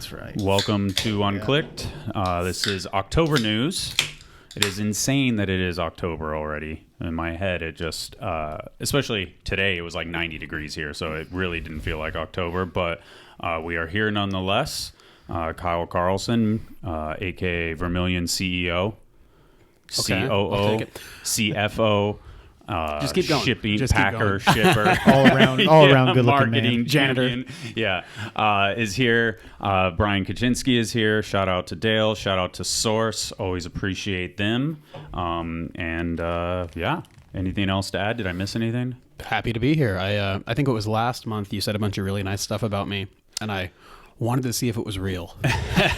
That's right. Welcome to Unclicked. This is October news. It is insane that it is October already. In my head, it just, especially today, it was like 90 degrees here, so it really didn't feel like October. But we are here nonetheless. Kyle Carlson, a.k.a. Vermilion CEO, COO, CFO. Just keep going. Shipping, Just packer, shipper, all around good looking marketing man. janitor. Is here. Brian Kaczynski is here. Shout out to Dale. Shout out to Source. Always appreciate them. Anything else to add? Did I miss anything? Happy to be here. I think it was last month you said a bunch of really nice stuff about me, and I wanted to see if it was real.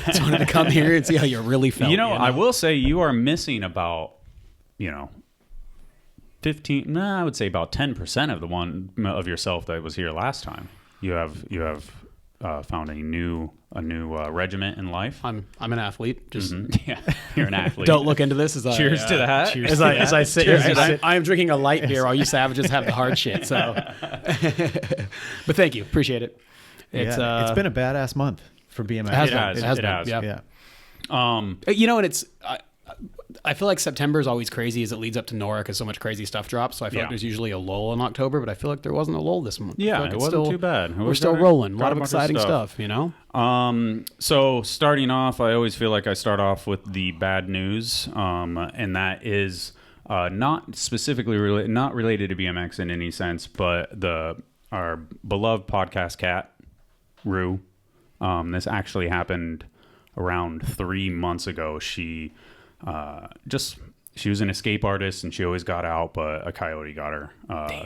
Just wanted to come here and see how you really felt. I will say you are missing about, 15. I would say about 10% of the one of yourself that was here last time. You have found a new regiment in life. I'm an athlete. Just yeah, you're an athlete. Don't look into this. Cheers to that. As I sit here, I am drinking a light beer. All you savages have the hard shit. So, but thank you, appreciate it. It's been a badass month for BMX. It has been. Yeah. And it's. I feel like September is always crazy as it leads up to NORA because so much crazy stuff drops. So I feel like there's usually a lull in October, but I feel like there wasn't a lull this month. Yeah, it wasn't too bad. We're still rolling. A lot of exciting stuff, So starting off, I always feel like I start off with the bad news, and that is not specifically not related to BMX in any sense, but our beloved podcast cat, Rue. This actually happened around 3 months ago. She was an escape artist and she always got out, but a coyote got her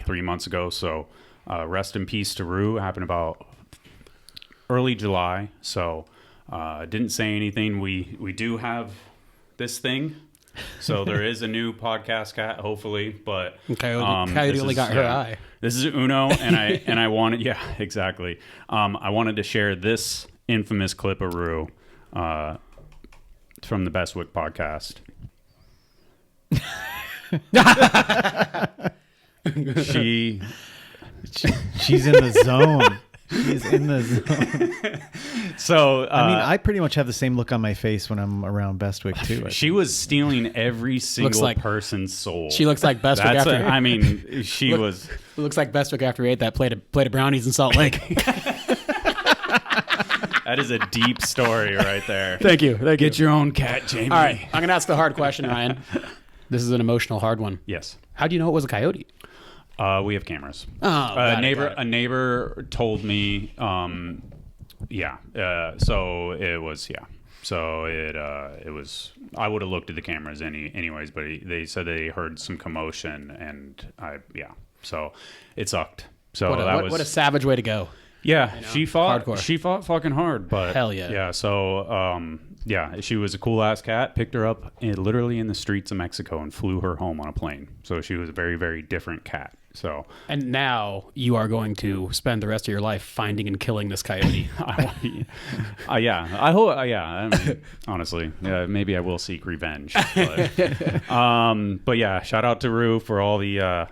3 months ago. So rest in peace to Rue. It happened about early July. So didn't say anything. We do have this thing. So there is a new podcast cat, hopefully, but coyote only got her eye. This is Uno, and I wanted, exactly. I wanted to share this infamous clip of Rue from the Bestwick podcast. She's in the zone. She's in the zone. So I pretty much have the same look on my face when I'm around Bestwick too. She was stealing every single person's soul. She looks like Bestwick after. She was. Looks like Bestwick after he ate that plate of brownies in Salt Lake. That is a deep story right there. Thank you. Get your own cat, Jamie. All right, I'm gonna ask the hard question, Ryan. This is an emotional, hard one. Yes. How do you know it was a coyote? We have cameras. A neighbor told me. So it was. Yeah. So it was. I would have looked at the cameras anyways, but they said they heard some commotion, and So it sucked. So what a savage way to go. Yeah, she fought. Hardcore. She fought fucking hard, but hell yeah. Yeah. So she was a cool ass cat. Picked her up literally in the streets of Mexico and flew her home on a plane. So she was a very, very different cat. So and now you are going to spend the rest of your life finding and killing this coyote. I hope. Honestly, maybe I will seek revenge. But yeah, shout out to Rue for all the.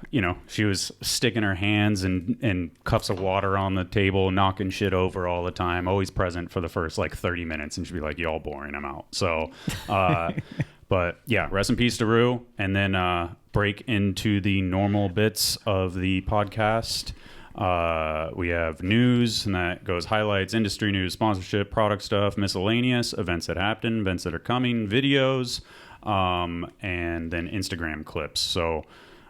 She was sticking her hands in cups of water on the table, knocking shit over all the time. Always present for the first 30 minutes, and she'd be like, "Y'all boring. I'm out." So. But yeah, rest in peace to Rue. And then break into the normal bits of the podcast. We have news, and that goes highlights, industry news, sponsorship, product stuff, miscellaneous, events that happened, events that are coming, videos, and then Instagram clips. So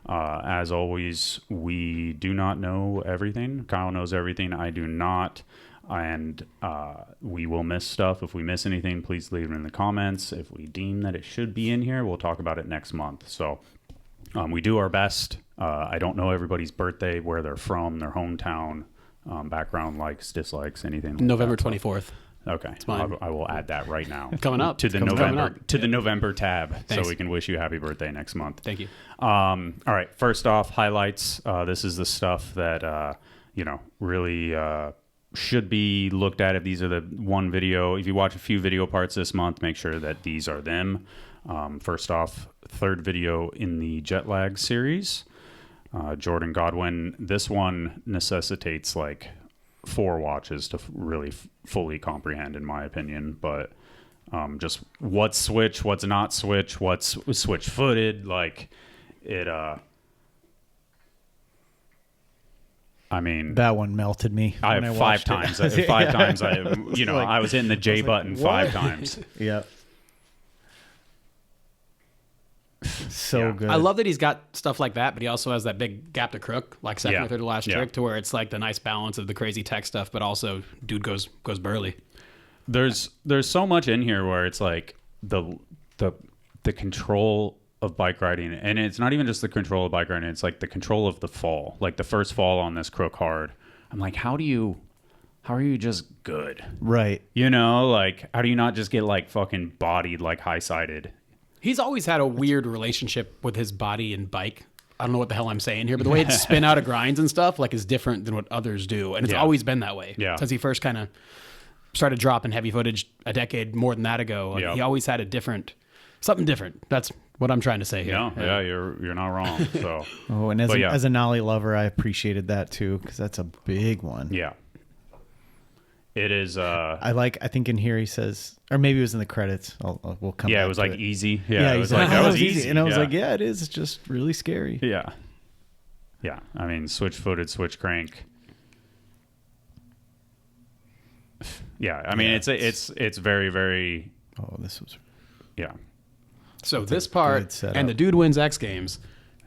as always, we do not know everything. Kyle knows everything. I do not. And we will miss stuff. If we miss anything, please leave it in the comments. If we deem that it should be in here, we'll talk about it next month. So we do our best. I don't know everybody's birthday, where they're from, their hometown, background, likes, dislikes, anything like November that. 24th. Okay. It's fine. I will add that right now. Coming up. To the November tab. Thanks. So we can wish you a happy birthday next month. Thank you. All right. First off, highlights. This is the stuff that, really should be looked at. If these are the one video, if you watch a few video parts this month, make sure that these are them. First off, third video in the jet lag series, Jordan Godwin. This one necessitates 4 watches to really fully comprehend, in my opinion. But just what's Switch, what's not Switch, what's Switch footed, like it. I mean, that one melted me. I have 5 times. 5 times. I was hitting the J button 5 times. Yep. So good. I love that he's got stuff like that, but he also has that big gap to crook, like second or third to last trick, to where it's like the nice balance of the crazy tech stuff, but also dude goes burly. There's so much in here where it's like the control of bike riding, and it's not even just the control of bike riding, it's like the control of the fall, like the first fall on this crook hard. I'm like, how are you just good? Right. Like, how do you not just get like fucking bodied, like high-sided? He's always had a weird relationship with his body and bike. I don't know what the hell I'm saying here, but the way it's spin out of grinds and stuff like is different than what others do. And it's always been that way. Yeah. Since he first kind of started dropping heavy footage a decade more than that ago. Yeah. He always had something different. That's what I'm trying to say here. Yeah, you're not wrong. So and as a Nolly lover, I appreciated that too, because that's a big one. Yeah. It is. I think in here he says, or maybe it was in the credits. We'll come. Yeah, back it was to like it. easy. Yeah, it was like, like that was easy, and I was like, yeah, it is. It's just really scary. Yeah, yeah. I mean, switch footed, switch crank. Yeah, I mean, it's very, very. Oh, this was. Yeah. So this part and the dude wins X Games.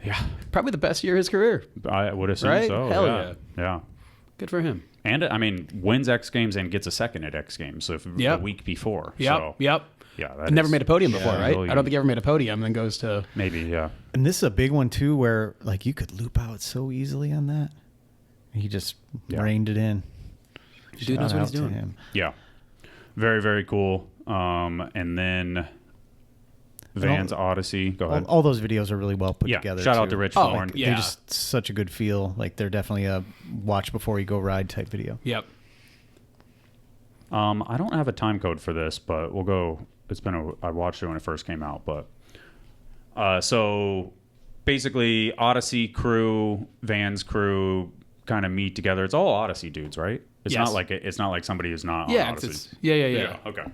Yeah, probably the best year of his career. I would assume right? so. Hell yeah. Yeah. Good for him. And I mean, wins X Games and gets a second at X Games. So a week before. Yep. So, yep. Yeah. Never made a podium before, right? Really, I don't think he ever made a podium. Then goes to maybe. Yeah. And this is a big one too, where like you could loop out so easily on that. He just reined it in. Dude knows what he's doing. Him. Yeah. Very, very cool. And then Van's Odyssey. Go ahead. All those videos are really well put together. Shout out too. to Rich Thorne. They're just such a good feel. Like they're definitely a watch before you go ride type video. Yep. I don't have a time code for this, but we'll go. I watched it when it first came out, but so basically Odyssey crew, Van's crew kind of meet together. It's all Odyssey dudes, right? It's not like somebody who's not on Odyssey. Yeah. Okay.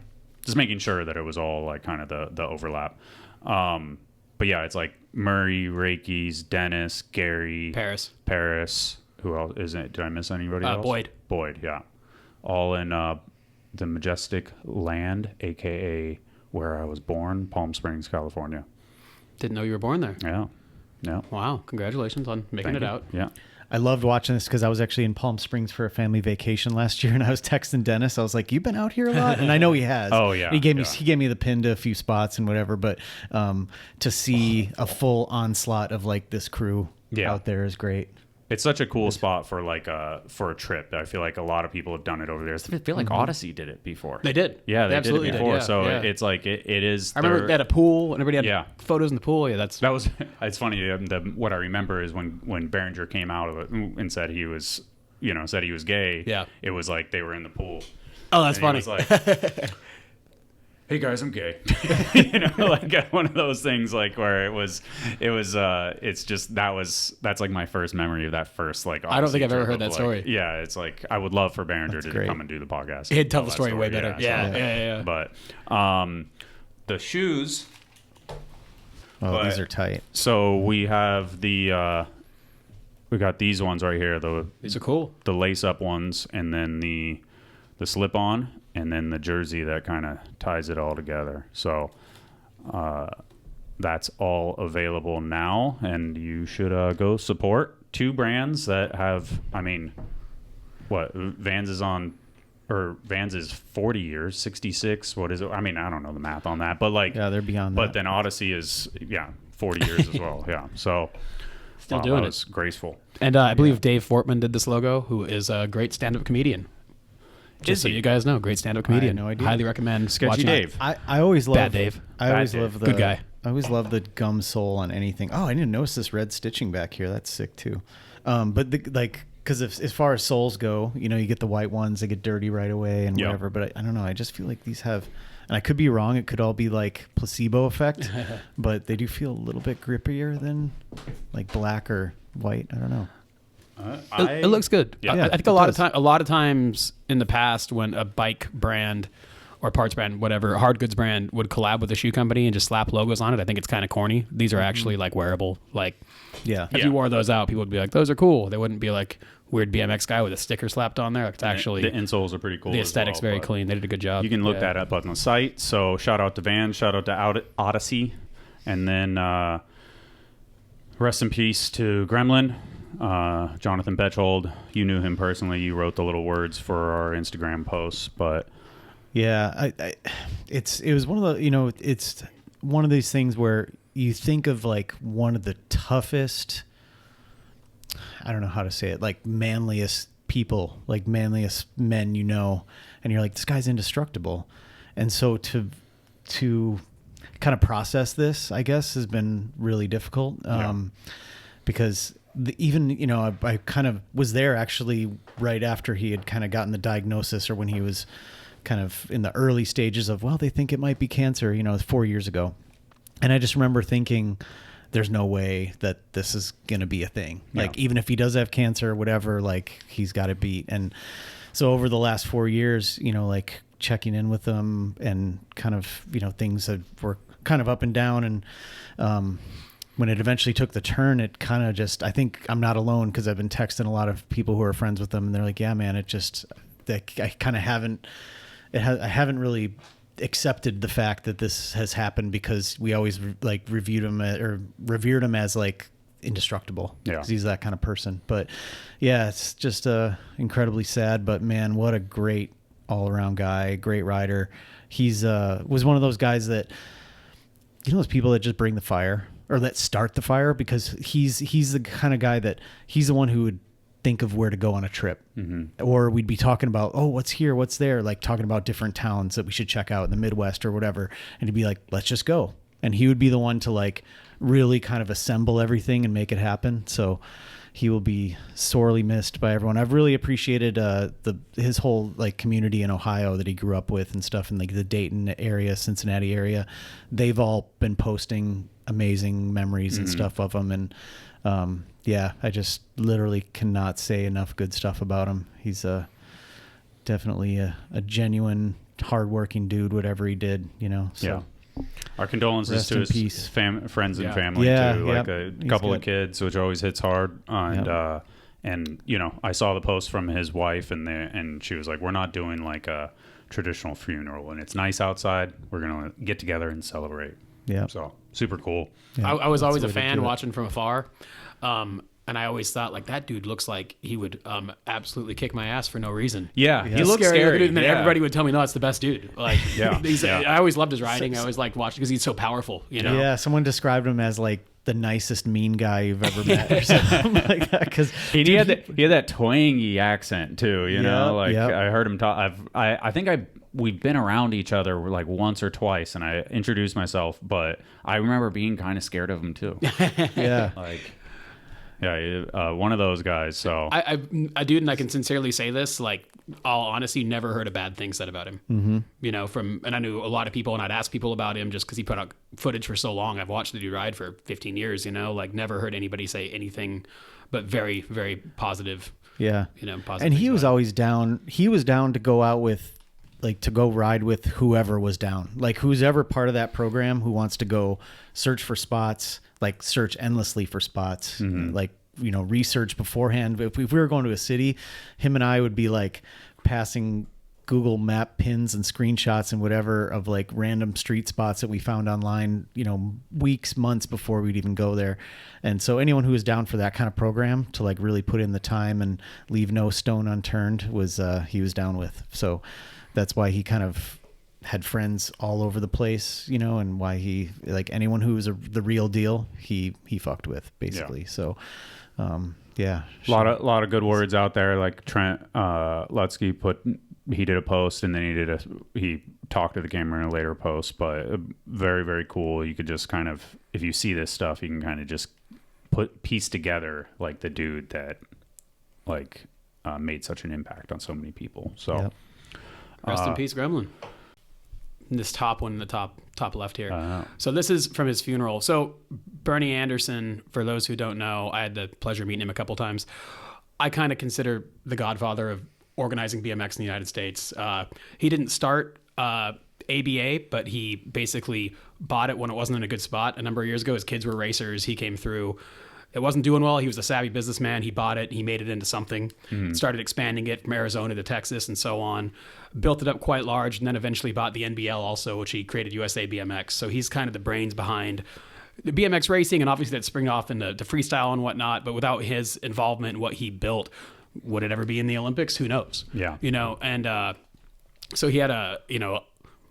Just making sure that it was all like kind of the overlap. But yeah, it's like Murray, Reikis, Dennis, Gary, Paris. Who else is it? Did I miss anybody else? Boyd, yeah. All in the majestic land, aka where I was born, Palm Springs, California. Didn't know you were born there. Yeah. Wow. Congratulations on making it out. Yeah. I loved watching this because I was actually in Palm Springs for a family vacation last year, and I was texting Dennis. I was like, "You've been out here a lot," and I know he has. Oh yeah. He gave me the pin to a few spots and whatever, but to see a full onslaught of like this crew out there is great. It's such a cool spot for like for a trip. I feel like a lot of people have done it over there. I feel like Odyssey did it before. They did. Yeah, they did it before. Yeah, so it's like it is. I remember they had a pool and everybody had photos in the pool. Yeah, that was. It's funny. What I remember is when Behringer came out of it and said he was, said he was gay. Yeah, it was like they were in the pool. Oh, that's funny. He was like, hey guys, I'm gay. Like one of those things, like where it's just that's like my first memory of that first like. I don't think I've ever heard that story. Yeah, it's like I would love for Behringer to come and do the podcast. He'd tell the story way better. Yeah. But the shoes. These are tight. So we have we got these ones right here. These are cool. The lace up ones, and then the slip on. And then the jersey that kind of ties it all together. So that's all available now, and you should go support 2 brands that have. I mean, Vans is 40 years, 66. What is it? I mean, I don't know the math on that, but like, they're beyond that. But then Odyssey is 40 years as well. Yeah, so still doing it. Was graceful. And I believe Dave Fortman did this logo, who is a great stand-up comedian. Just so you guys know, great stand-up comedian. I had no idea. Highly recommend. Sketchy Dave. I always love Bad Dave. I always love the good guy. I always love the gum sole on anything. Oh, I didn't notice this red stitching back here. That's sick too. But because as far as soles go, you get the white ones, they get dirty right away and whatever. But I don't know. I just feel like these have, and I could be wrong. It could all be like placebo effect, but they do feel a little bit grippier than like black or white. I don't know. It looks good. Yeah, I think a lot of times in the past when a bike brand or parts brand, whatever, hard goods brand would collab with a shoe company and just slap logos on it, I think it's kind of corny. These are actually like wearable. Like, if you wore those out, people would be like, those are cool. They wouldn't be like weird BMX guy with a sticker slapped on there. Like, it's actually the insoles are pretty cool. The aesthetic's very clean. They did a good job. You can look that up on the site. So shout out to Van, shout out to Odyssey, and then rest in peace to Gremlin. Jonathan Betchold, you knew him personally. You wrote the little words for our Instagram posts, but it was one of the, it's one of these things where you think of like one of the toughest, I don't know how to say it, like manliest people, like manliest men, and you're like, this guy's indestructible. And so to kind of process this, I guess, has been really difficult. Because I kind of was there actually right after he had kind of gotten the diagnosis, or when he was kind of in the early stages of, well, they think it might be cancer, 4 years ago. And I just remember thinking, there's no way that this is going to be a thing. Like, even if he does have cancer or whatever, like, he's got it beat. And so over the last 4 years, like checking in with him and kind of, things that were kind of up and down. And, when it eventually took the turn, it kind of just, I think I'm not alone, because I've been texting a lot of people who are friends with them, and they're like, yeah, man, I kind of haven't really accepted the fact that this has happened, because we always like revered him as like indestructible. Yeah. 'Cause he's that kind of person. But yeah, it's just incredibly sad, but man, what a great all around guy, great rider. He's was one of those guys that, those people that just bring the fire, or that start the fire, because he's the kind of guy that he's the one who would think of where to go on a trip. Or we'd be talking about, oh, what's here, what's there, like talking about different towns that we should check out in the Midwest or whatever. And he'd be like, let's just go. And he would be the one to like really kind of assemble everything and make it happen. So he will be sorely missed by everyone. I've really appreciated his whole like community in Ohio that he grew up with and stuff, and like the Dayton area, Cincinnati area. They've all been posting amazing memories and stuff of him. And I just literally cannot say enough good stuff about him. He's definitely a genuine, hardworking dude, whatever he did, So. Our condolences to his friends and family too. Like a couple of kids, which always hits hard. And I saw the post from his wife, and she was like, "We're not doing like a traditional funeral, and it's nice outside. We're gonna get together and celebrate." Yeah. So super cool. Yeah, I was always a fan watching from afar. And I always thought, like, that dude looks like he would absolutely kick my ass for no reason. Yeah, he looks scary. And then everybody would tell me, no, it's the best dude. Like, I always loved his riding. I always liked watching because he's so powerful, Yeah, someone described him as, like, the nicest mean guy you've ever met or something like that. Cause, he had that twangy accent, too, I heard him talk. I think we've been around each other like once or twice, and I introduced myself, but I remember being kind of scared of him, too. Yeah. One of those guys. So I dude, and I can sincerely say this, like, all honesty, never heard a bad thing said about him. And I knew a lot of people, and I'd ask people about him just because he put out footage for so long. I've watched the dude ride for 15 years. Like, never heard anybody say anything but very, very positive. Yeah, positive. And he was always down. He was down to go out with, like, to go ride with whoever was down. Like, who's ever part of that program who wants to go search for spots. Like, search endlessly for spots, like, research beforehand. If we were going to a city, him and I would be like passing Google map pins and screenshots and whatever of like random street spots that we found online, weeks, months before we'd even go there. And so anyone who was down for that kind of program to like really put in the time and leave no stone unturned he was down with. So that's why he kind of had friends all over the place, and why he, like, anyone who was the real deal, he fucked with, basically. So, a lot of good words out there. Like Trent Lutsky he did a post, and then he talked to the camera in a later post, but very, very cool. You could just kind of, if you see this stuff, you can kind of just piece together like the dude that like made such an impact on so many people. So rest in peace, Gremlin. This top one in the top left here. So this is from his funeral. So Bernie Anderson, for those who don't know, I had the pleasure of meeting him a couple times. I kind of consider the godfather of organizing BMX in the United States. He didn't start ABA, but he basically bought it when it wasn't in a good spot a number of years ago. His kids were racers. He came through. It wasn't doing well. He was a savvy businessman. He bought it. He made it into something, started expanding it from Arizona to Texas and so on, built it up quite large, and then eventually bought the NBL also, which he created USA BMX. So he's kind of the brains behind the BMX racing, and obviously that spring off into freestyle and whatnot. But without his involvement in what he built, would it ever be in the Olympics? Who knows? Yeah. And so he had a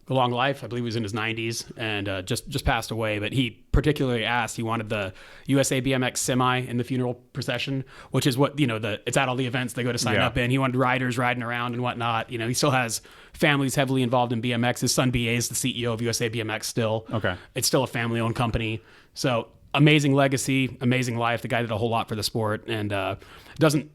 long life. I believe he was in his 90s and just passed away. But he particularly asked, he wanted the USA BMX semi in the funeral procession, which is what, it's at all the events they go to sign up in. He wanted riders riding around and whatnot. He still has families heavily involved in BMX. His son BA is the CEO of USA BMX still. Okay. It's still a family-owned company. So amazing legacy, amazing life. The guy did a whole lot for the sport and doesn't,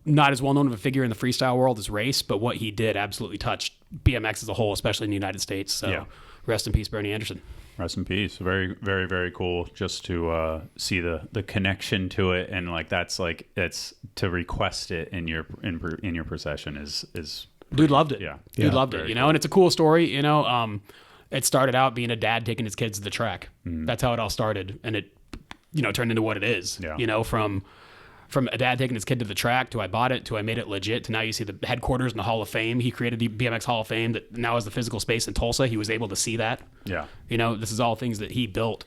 not as well-known of a figure in the freestyle world as race, but what he did absolutely touched BMX as a whole, especially in the United States. So rest in peace, Bernie Anderson. Rest in peace. Very, very, very cool just to see the connection to it. And it's to request it in your procession is dude loved it. Yeah. Dude loved it, cool. And it's a cool story, it started out being a dad taking his kids to the track. That's how it all started. And it, turned into what it is, from a dad taking his kid to the track to I bought it to I made it legit to now you see the headquarters in the Hall of Fame. He created the BMX Hall of Fame that now has the physical space in Tulsa. He was able to see that. Yeah. This is all things that he built.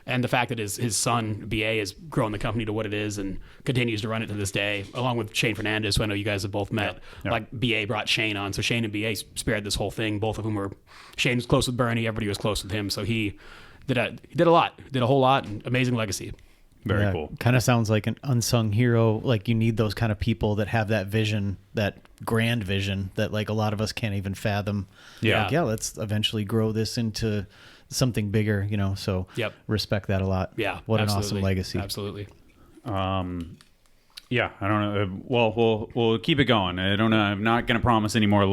And the fact that his son, BA, has grown the company to what it is and continues to run it to this day, along with Shane Fernandez, who I know you guys have both met. Yeah. Like, BA brought Shane on. So Shane and BA spearheaded this whole thing. Both of whom were... Shane was close with Bernie. Everybody was close with him. So he did a lot. Did a whole lot. And amazing legacy. Very cool. Kind of sounds like an unsung hero. Like, you need those kind of people that have that vision, that grand vision that, like, a lot of us can't even fathom. Yeah. Like, let's eventually grow this into something bigger, so respect that a lot. Yeah. What absolutely. an awesome legacy. Absolutely. Yeah, I don't know. Well, we'll keep it going. I don't know. I'm not going to promise any more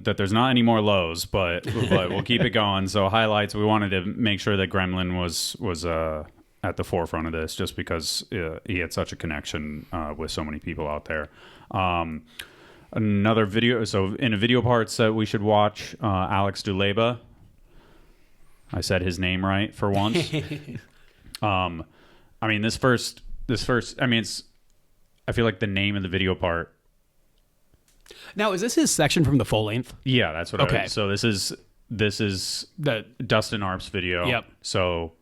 that there's not any more lows, but we'll keep it going. So highlights, we wanted to make sure that Gremlin was at the forefront of this just because he had such a connection with so many people out there. Another video. So in a video parts that we should watch, Alex Duleba. I said his name right for once. This first, it's, I feel like the name of the video part. Now, is this his section from the full length? Yeah, that's what okay. So this is the Dustin Arp's video. Yep. So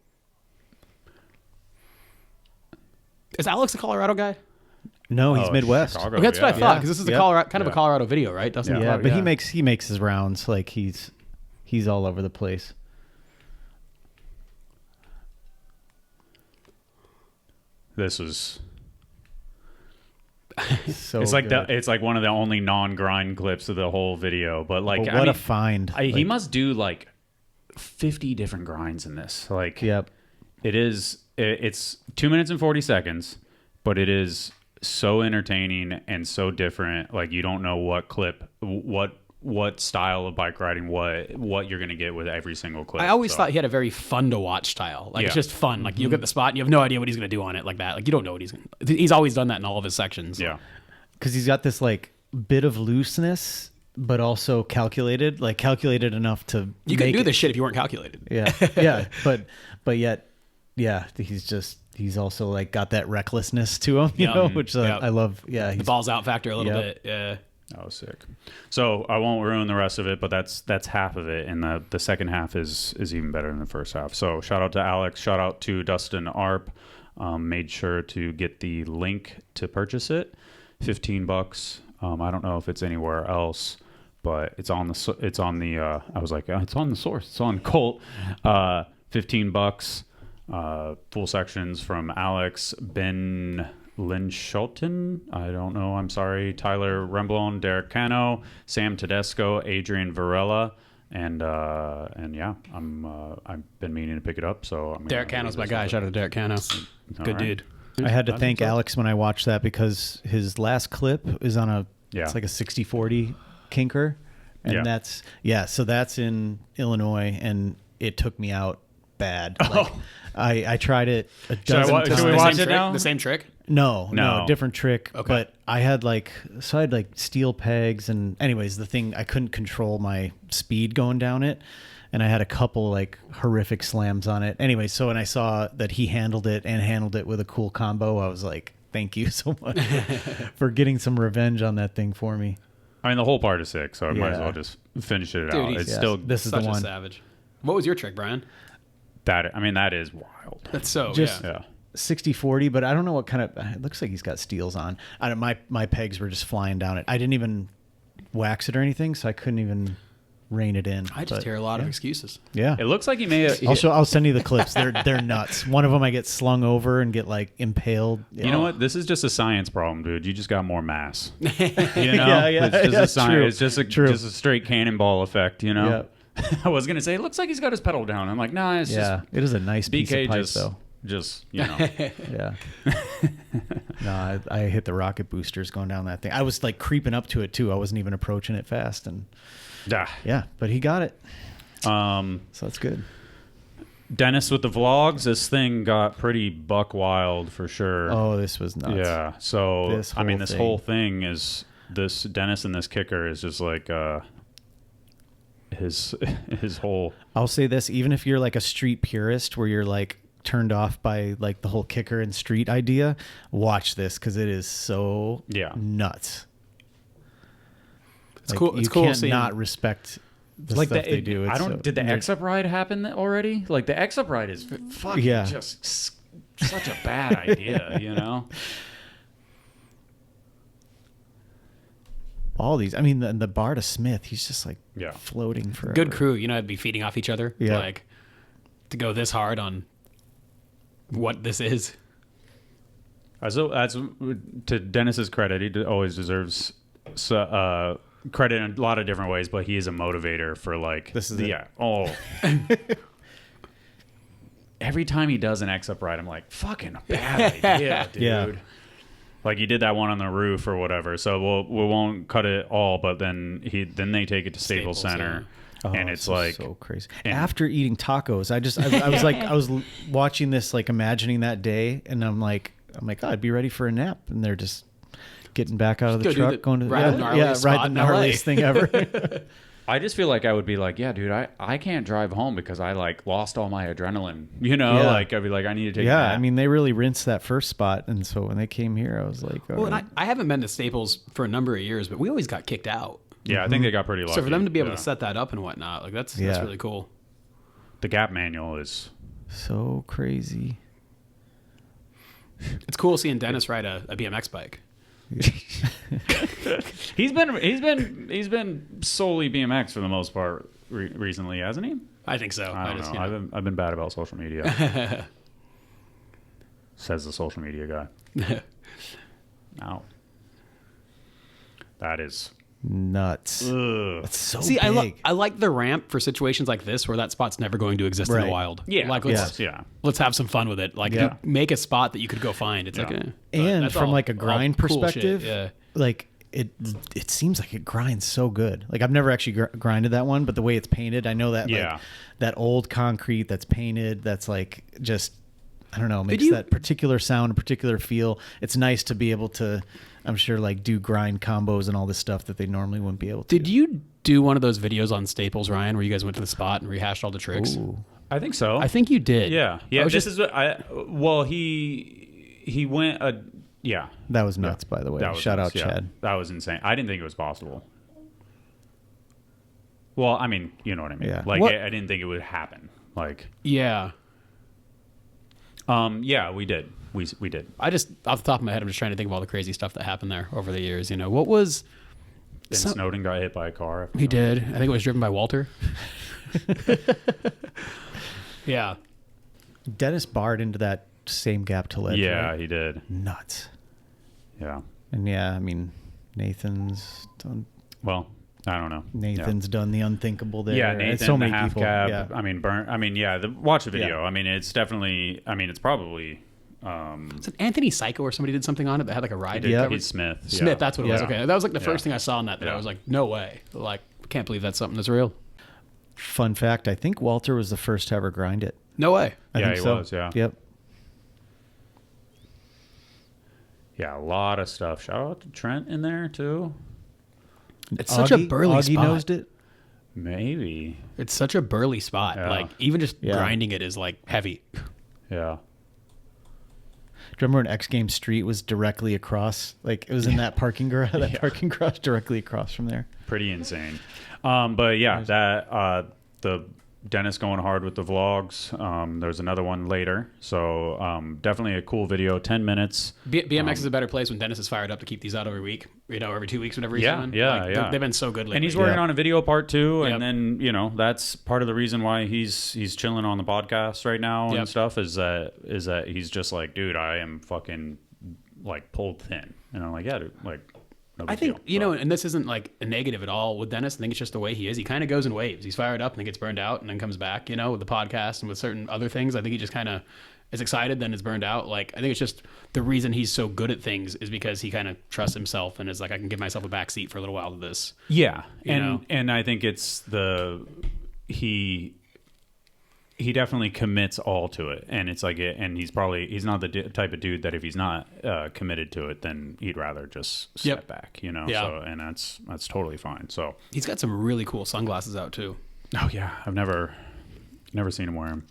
is Alex a Colorado guy? No, he's Midwest. Chicago, Okay, that's what I thought, because this is a Colorado, kind of Yeah. a Colorado video, right? Dustin? Yeah, but he makes his rounds. Like, he's all over the place. This was so it's like good. it's like one of the only non-grind clips of the whole video. But like, But what a find! He must do like 50 different grinds in this. Like, Yep. It's 2 minutes and 40 seconds, but it is so entertaining and so different. Like, you don't know what clip, what style of bike riding, what you're gonna get with every single clip. I always thought he had a very fun to watch style. Like, it's just fun. Like, you get the spot and you have no idea what he's going to do on it like that. Like, you don't know what he's always done that in all of his sections. Yeah. Because he's got this like bit of looseness, but also calculated enough to You couldn't do this shit if you weren't calculated. Yeah, yeah, but yet, yeah, he's also like got that recklessness to him, you know, which I love. Yeah, The balls out factor a little bit. Yeah. That was sick. So I won't ruin the rest of it, but that's half of it, and the second half is even better than the first half. So shout out to Alex, shout out to Dustin Arp. Made sure to get the link to purchase it. $15. I don't know if it's anywhere else, but it's on the. I was like, it's on the source. It's on Colt. $15. Full sections from Alex, Ben Lynn Schulten, I don't know, I'm sorry, Tyler Remblon, Derek Cano, Sam Tedesco, Adrian Varela, and yeah, I've been meaning to pick it up. So Derek Cano's my guy. Shout out to Derek Cano. Good dude. I had to thank Alex when I watched that because his last clip is on it's like a 60/40 Kinker, and so that's in Illinois, and it took me out bad. Like, I tried it a dozen times. Should we watch it now? The same trick? No, different trick. Okay. But I had like steel pegs, and anyways, the thing, I couldn't control my speed going down it, and I had a couple like horrific slams on it. Anyway, so when I saw that he handled it with a cool combo, I was like, thank you so much for getting some revenge on that thing for me. I mean, the whole part is sick, so I might as well just finish it out. It's still this is such the a one. savage. What was your trick, Brian? that is wild. That's so Just- Yeah. 60-40, but I don't know what kind of, it looks like he's got steels on. I don't, my pegs were just flying down it. I didn't even wax it or anything, so I couldn't even rein it in. I just hear a lot of excuses. Yeah. It looks like he may have. I'll send you the clips. They're nuts. One of them I get slung over and get like impaled. You know what? This is just a science problem, dude. You just got more mass. You know? Yeah, It's just a that's science. true. It's just a just a straight cannonball effect. You know. I was gonna say it looks like he's got his pedal down. I'm like, nah, it's just it is a nice piece BK of pipe though. just you know. Yeah. No, I hit the rocket boosters going down that thing. I was like creeping up to it too. I wasn't even approaching it fast, and yeah, but he got it. So that's good. Dennis with the vlogs. This thing got pretty buck wild for sure. Oh, this was nuts. Yeah. So This whole thing is this Dennis and this kicker is just like his whole. I'll say this, even if you're like a street purist where you're like turned off by like the whole kicker and street idea, watch this because it is so nuts. It's cool. It's cool can't seeing not respect the Like stuff they do. It's did the X Up ride happen already? Like the X Up ride is fucking just such a bad idea, you know? All these, I mean, the bar to Smith, he's just like floating forever. good crew. You know, I'd be feeding off each other. Yeah. Like to go this hard on what this is. That's to Dennis's credit. He always deserves credit in a lot of different ways, but he is a motivator for like This is every time he does an X Up ride, I'm like, fucking bad idea, dude. Yeah. Like he did that one on the roof or whatever. So we won't cut it all, but then they take it to Staples Center. Oh, And it's like so crazy. After eating tacos, I was like, I was watching this, like imagining that day, and I'm like, oh, I'd be ready for a nap, and they're just getting back out of the truck, going to ride the gnarliest thing ever. I just feel like I would be like, yeah, dude, I can't drive home because I like lost all my adrenaline. You know, like I'd be like, I need to take a nap. I mean, they really rinsed that first spot, and so when they came here, I was like, Well, and I haven't been to Staples for a number of years, but we always got kicked out. Yeah, I think they got pretty lucky. So for them to be able to set that up and whatnot, like that's really cool. The Gap manual is so crazy. It's cool seeing Dennis ride a BMX bike. He's been solely BMX for the most part recently, hasn't he? I think so. I don't know. I've been bad about social media. Says the social media guy. Now, that is nuts. ugh. That's so See, big. I like the ramp for situations like this where that spot's never going to exist in the wild. Yeah, like of course, yeah. let's have some fun with it. Like you make a spot that you could go find. It's like, and from like a grind perspective, shit, like it seems like it grinds so good. Like I've never actually grinded that one, but the way it's painted, I know that like, that old concrete that's painted, that's like just, I don't know, makes that particular sound, a particular feel. It's nice to be able to, I'm sure, like do grind combos and all this stuff that they normally wouldn't be able to. Did you do one of those videos on Staples, Ryan, where you guys went to the spot and rehashed all the tricks? Ooh. I think so. I think you did. Yeah. This is what he went. Yeah. That was nuts, by the way. Shout out, Chad. That was insane. I didn't think it was possible. Well, I mean, you know what I mean. Yeah. Like, I didn't think it would happen. Like, yeah. Yeah, we did. We did. I just, off the top of my head, I'm just trying to think of all the crazy stuff that happened there over the years. You know, what was... Then Snowden got hit by a car. He did. I think it was driven by Walter. Yeah. Dennis barred into that same gap to ledge. Yeah, right? he did. Nuts. Yeah. And yeah, I mean, Nathan's done. Well, I don't know. Nathan's done the unthinkable there. Yeah, Nathan, so many the half people. cab. Yeah. I mean, watch the video. I mean, it's definitely. I mean, it's probably. It's an Anthony Psycho or somebody did something on it that had like a ride. He's Smith. Smith, that's what it was. Yeah. Okay, that was like the first thing I saw on that. I was like, no way. Like, can't believe that's something that's real. Fun fact: I think Walter was the first to ever grind it. No way. I think he so. was. Yeah. Yep. Yeah, a lot of stuff. Shout out to Trent in there too. It's such a burly Augie spot. nosed it. Maybe. It's such a burly spot. Yeah. Like even just grinding it is like heavy. Yeah. Do you remember when X Games Street was directly across? Like it was in that parking garage, parking garage directly across from there. Pretty insane. But yeah, that the Dennis going hard with the vlogs. There's another one later. So definitely a cool video, 10 minutes. BMX is a better place when Dennis is fired up to keep these out every week, every 2 weeks, whenever he's doing. Yeah. They've been so good lately. And he's working on a video part too. And then, that's part of the reason why he's chilling on the podcast right now and stuff is that he's just like, dude, I am fucking like pulled thin. And I'm like, yeah, dude, like, I think, and this isn't like a negative at all with Dennis. I think it's just the way he is. He kind of goes in waves. He's fired up and then gets burned out and then comes back, with the podcast and with certain other things. I think he just kind of is excited, then is burned out. Like, I think it's just the reason he's so good at things is because he kind of trusts himself and is like, I can give myself a back seat for a little while to this. Yeah. You And I think it's he definitely commits all to it, and it's like and he's not the type of dude that if he's not committed to it, then he'd rather just step back, Yeah. So, and that's totally fine. So he's got some really cool sunglasses out too. Oh yeah, I've never seen him wear them.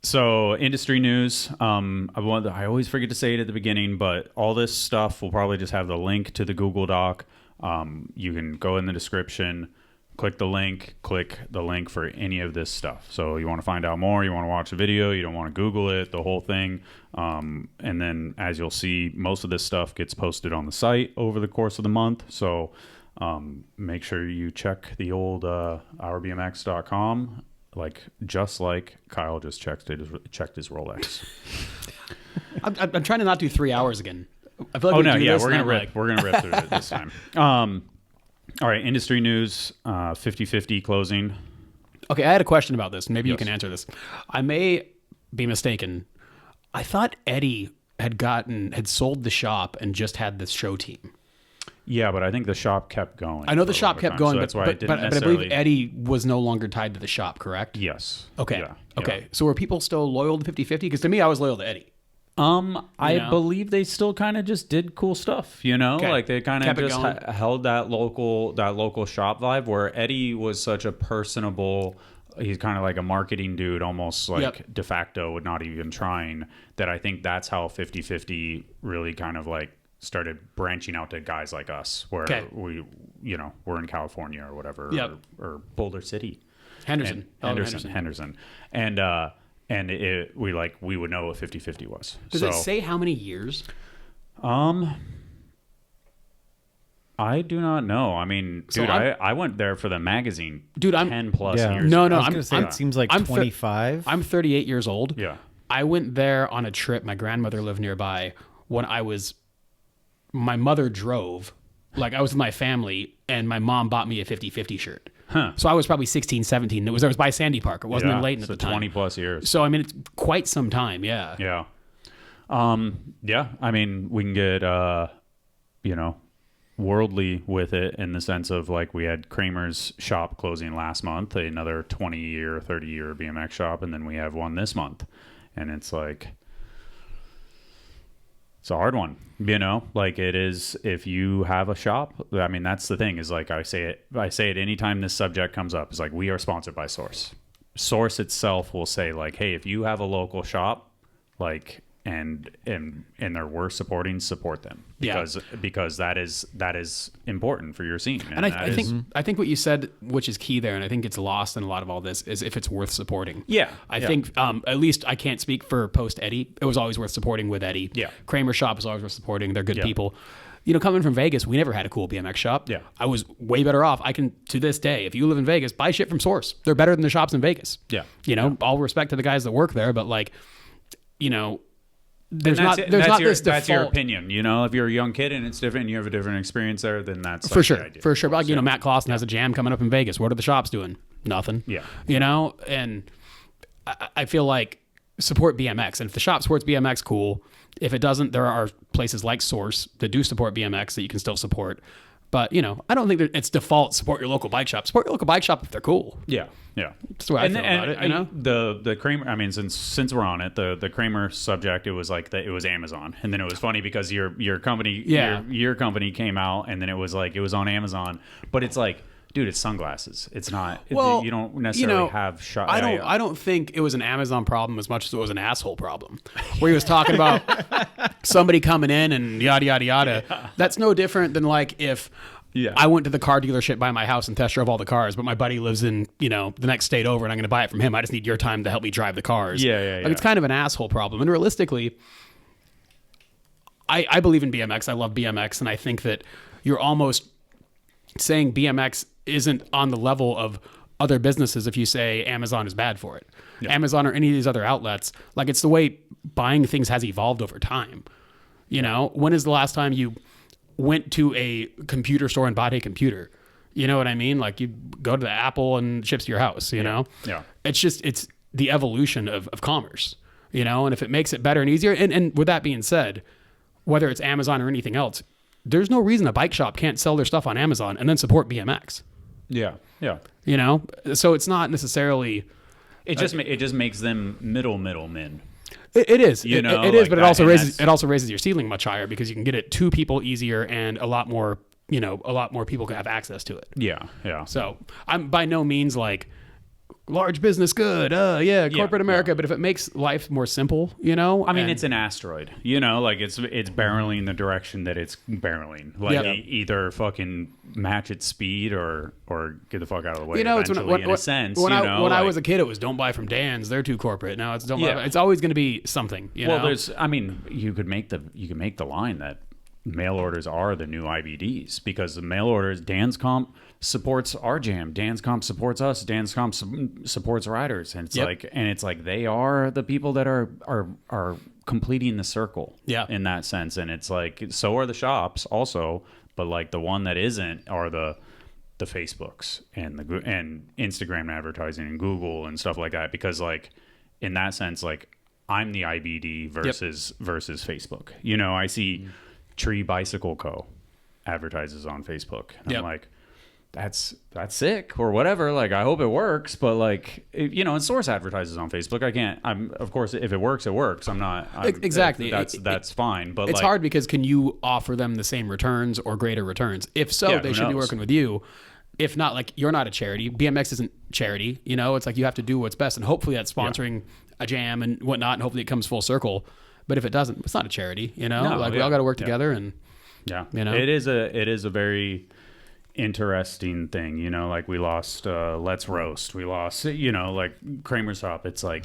So industry news. I always forget to say it at the beginning, but all this stuff will probably just have the link to the Google Doc. You can go in the description. Click the link for any of this stuff. So you want to find out more, you want to watch a video, you don't want to Google it, the whole thing. And then as you'll see, most of this stuff gets posted on the site over the course of the month. So make sure you check the old ourbmx.com, just like Kyle just checked his Rolex. I'm trying to not do 3 hours again. I feel like we're gonna rip through it this time. All right, industry news, 50-50 closing. Okay, I had a question about this. Maybe you can answer this. I may be mistaken. I thought Eddie had sold the shop and just had this show team. Yeah, but I think the shop kept going. I know the shop kept going, so that's why I didn't but I believe Eddie was no longer tied to the shop, correct? Yes. Okay. Yeah, okay. yeah. So were people still loyal to 50-50? Because to me, I was loyal to Eddie. I believe they still kind of just did cool stuff, Okay. like they kind of Kept it just going. held that local shop vibe where Eddie was such a personable, he's kind of like a marketing dude, almost like de facto, would not even trying, that I think that's how 50-50 really kind of like started branching out to guys like us where we, we're in California or whatever, or Boulder City. Henderson. And we would know what 50-50 was. Does it say how many years? I do not know. I mean, dude, I went there for the magazine. Dude, I'm 10 plus years. No, ago. It seems like 25. I'm 38 years old. Yeah. I went there on a trip. My grandmother lived nearby when my mother drove. Like I was with my family and my mom bought me a 50-50 shirt. Huh. So I was probably 16, 17. It was by Sandy Park. It wasn't in Layton at the time. 20 plus years. So, I mean, it's quite some time. Yeah. Yeah. Yeah. I mean, we can get, worldly with it in the sense of like we had Kramer's shop closing last month, another 20-year, 30-year BMX shop. And then we have one this month. And it's like, it's a hard one, like it is. If you have a shop, I mean, that's the thing is like, I say it anytime this subject comes up is like, we are sponsored by Source itself will say like, hey, if you have a local shop, like, and they're worth supporting, support them because that is important for your scene. And I think what you said, which is key there, and I think it's lost in a lot of all this, is if it's worth supporting. Yeah. I think at least I can't speak for post Eddie. It was always worth supporting with Eddie. Yeah. Kramer's shop is always worth supporting. They're good people. Coming from Vegas, we never had a cool BMX shop. Yeah. I was way better off. I can, to this day, if you live in Vegas, buy shit from Source. They're better than the shops in Vegas. Yeah. All respect to the guys that work there, but like, there's that's not this default. That's your opinion. If you're a young kid and it's different and you have a different experience there, then that's for sure. The For sure. But like, Matt Clausen has a jam coming up in Vegas. What are the shops doing? Nothing. Yeah. And I feel like support BMX. And if the shop supports BMX, cool. If it doesn't, there are places like Source that do support BMX that you can still support. But, you know, I don't think that it's default support your local bike shop. Support your local bike shop if they're cool. Yeah. That's the way I feel about it, you know? The Kramer, I mean, since we're on it, the Kramer subject, it was like it was Amazon. And then it was funny because your company your company came out and then it was like it was on Amazon. But it's like, dude, it's sunglasses. It's not. You don't necessarily have shot. I don't think it was an Amazon problem as much as it was an asshole problem. Where he was talking about somebody coming in and yada yada yada. Yeah. That's no different than like if I went to the car dealership by my house and test drove all the cars, but my buddy lives in the next state over and I'm going to buy it from him. I just need your time to help me drive the cars. Like, it's kind of an asshole problem. And realistically, I believe in BMX. I love BMX, and I think that you're almost saying BMX isn't on the level of other businesses if you say Amazon is bad for it. Amazon or any of these other outlets, like, it's the way buying things has evolved over time. You know, when is the last time you went to a computer store and bought a computer? You know what I mean? Like, you go to the Apple and it ships to your house, you know? Yeah. It's the evolution of commerce, you know? And if it makes it better and easier, and with that being said, whether it's Amazon or anything else, there's no reason a bike shop can't sell their stuff on Amazon and then support BMX. Yeah. You know? So it's not necessarily... It just makes them middlemen. It is. It is, but it also raises your ceiling much higher because you can get it to people easier and a lot more people can have access to it. Yeah. So I'm by no means like large business good. Corporate America. But if it makes life more simple, you know, I mean, it's an asteroid, you know, like it's barreling the direction that it's barreling. Like either fucking match its speed or get the fuck out of the way. You know, it's in a sense. When I was a kid, it was don't buy from Dan's. They're too corporate. Now it's don't buy. It's always going to be something. You know? You could make the line that mail orders are the new IBDs because the mail orders, Dan's Comp supports our jam, Dan's Comp supports us, Dan's Comp supports riders, and it's like they are the people that are completing the circle in that sense. And it's like, so are the shops also, but like the one that isn't are the Facebooks and Instagram advertising and Google and stuff like that, because like in that sense, like I'm the IBD versus Facebook. You know, I see Tree Bicycle Co. advertises on Facebook. And I'm like, that's sick or whatever. Like, I hope it works, but like, and Source advertises on Facebook. Of course, if it works, it works. Exactly. That's fine. But it's hard because can you offer them the same returns or greater returns? If so, they should be working with you. If not, like, you're not a charity. BMX isn't charity. You know, it's like you have to do what's best. And hopefully that's sponsoring a jam and whatnot. And hopefully it comes full circle. But if it doesn't, it's not a charity, you know. We all got to work together, and you know, it is a very interesting thing, you know. Like we lost Let's Roast, we lost, like Kramer's Hop. It's like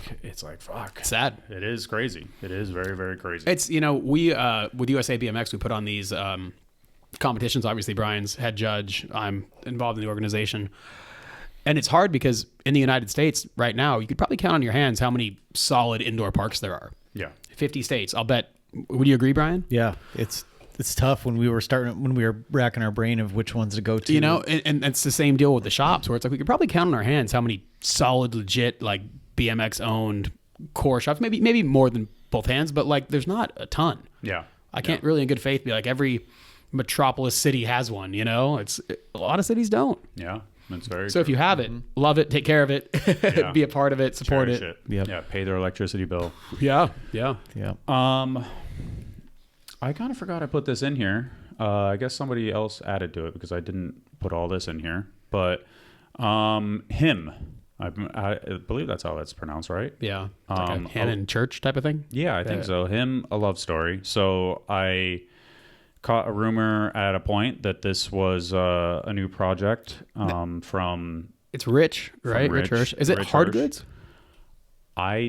fuck, sad. It is crazy. It is very, very crazy. It's we with USA BMX we put on these competitions. Obviously, Brian's head judge. I'm involved in the organization. And it's hard because in the United States right now, you could probably count on your hands how many solid indoor parks there are. 50 states. I'll bet. Would you agree, Brian? Yeah, it's tough when we were racking our brain of which ones to go to. You know, and it's the same deal with the shops where it's like we could probably count on our hands how many solid, legit, like BMX owned core shops. Maybe more than both hands, but like there's not a ton. Yeah, I can't really in good faith be like every metropolis city has one. You know, a lot of cities don't. Yeah. That's very so true. If you have it, love it, take care of it, be a part of it, support it. Yeah, pay their electricity bill. Yeah. I kind of forgot I put this in here. I guess somebody else added to it because I didn't put all this in here. But hymn, I believe that's how that's pronounced, right? Yeah. Like a hymn in church type of thing? Yeah, I think so. Hymn, a love story. So I caught a rumor at a point that this was a new project from... It's Rich, right? Rich Hirsch. Is it Hard Goods? I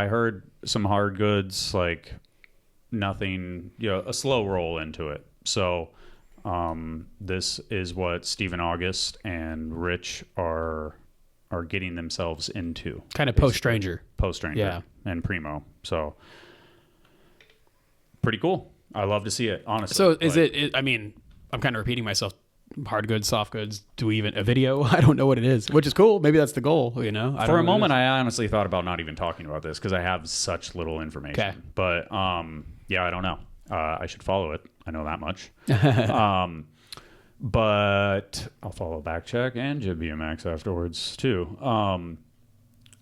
heard some Hard Goods, like nothing, a slow roll into it. So this is what Stephen August and Rich are getting themselves into. Kind of post-Stranger. Post-Stranger and Primo. So pretty cool. I love to see it, honestly. So is it, I mean, I'm kind of repeating myself. Hard goods, soft goods, do we even a video? I don't know what it is, which is cool. Maybe that's the goal, you know? For a moment, I honestly thought about not even talking about this because I have such little information. Okay. But, I don't know. I should follow it. I know that much. But I'll follow Backcheck and JibBMX afterwards too.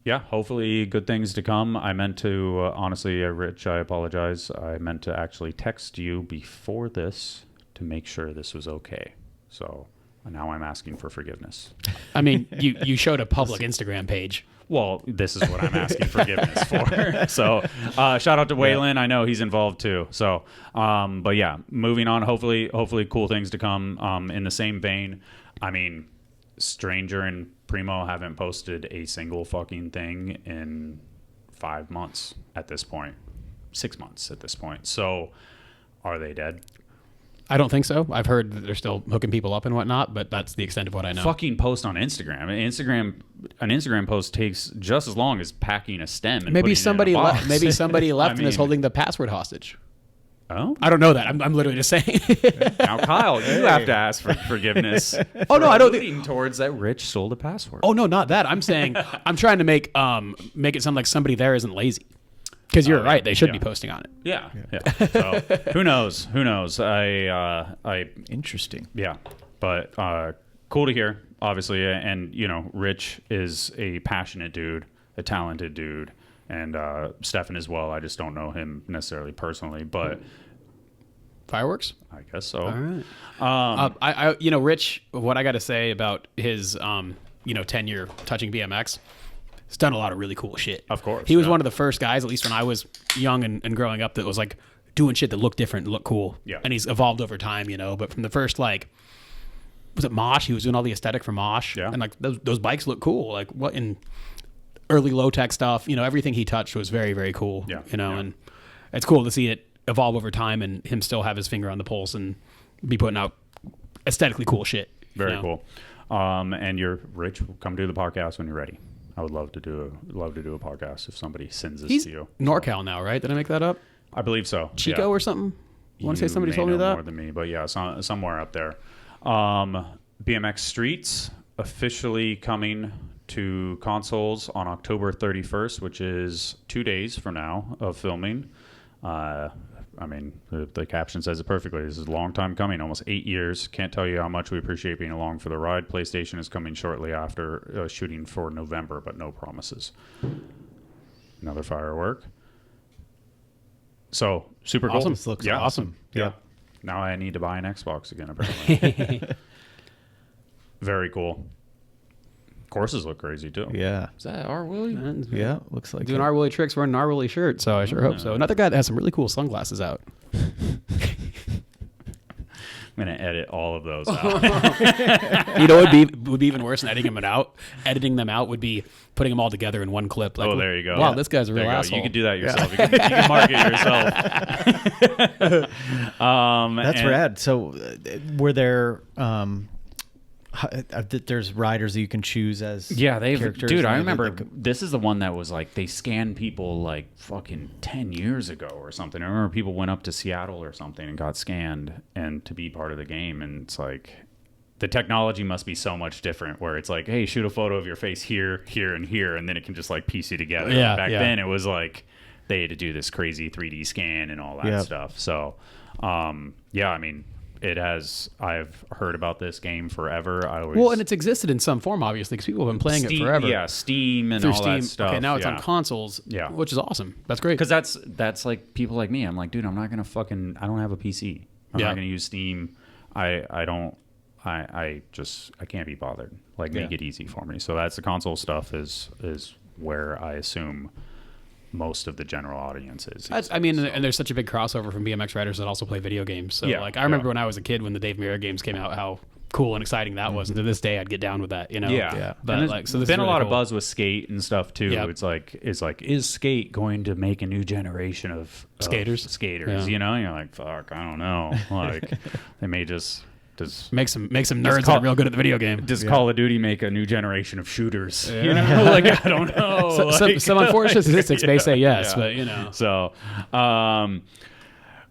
Yeah, hopefully good things to come. I meant to, honestly, Rich, I apologize. I meant to actually text you before this to make sure this was okay. So now I'm asking for forgiveness. I mean, you showed a public Instagram page. Well, this is what I'm asking forgiveness for. So shout out to Waylon. I know he's involved too. So, but yeah, moving on. Hopefully cool things to come. In the same vein, I mean, Stranger and Primo haven't posted a single fucking thing in 5 months at this point. 6 months at this point. So are they dead? I don't think so. I've heard that they're still hooking people up and whatnot, but that's the extent of what I know. Fucking post on Instagram. An Instagram post takes just as long as packing a stem. And Maybe somebody it in a left. box. Maybe somebody left and is mean- holding the password hostage. Oh, I don't know that. I'm literally just saying. now Kyle, you have to ask for forgiveness. Oh no, I don't. Leading towards that Rich stole the password. Oh no, not that. I'm saying I'm trying to make it sound like somebody there isn't lazy. Because you're right, they should be posting on it. Yeah. So who knows? I Interesting. yeah, but cool to hear, obviously, and Rich is a passionate dude, a talented dude, and Stefan as well. I just don't know him necessarily personally, but Fireworks? I guess so. All right. Rich, what I got to say about his, tenure touching BMX, he's done a lot of really cool shit. Of course. He was one of the first guys, at least when I was young and growing up, that was like doing shit that looked different and looked cool. Yeah. And he's evolved over time, but from the first, was it Mosh? He was doing all the aesthetic for Mosh. Yeah. And those bikes look cool. Like what in early low tech stuff, everything he touched was very, very cool. Yeah. And it's cool to see it evolve over time and him still have his finger on the pulse and be putting out aesthetically cool shit. Very cool. And you're Rich. Come do the podcast when you're ready. I would love to do a podcast if somebody sends this He's to you. NorCal now, right? Did I make that up? I believe so. Chico or something? I want to say somebody may told me know that. more than me, but yeah, somewhere up there. BMX Streets officially coming to consoles on October 31st, which is 2 days from now of filming. The caption says it perfectly. This is a long time coming, almost 8 years. Can't tell you how much we appreciate being along for the ride. PlayStation is coming shortly after, shooting for November, but no promises. Another firework. So, super cool. Awesome. This looks Yeah. awesome. Yeah. Now I need to buy an Xbox again, apparently. Very cool. Courses look crazy, too. Yeah. Is that our Willie? Yeah. Looks like Doing it. our Willy tricks wearing an our Willy shirt, so I sure hope so. Another guy that has some really cool sunglasses out. I'm going to edit all of those out. Would be even worse than editing them out would be putting them all together in one clip. Like, Oh, there you go. Wow, this guy's a There real you go. asshole. You could do that yourself. You can market yourself. That's rad. So, were there? There's riders that you can choose as. Yeah, characters. dude, I and remember they- this is the one that was like they scanned people like fucking 10 years ago or something. I remember people went up to Seattle or something and got scanned and to be part of the game, and it's like the technology must be so much different where it's like, hey, shoot a photo of your face here, here, and here, and then it can just like piece you together. Yeah, Back yeah. then it was like they had to do this crazy 3D scan and all that Yep. stuff. So yeah, I mean, I've heard about this game forever. and it's existed in some form, obviously, because people have been playing it forever. Yeah, Steam and Through all Steam. that stuff. Okay, now it's yeah. on consoles, Yeah. which is awesome. That's great. Because that's like people like me. I'm like, dude, I'm not gonna I don't have a PC. I'm Yeah. not gonna use Steam. I can't be bothered. Like, make it easy for me. So that's the console stuff is where I assume most of the general audience is. And there's such a big crossover from BMX riders that also play video games. So, Yeah, I remember yeah. when I was a kid when the Dave Mirra games came out, how cool and exciting that was. And to this day, I'd get down with that. Yeah. But And so there's this been is a really lot of cool. buzz with Skate and stuff too. Yep. It's like, is Skate going to make a new generation of Skaters? Skaters, Yeah. And you're like, fuck, I don't know. Like, they may just Make some nerds that are real good at the video game. Does Call of Duty make a new generation of shooters? Like, I don't know. Some unfortunate statistics may say yes, but So,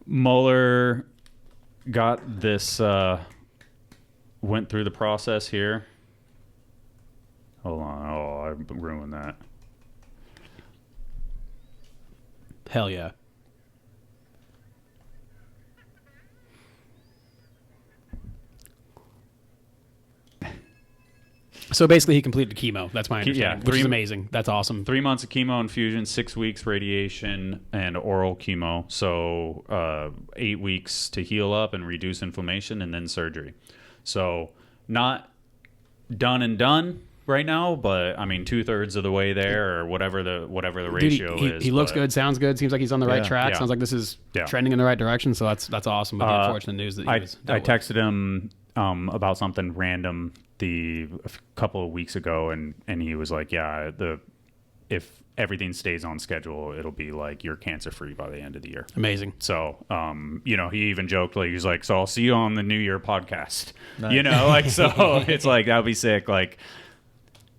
Mueller got this, went through the process here. Hold on. Oh, I ruined that. Hell yeah. So basically, he completed chemo. That's my understanding, Yeah, which is amazing. That's awesome. 3 months of chemo infusion, 6 weeks radiation and oral chemo. So 8 weeks to heal up and reduce inflammation, and then surgery. So not done right now, but I mean 2/3 of the way there, or whatever the ratio Dude, is. he looks good, sounds good, seems like he's on the right track. Yeah. Sounds like this is trending in the right direction. So that's awesome. But the unfortunate news that I texted him about something random a couple of weeks ago, and he was like, yeah, if everything stays on schedule, it'll be like you're cancer free by the end of the year. Amazing. So he even joked, like, he's like, so I'll see you on the New Year podcast. Nice. Like, so it's like, that'd be sick. Like,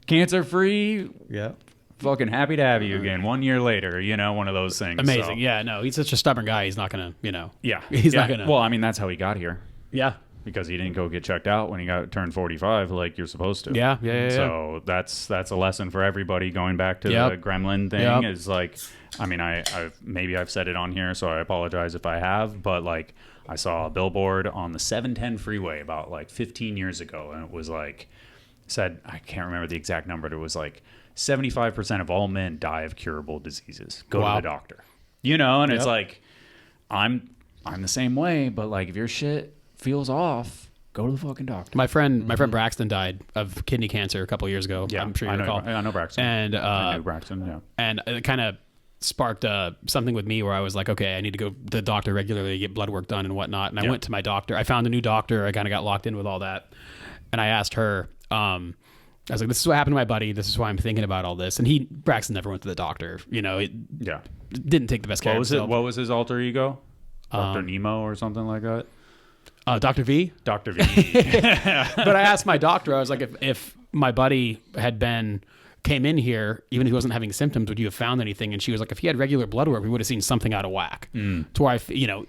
cancer free. Yeah. Fucking happy to have you again 1 year later, one of those things. Amazing. So. Yeah, no, he's such a stubborn guy. He's not gonna, Yeah. He's not gonna. Well, I mean, that's how he got here. Yeah. Because he didn't go get checked out when he turned 45 like you're supposed to. Yeah. So that's a lesson for everybody, going back to the gremlin thing. Is like, I mean, I've said it on here, so I apologize if I have, but like, I saw a billboard on the 710 freeway about like 15 years ago, and it was like, said, I can't remember the exact number, but it was like 75% of all men die of curable diseases. Go to the doctor. And it's like, I'm the same way, but like, if your shit feels off, go to the fucking doctor. My friend Braxton died of kidney cancer a couple of years ago. Yeah, I'm sure you recall. I know Braxton. And I knew Braxton, yeah. And it kind of sparked something with me where I was like, okay, I need to go to the doctor regularly to get blood work done and whatnot. And I went to my doctor. I found a new doctor. I kind of got locked in with all that. And I asked her, I was like, this is what happened to my buddy. This is why I'm thinking about all this. And Braxton never went to the doctor. Didn't take the best care of himself. What was his alter ego? Dr. Nemo or something like that? Dr. V? Dr. V. But I asked my doctor, I was like, if my buddy came in here, even if he wasn't having symptoms, would you have found anything? And she was like, if he had regular blood work, we would have seen something out of whack. To where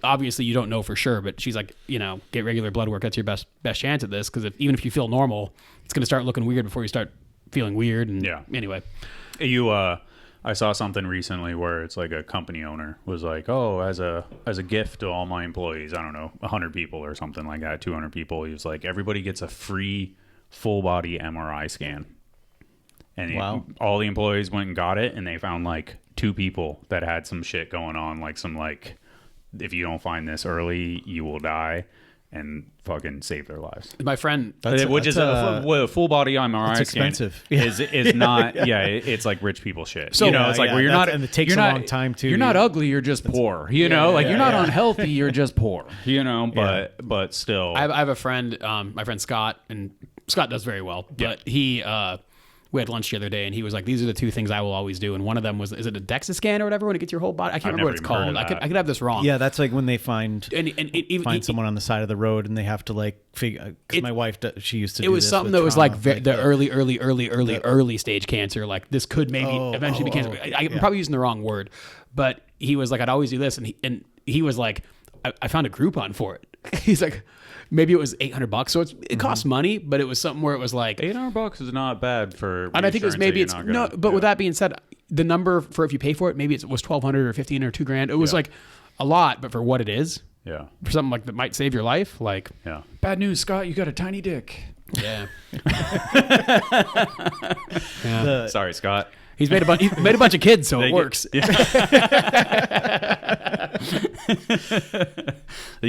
obviously you don't know for sure, but she's like, get regular blood work. That's your best chance at this. Because even if you feel normal, it's going to start looking weird before you start feeling weird. And anyway, I saw something recently where it's like a company owner was like, oh, as a gift to all my employees, I don't know, 100 people or something like that, 200 people. He was like, everybody gets a free full body MRI scan. And all the employees went and got it, and they found like 2 people that had some shit going on, like some like, if you don't find this early, you will die, and fucking save their lives. My friend, which is a full body MRI scan. Expensive. Is not. It's like rich people shit. So it's like where you're not, and it takes a long time too. You're not ugly. You're just poor. You're not unhealthy. You're just poor. But still, I have a friend, my friend Scott, and Scott does very well. But he, we had lunch the other day, and he was like, "These are the 2 things I will always do." And one of them was, is it a DEXA scan or whatever when it gets your whole body? I can't remember what it's called. I could have this wrong. Yeah, that's like when they find someone on the side of the road, and they have to like figure. Because my wife, she used to. It was something that was like the early stage cancer. Like this could maybe eventually be cancer. I'm probably using the wrong word, but he was like, "I'd always do this," and he was like, "I found a Groupon for it." He's like, maybe it was $800, so it costs money, but it was something where it was like $800 is not bad for. And I think it was maybe with that being said, the number for if you pay for it, maybe it was $1,200 or $1,500 or $2,000. It was like a lot, but for what it is, for something like that might save your life, like bad news, Scott, you got a tiny dick. Yeah. Sorry, Scott. He's made a bunch of kids, so it works. You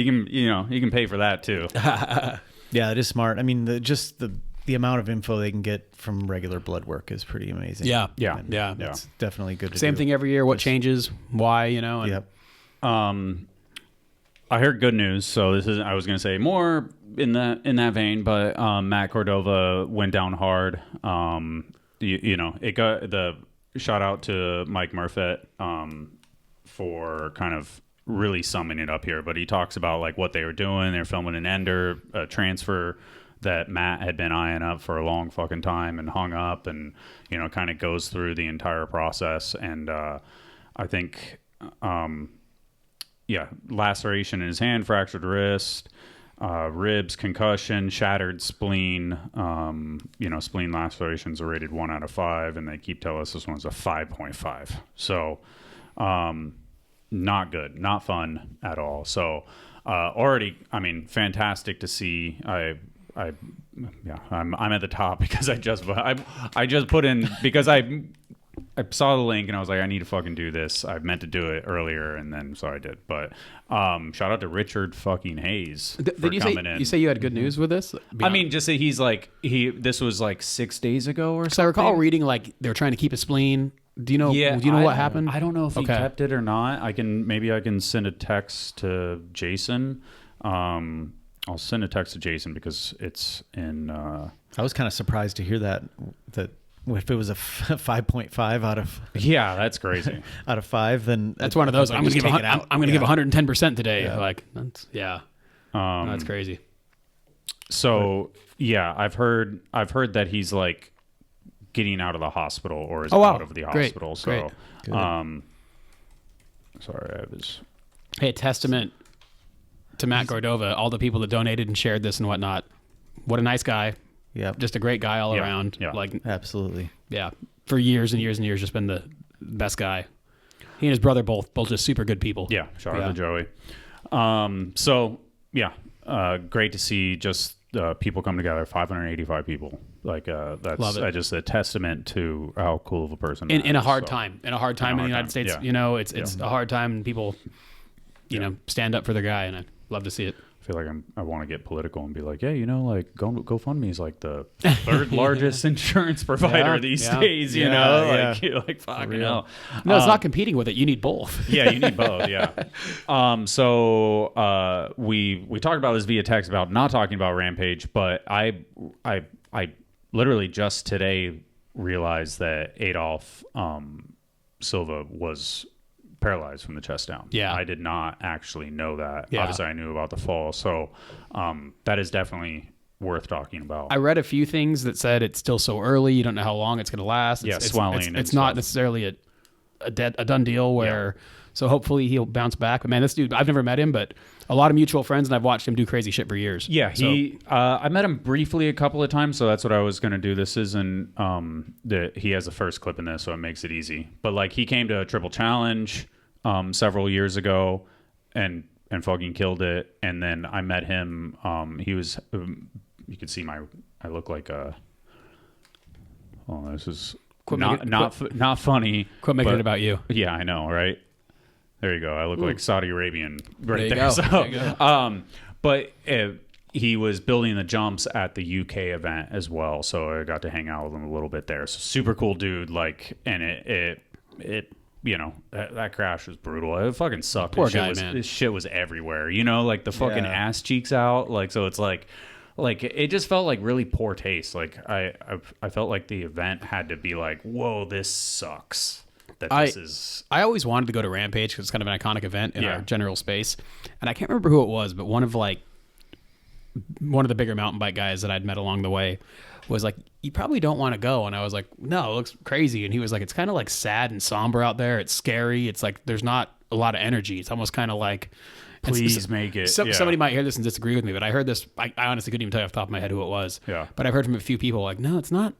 can pay for that too. Yeah, it is smart. I mean, the amount of info they can get from regular blood work is pretty amazing. Yeah. It's definitely good to Same thing every year. What changes? Why? And, Yep. I heard good news, so I was going to say more in that vein, but Matt Cordova went down hard. It got the shout out to Mike Murphet for kind of really summing it up here, but he talks about like what they were doing. They're filming an ender, a transfer that Matt had been eyeing up for a long fucking time and hung up, and kind of goes through the entire process. And I think laceration in his hand, fractured wrist, ribs, concussion, shattered spleen. Spleen lacerations are rated 1 out of 5, and they keep telling us this one's a 5.5. So, not good, not fun at all. So, already, I mean, fantastic to see. I I'm at the top because I just put in because I saw the link and I was like, I need to fucking do this. I meant to do it earlier and then so I did. But shout out to Richard fucking Hayes for coming in. You say you had good news with this? I mean, just that he's like this was like 6 days ago or something. So I recall reading like they were trying to keep a spleen. Do you know? Yeah, do you know what happened? I don't know if he kept it or not. Maybe I can send a text to Jason. I'll send a text to Jason because it's in. I was kind of surprised to hear that if it was a 5.5 out of that's crazy out of 5, then that's one of those. I'm going to give I'm going to give 110% today. Yeah. Like that's crazy. So I've heard that he's like getting out of the hospital or is out of the hospital. So, sorry, I was. Hey, testament to Matt Cordova, all the people that donated and shared this and whatnot. What a nice guy. Yeah, just a great guy all around. Yeah. Like absolutely. Yeah, for years and years and years, just been the best guy. He and his brother both just super good people. Yeah, shout out to Joey. Great to see just people come together. 585 people. Like that's just a testament to how cool of a person. In a hard time. In a hard time in the United States, it's a hard time, and people, stand up for their guy, and I love to see it. I feel like I want to get political and be like, like GoFundMe is like the third largest insurance provider these days. Like fucking hell. No, it's not competing with it. You need both. Yeah, you need both. Yeah. So we talked about this via text about not talking about Rampage, but I literally just today realized that Adolf Silva was paralyzed from the chest down. Yeah. I did not actually know that. Yeah. Obviously I knew about the fall. So that is definitely worth talking about. I read a few things that said it's still so early. You don't know how long it's going to last. Swelling. It's not necessarily a done deal where, so hopefully he'll bounce back. But man, this dude, I've never met him, but a lot of mutual friends and I've watched him do crazy shit for years. Yeah. I met him briefly a couple of times. So that's what I was going to do. This isn't, he has the first clip in this, so it makes it easy. But like he came to a Triple Challenge several years ago and fucking killed it. And then I met him. He was, you could see I look like this is not funny. Quit making it about you. Yeah, I know. Right. There you go. I look like Saudi Arabian right there. So, there you go. But he was building the jumps at the UK event as well. So I got to hang out with him a little bit there. So super cool dude. Like, and it that crash was brutal. It fucking sucked. Poor guy, man. This shit was everywhere. Like the fucking ass cheeks out. Like, so it's like it just felt like really poor taste. Like I felt like the event had to be like, whoa, this sucks. I always wanted to go to Rampage because it's kind of an iconic event in our general space. And I can't remember who it was, but one of the bigger mountain bike guys that I'd met along the way was like, you probably don't want to go. And I was like, no, it looks crazy. And he was like, it's kind of like sad and somber out there. It's scary. It's like, there's not a lot of energy. It's almost kind of like, please make it. Somebody might hear this and disagree with me, but I heard this. I honestly couldn't even tell you off the top of my head who it was. Yeah. But I've heard from a few people like, no, it's not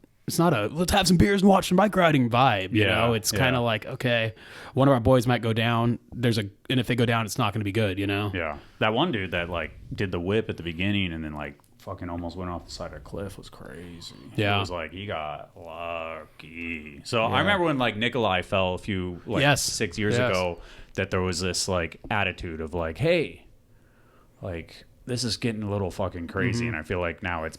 a let's have some beers and watch some bike riding vibe. You know, it's kind of like, okay, one of our boys might go down. And if they go down, it's not going to be good, Yeah. That one dude that like did the whip at the beginning and then like fucking almost went off the side of a cliff was crazy. Yeah. It was like, he got lucky. So I remember when like Nikolai fell a few, 6 years ago, that there was this like attitude of like, hey, like this is getting a little fucking crazy. And I feel like now it's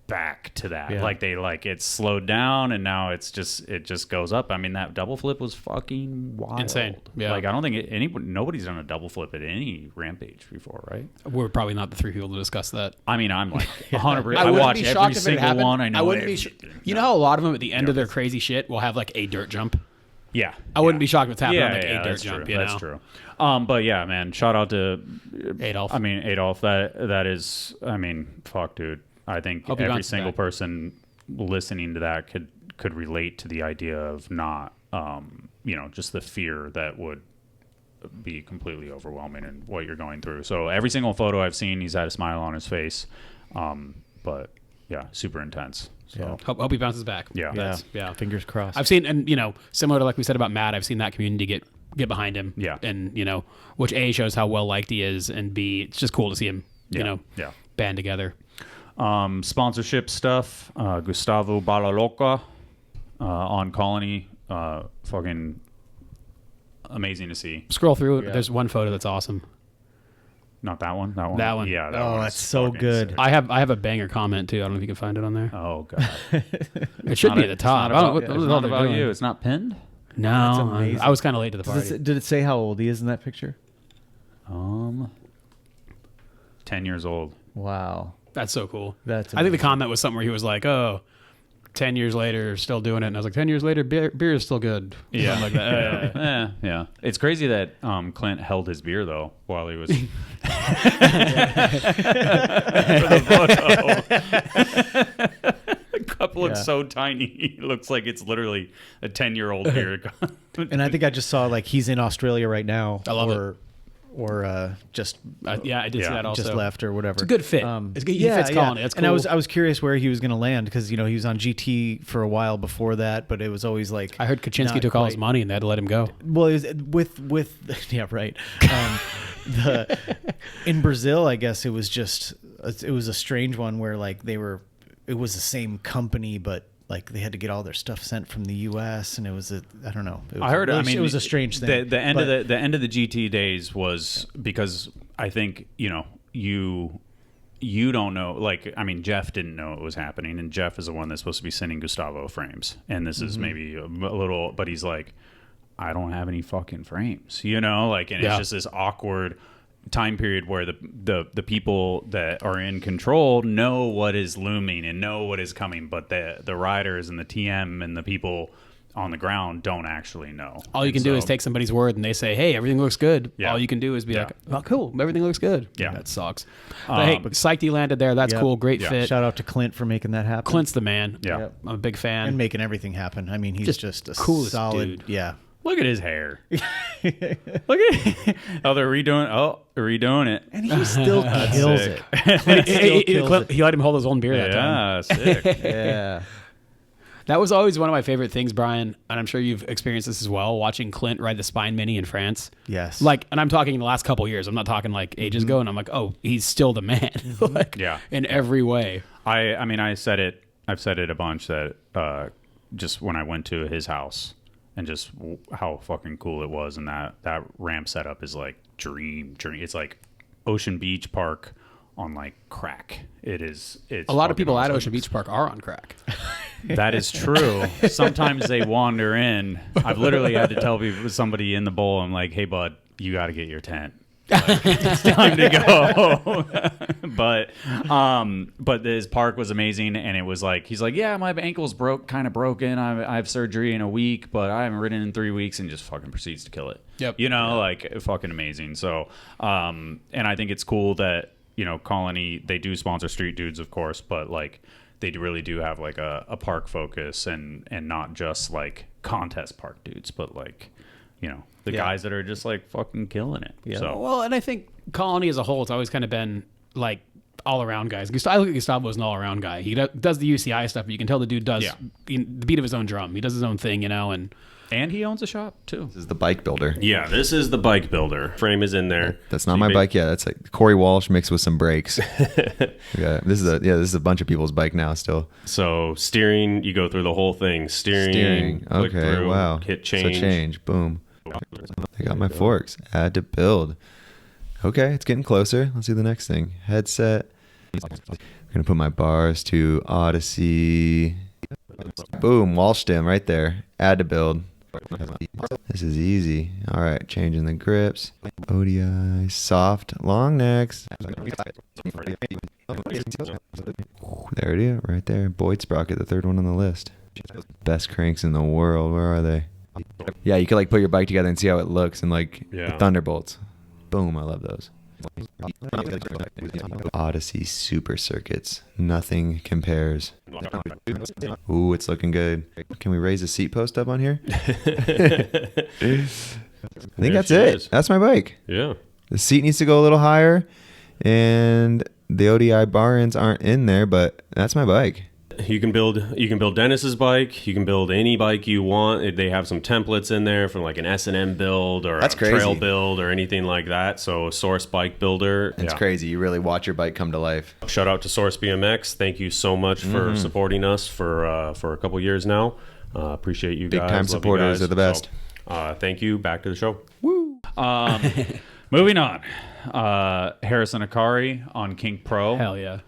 back to that. Like it's slowed down and now it just goes up. I mean, that double flip was fucking wild. Insane. Yeah. Like I don't think nobody's done a double flip at any Rampage before, right? We're probably not the three people to discuss that. I mean, I'm like 100%. I watch every single one. I know. I wouldn't be you know how a lot of them at the end of their crazy shit will have like a dirt jump? Yeah. I wouldn't be shocked if it's happening on like a dirt jump. True. That's true. But yeah, man, shout out to Adolf. I mean, Adolf, that is, I mean, fuck, dude. I think every single person listening to that could relate to the idea of not, just the fear that would be completely overwhelming in what you're going through. So every single photo I've seen, he's had a smile on his face. But yeah, super intense. So hope he bounces back. Yeah. Fingers crossed. I've seen, and similar to like we said about Matt, I've seen that community get behind him. Yeah. And which A, shows how well liked he is, and B, it's just cool to see him, band together. Sponsorship stuff. Gustavo Balaloca on Colony. Fucking amazing to see. Scroll through. Yeah. There's one photo that's awesome. Not that one. That one. That one. Yeah. That one that's so good. Sick. I have a banger comment too. I don't know if you can find it on there. Oh god. It should be at the top. It's not about you. It's not pinned. No, I was kind of late to the party. Did it say how old he is in that picture? 10 years old. Wow. That's so cool. That's I think the comment was something where he was like, "Oh, 10 years later, still doing it." And I was like, 10 years later, beer is still good. Yeah. Something like that. Yeah. It's crazy that Clint held his beer, though, while he was... for the photo. A couple looks so tiny. It looks like it's literally a 10-year-old beer. And I think I just saw, like, he's in Australia right now. I love it. Or just I did see that also. Just left or whatever. It's a good fit. It's good. He fits Colony. That's cool. And I was curious where he was going to land because he was on GT for a while before that, but it was always like I heard Kaczynski took all his money and they had to let him go. Well, it was with yeah, right. In Brazil, I guess it was a strange one where like it was the same company, but like they had to get all their stuff sent from the U.S. and it was I don't know. It was a strange thing. The end of the GT days was because I think you don't know. Like I mean, Jeff didn't know it was happening, and Jeff is the one that's supposed to be sending Gustavo frames, and this is maybe a little, but he's like, I don't have any fucking frames, like, and it's just this awkward time period where the people that are in control know what is looming and know what is coming, but the riders and the TM and the people on the ground don't actually know. All you can do is take somebody's word and they say, hey, everything looks good. Yeah. All you can do is be like, oh, cool, everything looks good. Yeah. That sucks. But hey, psyched he landed there. That's cool. Great fit. Shout out to Clint for making that happen. Clint's the man. Yeah. Yep. I'm a big fan. And making everything happen. I mean, he's just a coolest solid dude. Yeah. Look at his hair. Look at it. Oh, they're redoing it. And he still kills it. He let him hold his own beer that time. Yeah, sick. Yeah. That was always one of my favorite things, Brian, and I'm sure you've experienced this as well, watching Clint ride the Spine Mini in France. Yes. Like, and I'm talking the last couple years. I'm not talking like ages ago, and I'm like, oh, he's still the man. Like, in every way. I mean, I've said it a bunch that just when I went to his house, and just how fucking cool it was, and that ramp setup is like dream. It's like Ocean Beach Park on like crack. It's a lot of people awesome. At Ocean Beach Park are on crack. That is true. Sometimes they wander in. I've literally had to tell somebody in the bowl, I'm like, hey bud, you got to get your tent. Like, it's time to go. But his park was amazing, and it was like he's like, yeah, my ankle's kind of broken. I have surgery in a week, but I haven't ridden in 3 weeks, and just fucking proceeds to kill it. Yep. Like fucking amazing. So, and I think it's cool that Colony, they do sponsor Street Dudes, of course, but like they really do have like a park focus and not just like contest park dudes, but like the guys that are just like fucking killing it. Yeah. So. Well, and I think Colony as a whole, it's always kind of been like all around guys. I look at Gustavo as an all around guy. He does the UCI stuff, but you can tell the dude does the beat of his own drum. He does his own thing, and he owns a shop too. This is the bike builder. Yeah, this is the bike builder. Frame is in there. That's not my bike yet. That's like Corey Walsh mixed with some brakes. This is a bunch of people's bike now still. So steering, you go through the whole thing. Steering. Okay. Through, wow. Hit change. So change. Boom. I got my forks. Add to build. Okay, it's getting closer. Let's do the next thing. Headset. I'm gonna put my bars to Odyssey. Boom. Walsh stem right there. Add to build. This is easy. All right, changing the grips. ODI, soft, long necks. There it is, right there. Boyd Sprocket, the third one on the list. Best cranks in the world. Where are they? Yeah, you could like put your bike together and see how it looks, and like the Thunderbolts. Boom, I love those. Odyssey Super Circuits. Nothing compares. Ooh, it's looking good. Can we raise the seat post up on here? I think that's it. That's my bike. Yeah. The seat needs to go a little higher, and the ODI bar ends aren't in there, but that's my bike. You can build Dennis's bike. You can build any bike you want. They have some templates in there from like an S&M build or That's a crazy. trail build or anything like that. So Source Bike Builder. It's crazy. You really watch your bike come to life. Shout out to Source BMX. Thank you so much for supporting us for a couple years now. Appreciate you guys. Big time Love you supporters guys. are the best. So, thank you. Back to the show. Moving on. Harrison Akari on Kink Pro. Hell yeah.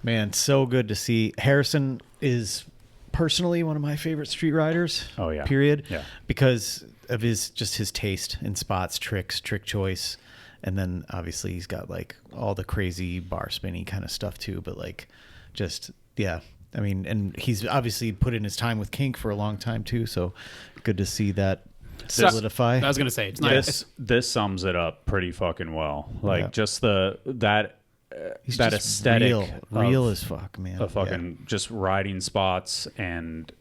Man, so good to see. Harrison is personally one of my favorite street riders. Oh, yeah. Period. Yeah. Because of his taste in spots, tricks, trick choice. And then obviously he's got like all the crazy bar spinny kind of stuff too. But like just, yeah. I mean, and he's obviously put in his time with Kink for a long time too. So good to see that solidify. I was gonna say it's nice. This sums it up pretty fucking well. Like Yeah. just that He's that just aesthetic real of, as fuck, man. of fucking just riding spots, and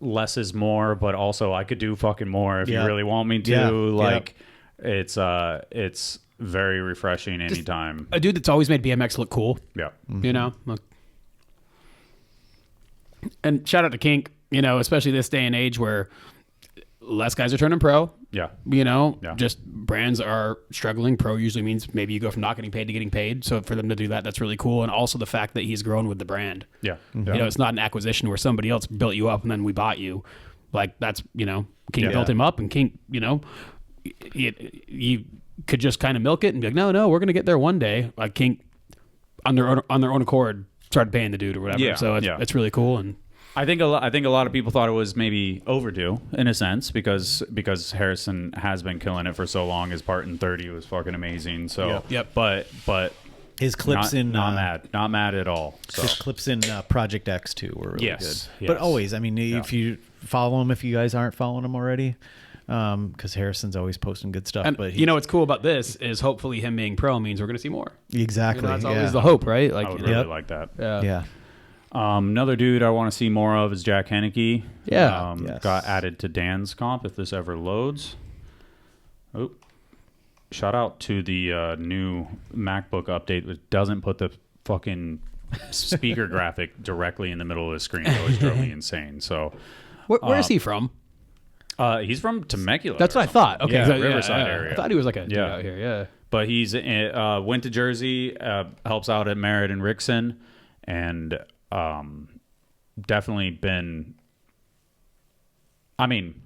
less is more, but also I could do fucking more if you Yeah. really want me to. Yeah. Like it's very refreshing anytime. A dude that's always made BMX look cool. Yeah. You know, look. And shout out to Kink. You know, especially this day and age where less guys are turning pro. Yeah. You know, Yeah. just brands are struggling. Pro usually means maybe you go from not getting paid to getting paid. So for them to do that, that's really cool. And also the fact that he's grown with the brand. Yeah. You know, it's not an acquisition where somebody else built you up and then we bought you. Like that's, you know, King built him up, and King, you know, you could just kind of milk it and be like, no, we're going to get there one day. Like King on their own accord started paying the dude or whatever. Yeah. So it's really cool. And I think a lot of people thought it was maybe overdue in a sense because Harrison has been killing it for so long. His part in 30 was fucking amazing. So Yep. but his clips not mad at all. So. His clips in Project X too were really Yes, good. yes. But always, I mean, if you follow him, if you guys aren't following him already, because Harrison's always posting good stuff. And but you know what's cool about this is hopefully him being pro means we're going to see more. exactly, You know, that's yeah. always the hope, right? Like, I would really like that. Yeah. Another dude I want to see more of is Jack Henneke. Yeah. Yes. Got added to Dan's comp if this ever loads. Oh, shout out to the new MacBook update that doesn't put the fucking speaker graphic directly in the middle of the screen. It always drove me insane. So Where is he from? he's from Temecula. That's or what I thought. Okay, Yeah, so, Riverside area. I thought he was like a dude Yeah. out here. Yeah. But he's went to Jersey, helps out at Merritt and Rickson, and definitely been. I mean,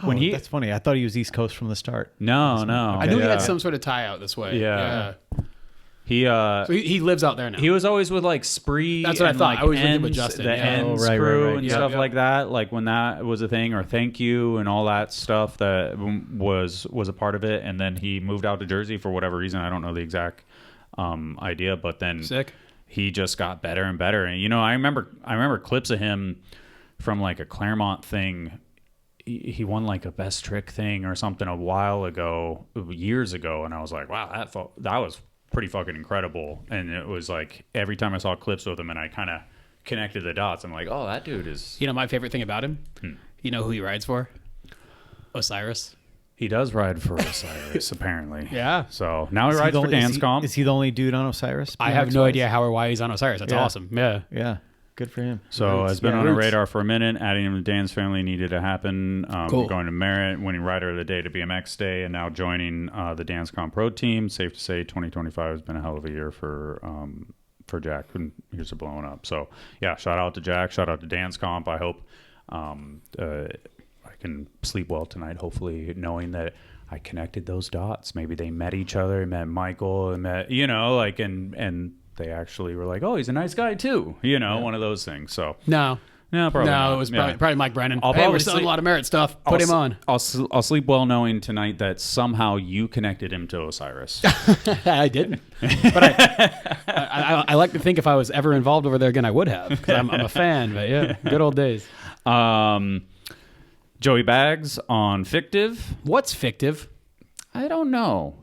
when he that's funny. I thought he was East Coast from the start. no, I knew he yeah. had some sort of tie out this way. Yeah. Yeah. He So he lives out there now. he was always with like Spree. That's what I and, thall. Like, I always lived Ends, with Justin, the yeah. Ends Oh, right, crew right, right. and Yep, stuff yep. like that. Like when that was a thing, or Thank You and all that stuff that was a part of it. And then he moved out to Jersey for whatever reason. I don't know the exact idea, but then Sick. he just got better and better. And you know, I remember clips of him from like a Claremont thing. He won like a best trick thing or something a while ago, years ago, and I was like, wow, that was pretty fucking incredible. And it was like every time I saw clips with him and I kind of connected the dots, I'm like, oh, that dude is. You know my favorite thing about him? You know who he rides for? Osiris. He does ride for Osiris apparently. Yeah. So now he Is he rides the for only- is Dance he- Comp. Is he the only dude on Osiris? I have no BMX-wise? idea how or why he's on Osiris. That's Yeah. awesome. Yeah. Yeah. Good for him. So Roots. it's been Yeah, on the roots. radar for a minute. Adding him to Dan's family needed to happen. Cool. Going to Merritt, winning Rider of the Day to BMX Day, and now joining the Dance Comp Pro team. Safe to say, 2025 has been a hell of a year for Jack. And here's a blowing up. So yeah, shout out to Jack. Shout out to Dance Comp. I hope I can sleep well tonight. Hopefully, knowing that I connected those dots. Maybe they met each other, met Michael, and met and they actually were like, oh, he's a nice guy too. You know, one of those things. So No. no, probably No, not. it was Yeah. probably Mike Brennan. I'll Hey, probably we're selling sleep- a lot of Merit stuff. Put him on. I'll sleep well knowing tonight that somehow you connected him to Osiris. I didn't. But I like to think if I was ever involved over there again, I would have. Because I'm a fan. But yeah, good old days. Joey Bags on Fictive. What's fictive? I don't know.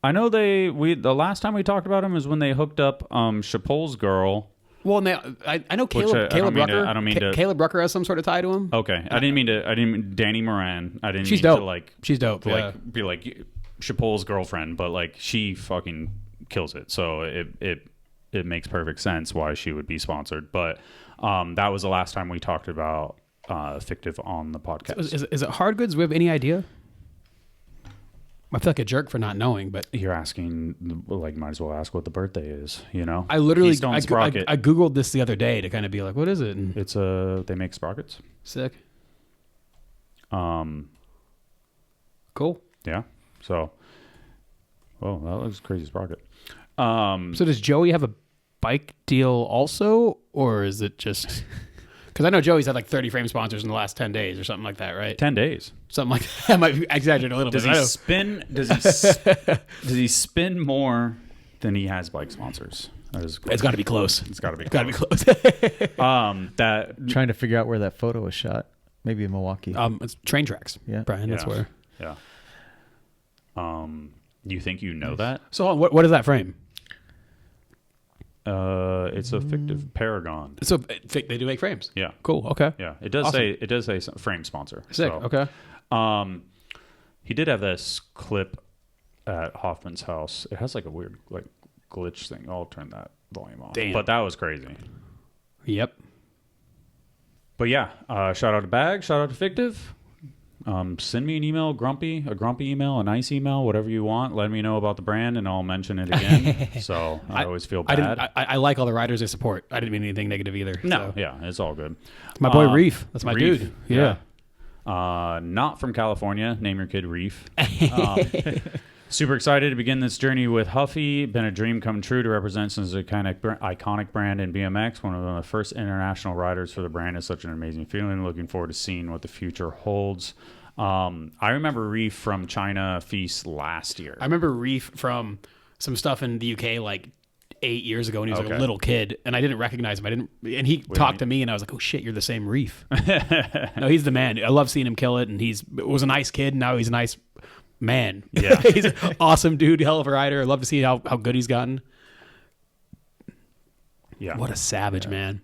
I know the last time we talked about him is when they hooked up Chappelle's girl. Well, now, I know I Caleb don't mean to- Rucker. I don't mean to- Caleb Rucker has some sort of tie to him. Okay, I didn't mean Danny Moran. I didn't She's mean dope. to like She's dope. to Yeah. like be like Chapol's girlfriend, but like she fucking kills it. So it makes perfect sense why she would be sponsored. But that was the last time we talked about Fictive on the podcast. So is it hard goods? Do we have any idea? I feel like a jerk for not knowing, but You're asking, like, might as well ask what the birthday is, you know? I literally Keystone Sprocket. I googled this the other day to kind of be like, what is it? And It's they make sprockets. sick. Um, Cool. yeah. So, well, that looks crazy sprocket. So does Joey have a bike deal also, or is it just? Because I know Joey's had like 30 frame sponsors in the last 10 days or something like that, right? 10 days. Something like that. I might be exaggerating a little Does bit. he I know. spin? Does he spin more than he has bike sponsors? That is It's got to be close. It's got to be. Got to be close. That Trying to figure out where that photo was shot. Maybe in Milwaukee. It's train tracks. Yeah. Brian, that's Yeah. where. yeah. You think you know that? So hold on, what is that frame? It's a fictive Paragon. So they do make frames. Yeah. Cool. Okay. Yeah. It does Awesome. say frame sponsor. Sick. So, Okay. He did have this clip at Hoffman's house. It has like a weird like glitch thing. I'll turn that volume on. Damn. But that was crazy. Yep. But yeah, shout out to Bag, shout out to Fictive. Send me an email, a grumpy email, a nice email, whatever you want. Let me know about the brand, and I'll mention it again. So I always feel bad. I like all the riders they support. I didn't mean anything negative either. No, so. yeah, it's all good. My boy Reef. That's my Reef, dude. Yeah. Not from California. Name your kid Reef. Super excited to begin this journey with Huffy. Been a dream come true to represent such an iconic brand in BMX. One of the first international riders for the brand is such an amazing feeling. Looking forward to seeing what the future holds. I remember Reef from China Feast last year. I remember Reef from some stuff in the UK like 8 years ago when he was like a Okay. little kid, and I didn't recognize him. And he talked to me, and I was like, "Oh shit, you're the same Reef." No, he's the man. I love seeing him kill it, and was a nice kid. And now he's a nice man. Yeah. He's an awesome dude, hell of a rider. I love to see how good he's gotten. Yeah. What a savage, man.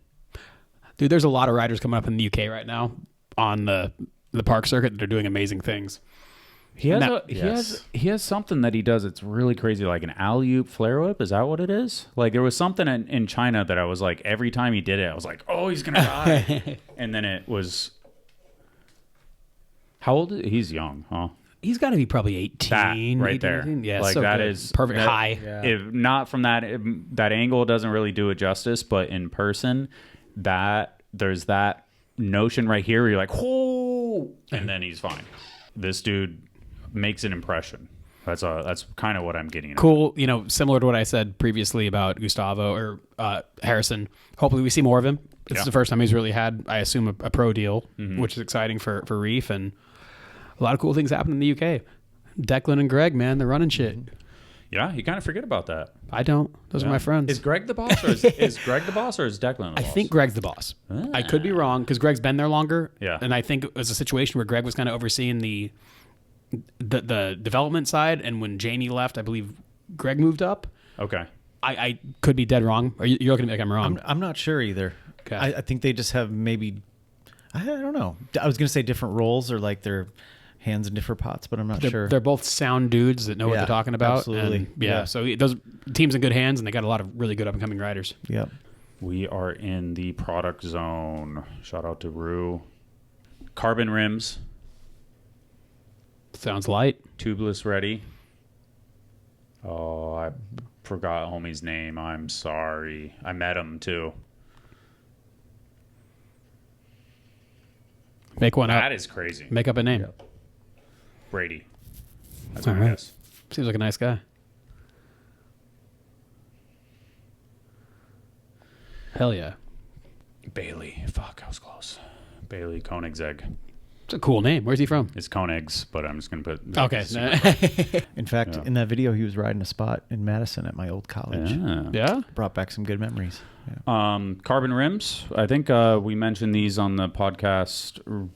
Dude, there's a lot of riders coming up in the UK right now on the park circuit that are doing amazing things. He has something that he does. It's really crazy, like an alley-oop flare whip. Is that what it is? Like there was something in China that I was like, every time he did it, I was like, oh, he's gonna die. And then it was. How old is he? He's young, huh? He's got to be probably 18. That right 18, there, 18. Yeah, like so that good. is perfect that- high. Yeah. If not from that angle doesn't really do it justice, but in person, there's that notion right here where you're like, whoa, and then he's fine. This dude makes an impression. That's kind of what I'm getting at. Cool, similar to what I said previously about Gustavo or Harrison. Hopefully we see more of him. This Yeah. is the first time he's really had, I assume, a pro deal, which is exciting for Reef, and a lot of cool things happen in the UK. Declan and Greg, man, they're running shit. Yeah, you kind of forget about that. I don't. Those are my friends. Is Greg the boss, or is Greg the boss, or is Declan the boss? I think Greg's the boss. I could be wrong because Greg's been there longer. Yeah. And I think it was a situation where Greg was kind of overseeing the development side, and when Jamie left, I believe Greg moved up. Okay. I could be dead wrong. You're looking at me like I'm wrong. I'm not sure either. Okay. I think they just have maybe, I don't know. I was going to say different roles or like their hands in different pots, but I'm not sure. They're both sound dudes that know what Yeah, they're talking about. absolutely. And yeah. Yeah. So those teams in good hands, and they got a lot of really good up and coming riders. Yep. We are in the product zone. Shout out to Rue. Carbon rims, Sounds light. tubeless ready. Oh, I forgot homie's name. I'm sorry. I met him too. Make one That up. is crazy. Make up a name. Brady. That's All my right. guess. Seems like a nice guy. Hell yeah. Bailey. Fuck, I was close. Bailey Koenigsegg. It's a cool name. Where's he from? It's Koenigs, but I'm just going to put... Okay. In fact, Yeah. in that video, he was riding a spot in Madison at my old college. Yeah. Yeah? Brought back some good memories. Yeah. Carbon rims. I think we mentioned these on the podcast a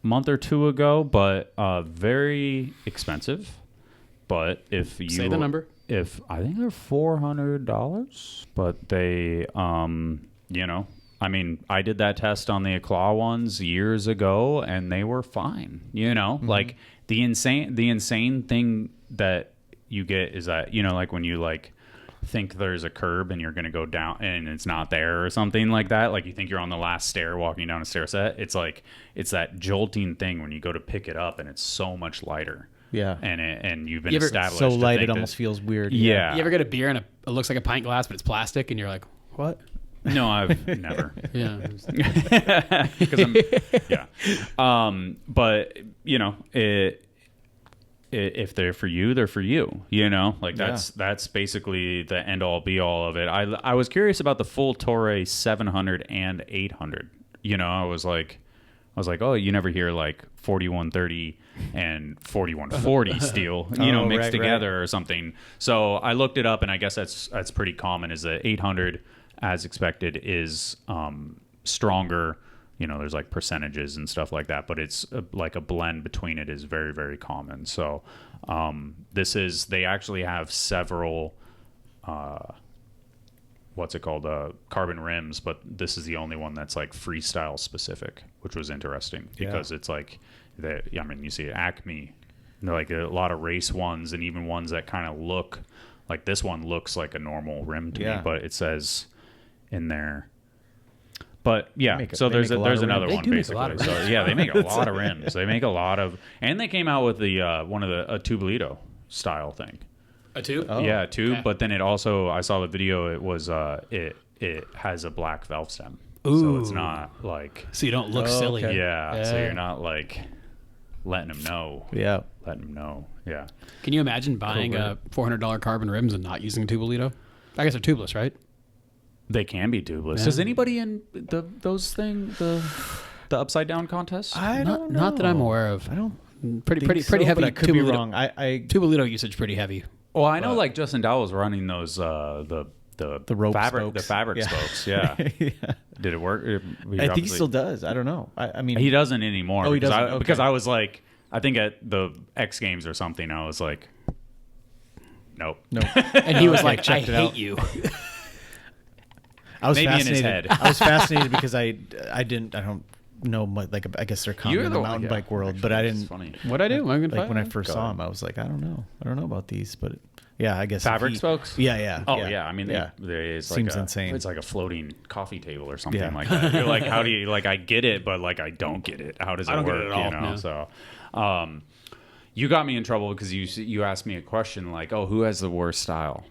month or two ago, but very expensive. But if you Say the number. If I think they're $400, but they, I mean, I did that test on the Eclat ones years ago, and they were fine. Like the insane thing that you get is that, you know, like when you like think there's a curb and you're going to go down and it's not there or something like that, like you think you're on the last stair walking down a stair set, it's like it's that jolting thing when you go to pick it up and it's so much lighter. Yeah. And you've been You ever- established So to light think it almost feels weird. yeah. You ever get a beer and it looks like a pint glass, but it's plastic, and you're like, what? No, I've never. Yeah. Because I'm, yeah. But you know, if they're for you, they're for you. You know, like that's basically the end all be all of it. I was curious about the full Torre 700 and 800. You know, I was like, oh, you never hear like 4130 and 4140 steel, you know, mixed together or something. So I looked it up, and I guess that's pretty common. Is that 800, as expected, is stronger. You know, there's like percentages and stuff like that, but it's like a blend between it is very, very common. So they actually have several, what's it called, carbon rims, but this is the only one that's like freestyle specific, which was interesting because it's like, I mean, you see Acme, like a lot of race ones and even ones that kind of look like this one looks like a normal rim to me, but it says in there. But yeah, so there's another one basically. So yeah, they make a lot of rims. They make a lot of, and they came out with the one of the Tubolito style thing. A tube? Oh, yeah, a tube. Okay. But then it also, I saw the video. It was it has a black valve stem. Ooh. So it's not like, so you don't look silly. Okay. Yeah, so you're not like letting them know. Yeah, letting them know. Yeah. Can you imagine buying a $400 carbon rims and not using Tubolito? I guess they're tubeless, right? They can be tubeless. Yeah. Does anybody in the upside down contests? I don't know. Not that I'm aware of. I don't. Pretty heavy. But I could be wrong. Tubolito usage pretty heavy. Well, I know like Justin Dow was running those the rope fabric spokes. The fabric spokes. Yeah. Did it work? I think he still does. I don't know. I mean, he doesn't anymore. Oh, he doesn't. Okay. Because I was like, I think at the X Games or something, I was like, nope. And he was like, I hate you. I was maybe fascinated. In his head. I was fascinated because I don't know much, like I guess they're common in the mountain bike world, but I didn't. What I do? Like when I first saw him, I was like, I don't know about these, but yeah, I guess fabric spokes. Yeah. Oh yeah. I mean, it's seems like insane. It's like a floating coffee table or something like that. You're like, how do you like? I get it, but like I don't get it. How does it work? Get it at all. You know, so. You got me in trouble because you asked me a question like, oh, who has the worst style?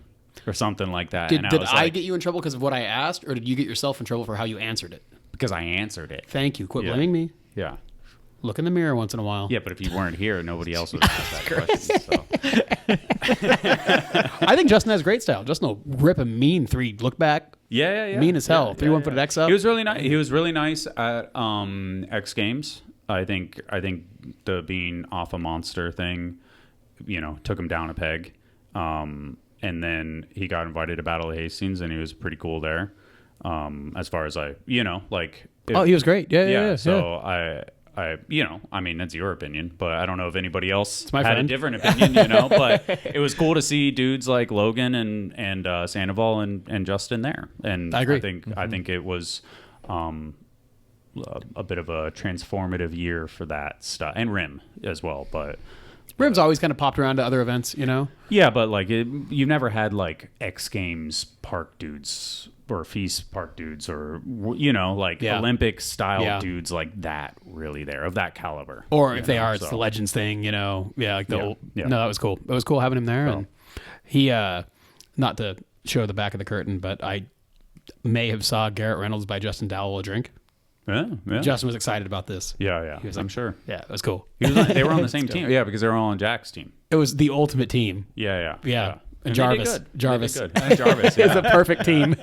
Or something like that. Did I get you in trouble because of what I asked, or did you get yourself in trouble for how you answered it? Because I answered it. Thank you. Quit blaming me. Yeah. Look in the mirror once in a while. Yeah, but if you weren't here, nobody else would ask that question. So. I think Justin has great style. Justin will rip a mean 3 look back. Yeah. Mean as hell. 3 1-footed X up. He was really nice. He was really nice at X Games. I think the being off a monster thing, you know, took him down a peg. And then he got invited to Battle of Hastings, and he was pretty cool there. As far as he was great. Yeah. So I, you know, I mean, that's your opinion, but I don't know if anybody else had a different opinion, you know. But it was cool to see dudes like Logan and Sandoval and Justin there. And I agree. I think it was a bit of a transformative year for that stuff, and Rim as well, but. Rim's always kind of popped around to other events, you know? Yeah, but like you've never had like X Games park dudes or Feast park dudes or, you know, like Olympic style dudes like that really there of that caliber. Or if they are, it's the Legends thing, you know? Yeah, like the old. Yeah. No, that was cool. It was cool having him there. And he, not to show the back of the curtain, but I may have saw Garrett Reynolds buy Justin Dowell a drink. Yeah. Justin was excited about this. Yeah. He was I'm sure. Yeah, it was cool. They were on the same team. Yeah, because they were all on Jack's team. It was the ultimate team. Yeah. And Jarvis. Jarvis is a perfect team.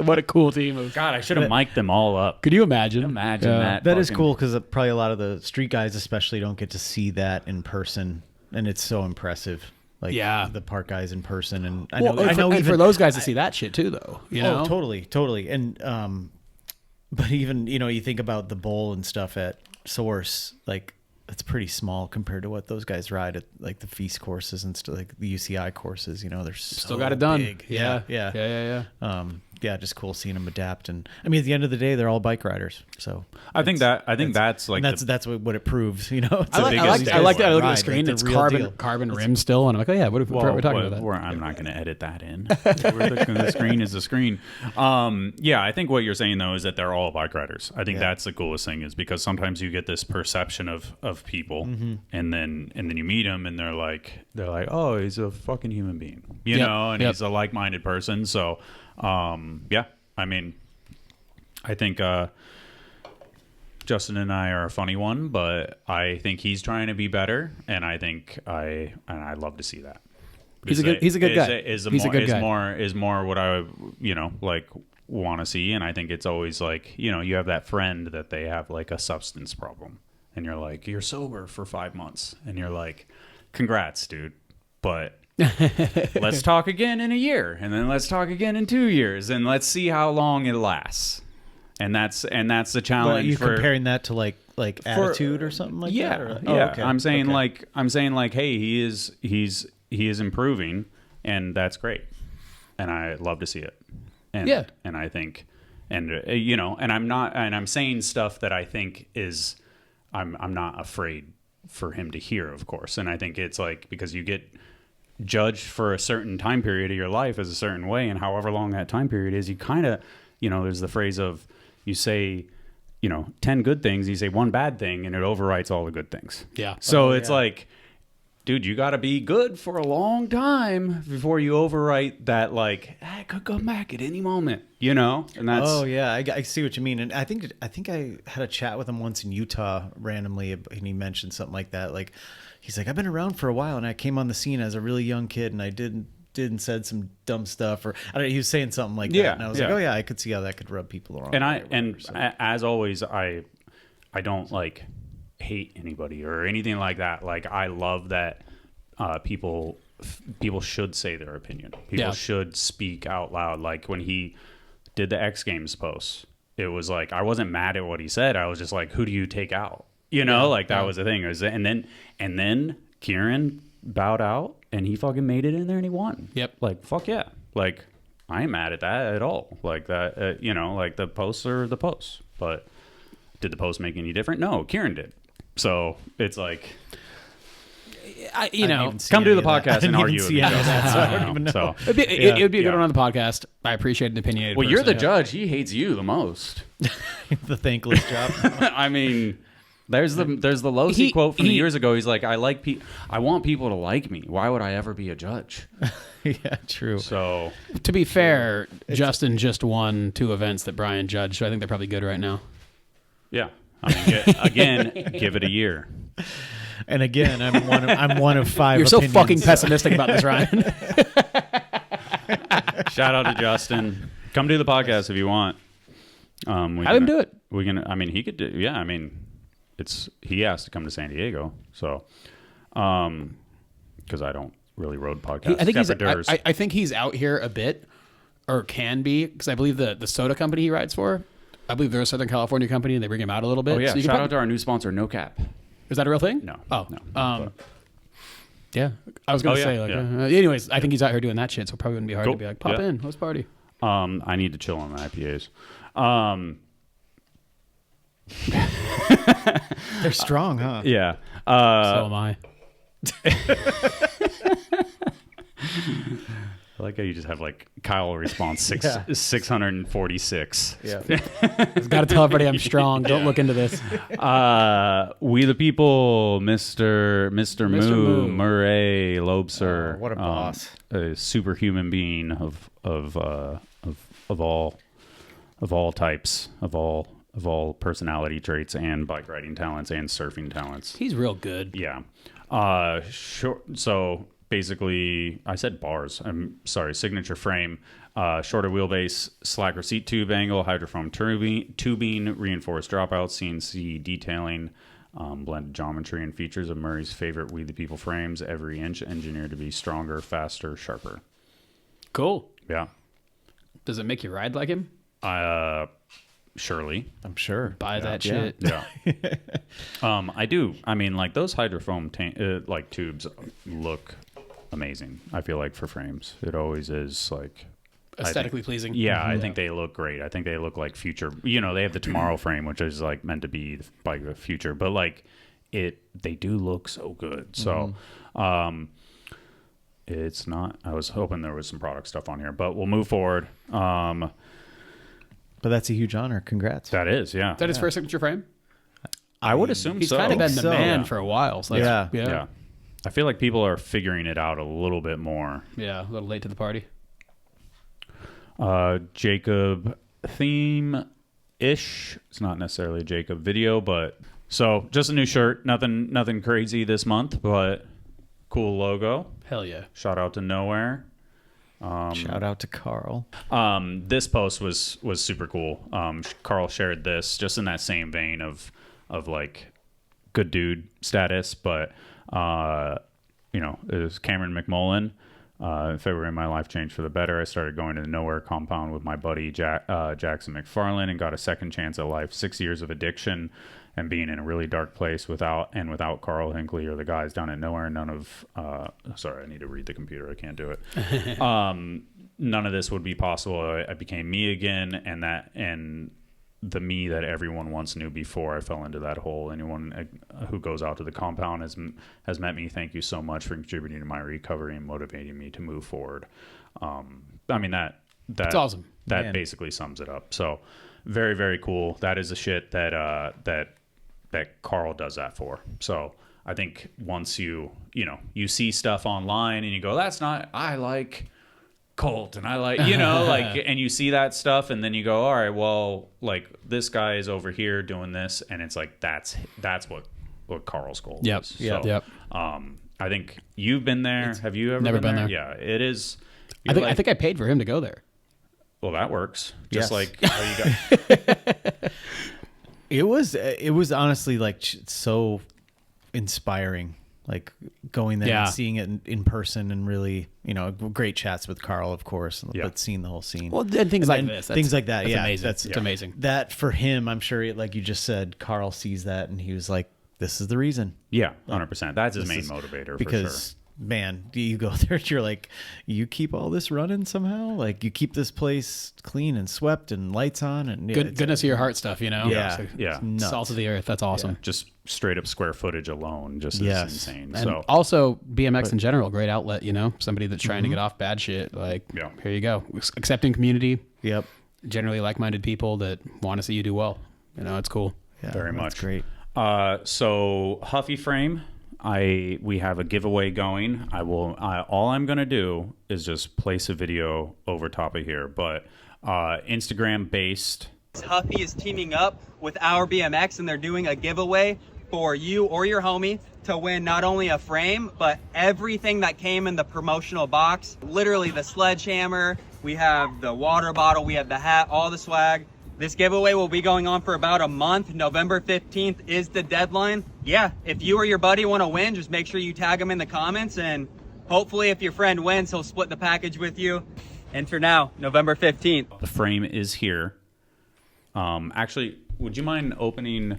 What a cool team. It was. God, I should have mic'd them all up. Could you imagine? Imagine that. That is cool because probably a lot of the street guys especially don't get to see that in person, and it's so impressive. Like the park guys in person, and I know even for those guys to see that shit too, though. You know? Totally. And but even, you know, you think about the bowl and stuff at Source, like it's pretty small compared to what those guys ride at like the Feast courses and stuff, like the UCI courses. You know, they're so still got it done. Big. Yeah. So just cool seeing them adapt. And I mean, at the end of the day, they're all bike riders. So I think that's like that's what it proves. You know, I like that. I look at the screen. Like it's the real carbon rim still, and I'm like, oh yeah, what are we talking about? I'm not going to edit that in. The screen is the screen. Yeah, I think what you're saying though is that they're all bike riders. I think that's the coolest thing, is because sometimes you get this perception of people, and then you meet them, and they're like, oh, he's a fucking human being, you know, and he's a like-minded person. So, yeah, I mean, I think Justin and I are a funny one, but I think he's trying to be better, and I think I love to see that. He's a good guy. Is more what I like want to see, and I think it's always like, you have that friend that they have like a substance problem, and you're like, you're sober for 5 months, and you're like, congrats, dude, but let's talk again in a year, and then let's talk again in 2 years, and let's see how long it lasts. And that's the challenge. Are you comparing that to like attitude or something like that? Or? Yeah. Okay. I'm saying like, hey, he is improving, and that's great, and I love to see it. And and I think, and and I'm saying stuff that I think is, I'm not afraid for him to hear, of course. And I think it's like, because you get judged for a certain time period of your life as a certain way, and however long that time period is, you kind of, there's the phrase of, you say, 10 good things, you say one bad thing, and it overwrites all the good things. Yeah. So it's like, dude, you got to be good for a long time before you overwrite that, like, I could come back at any moment, And that's... Oh, yeah, I see what you mean. And I think I had a chat with him once in Utah randomly, and he mentioned something like that. Like, he's like, I've been around for a while, and I came on the scene as a really young kid, and I did and said some dumb stuff, or I don't know, he was saying something like that, and I was like, oh yeah, I could see how that could rub people the wrong way. And as always, I don't like hate anybody or anything like that. Like, I love that people should say their opinion. People should speak out loud. Like when he did the X Games post, it was like, I wasn't mad at what he said. I was just like, who do you take out? That was the thing. And then Kieran bowed out, and he fucking made it in there, and he won. Yep. Like, fuck yeah. Like, I ain't mad at that at all. Like that, like the posts are the posts. But did the post make any different? No, Kieran did. So it's like, come do the podcast and argue with me. I don't even know. So it would be a good one on the podcast. I appreciate an opinionated person. You're the judge. He hates you the most. The thankless job. I mean, there's the Losi quote from years ago. He's like, I want people to like me. Why would I ever be a judge? Yeah, true. So to be fair, Justin just won 2 events that Brian judged, so I think they're probably good right now. Yeah. I mean, again, give it a year. And again, I'm one of 5. You're opinions, so fucking pessimistic about this, Ryan. Shout out to Justin. Come do the podcast if you want. Have him do it. He could do. Yeah, I mean, he asked to come to San Diego, so because I don't really road podcasts. I think he's out here a bit, or can be, because I believe the soda company he rides for, I believe they're a Southern California company, and they bring him out a little bit. Oh yeah, so shout out to our new sponsor, No Cap. Is that a real thing? No. Oh no. Yeah, I was gonna say anyways, I think he's out here doing that shit, so it probably wouldn't be hard to be like, pop in, let's party. I need to chill on the IPAs. They're strong, huh? Yeah. So am I. I like how you just have like Kyle response 646. Yeah. I've got to tell everybody I'm strong. Don't look into this. We the people, Mr. Moo, Murray Lobser. What a boss. A superhuman being of all types, of all personality traits and bike riding talents and surfing talents. He's real good. Yeah. Sure. So basically, I said bars. I'm sorry. Signature frame, shorter wheelbase, slacker seat tube angle, hydrofoam tubing, reinforced dropouts, CNC detailing, blended geometry and features of Murray's favorite We the People frames. Every inch engineered to be stronger, faster, sharper. Cool. Yeah. Does it make you ride like him? Surely. I'm sure. Buy that shit. Yeah. I do. I mean, like those hydrofoam like tubes look amazing. I feel like for frames, it always is like. aesthetically pleasing. Yeah, I think they look great. I think they look like future. You know, they have the Tomorrow frame, which is like meant to be like the future, but like they do look so good. So, it's not. I was hoping there was some product stuff on here, but we'll move forward. But that's a huge honor. Congrats. That is, yeah. Is that his first signature frame? I would assume He's so. kind of been the so. man Yeah. for a while. So Yeah. Yeah. I feel like people are figuring it out a little bit more. Yeah, a little late to the party. Jacob theme ish. It's not necessarily a Jacob video, but so just a new shirt. Nothing crazy this month, but cool logo. Hell yeah. Shout out to Nowhere. Shout out to Carl. This post was super cool. Carl shared this just in that same vein of like good dude status, but you know, it was Cameron McMullen. In February, my life changed for the better. I started going to the Nowhere compound with my buddy Jackson McFarland and got a second chance at life. 6 years of addiction and being in a really dark place without Carl Hinckley or the guys down at Nowhere. Sorry, I need to read the computer. I can't do it. None of this would be possible. I became me again, and the me that everyone once knew before I fell into that hole. Anyone who goes out to the compound has met me. Thank you so much for contributing to my recovery and motivating me to move forward. I mean, that's awesome. That Man. basically sums it up. So very, very cool. That is the shit that Carl does that for. So I think once you see stuff online and you go, that's not, I like Colt and I like, like, and you see that stuff and then you go, all right, well, like this guy is over here doing this, and it's like that's what Carl's goal Yep. is. Yep. So, Yep. I think you've been there. Have you ever Never been there. Yeah, it is. I think I paid for him to go there. Well, that works. Just Yes. like how you got. It was honestly like so inspiring, like going there Yeah. and seeing it in person, and really, great chats with Carl, of course, Yeah. but seeing the whole scene. Well, and things like And this. things like that. That's Yeah, amazing. that's It's amazing. That for him, I'm sure, like you just said, Carl sees that and he was like, "This is the reason." Yeah, 100%. That's his This main is- motivator because man, you go there and you're like, you keep all this running somehow, like you keep this place clean and swept and lights on, and Goodness of your heart stuff, Yeah, Yeah. it's nuts. Salt of the earth. That's awesome. for sure. Just straight up square footage alone just Yes. is insane. And So also BMX in general, great outlet, somebody that's trying to get off bad shit. Like, Yeah. here you go. Accepting community, Yep. generally like-minded people that want to see you do well. It's cool. Yeah, Very that's much. great. So Huffy Frame, we have a giveaway going. All I'm gonna do is just place a video over top of here, but Instagram based. Huffy is teaming up with ourbmx, and they're doing a giveaway for you or your homie to win not only a frame, but everything that came in the promotional box. Literally the sledgehammer, we have the water bottle, we have the hat, all the swag. This giveaway will be going on for about a month. November 15th is the deadline. Yeah, if you or your buddy want to win, just make sure you tag them in the comments, and hopefully if your friend wins, he'll split the package with you. And for now, November 15th. The frame is here. Actually, would you mind opening?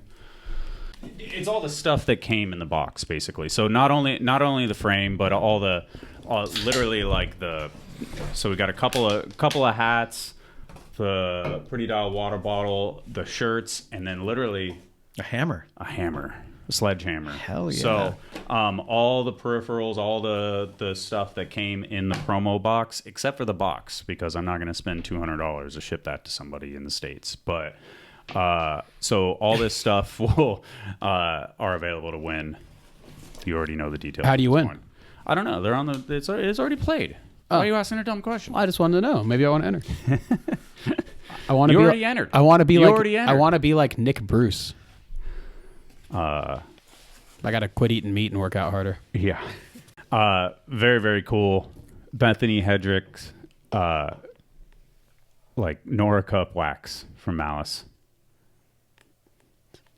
It's all the stuff that came in the box, basically. So not only the frame, but all literally like the. So we got a couple of hats, the Pretty Dial water bottle, the shirts, and then literally A hammer. a sledgehammer. Hell yeah. So all the peripherals, all the stuff that came in the promo box, except for the box, because I'm not going to spend $200 to ship that to somebody in the States. But so all this stuff are available to win. You already know the details. How do you at this win? point. I don't know. They're on the. It's already played. Why are you asking a dumb question? I just wanted to know. Maybe I want to enter. I want to You be already entered. I want to be You like already I entered. want to be like Nick Bruce. I got to quit eating meat and work out harder. Yeah. Very, very cool. Bethany Hedrick's like Nora Cup wax from Malice.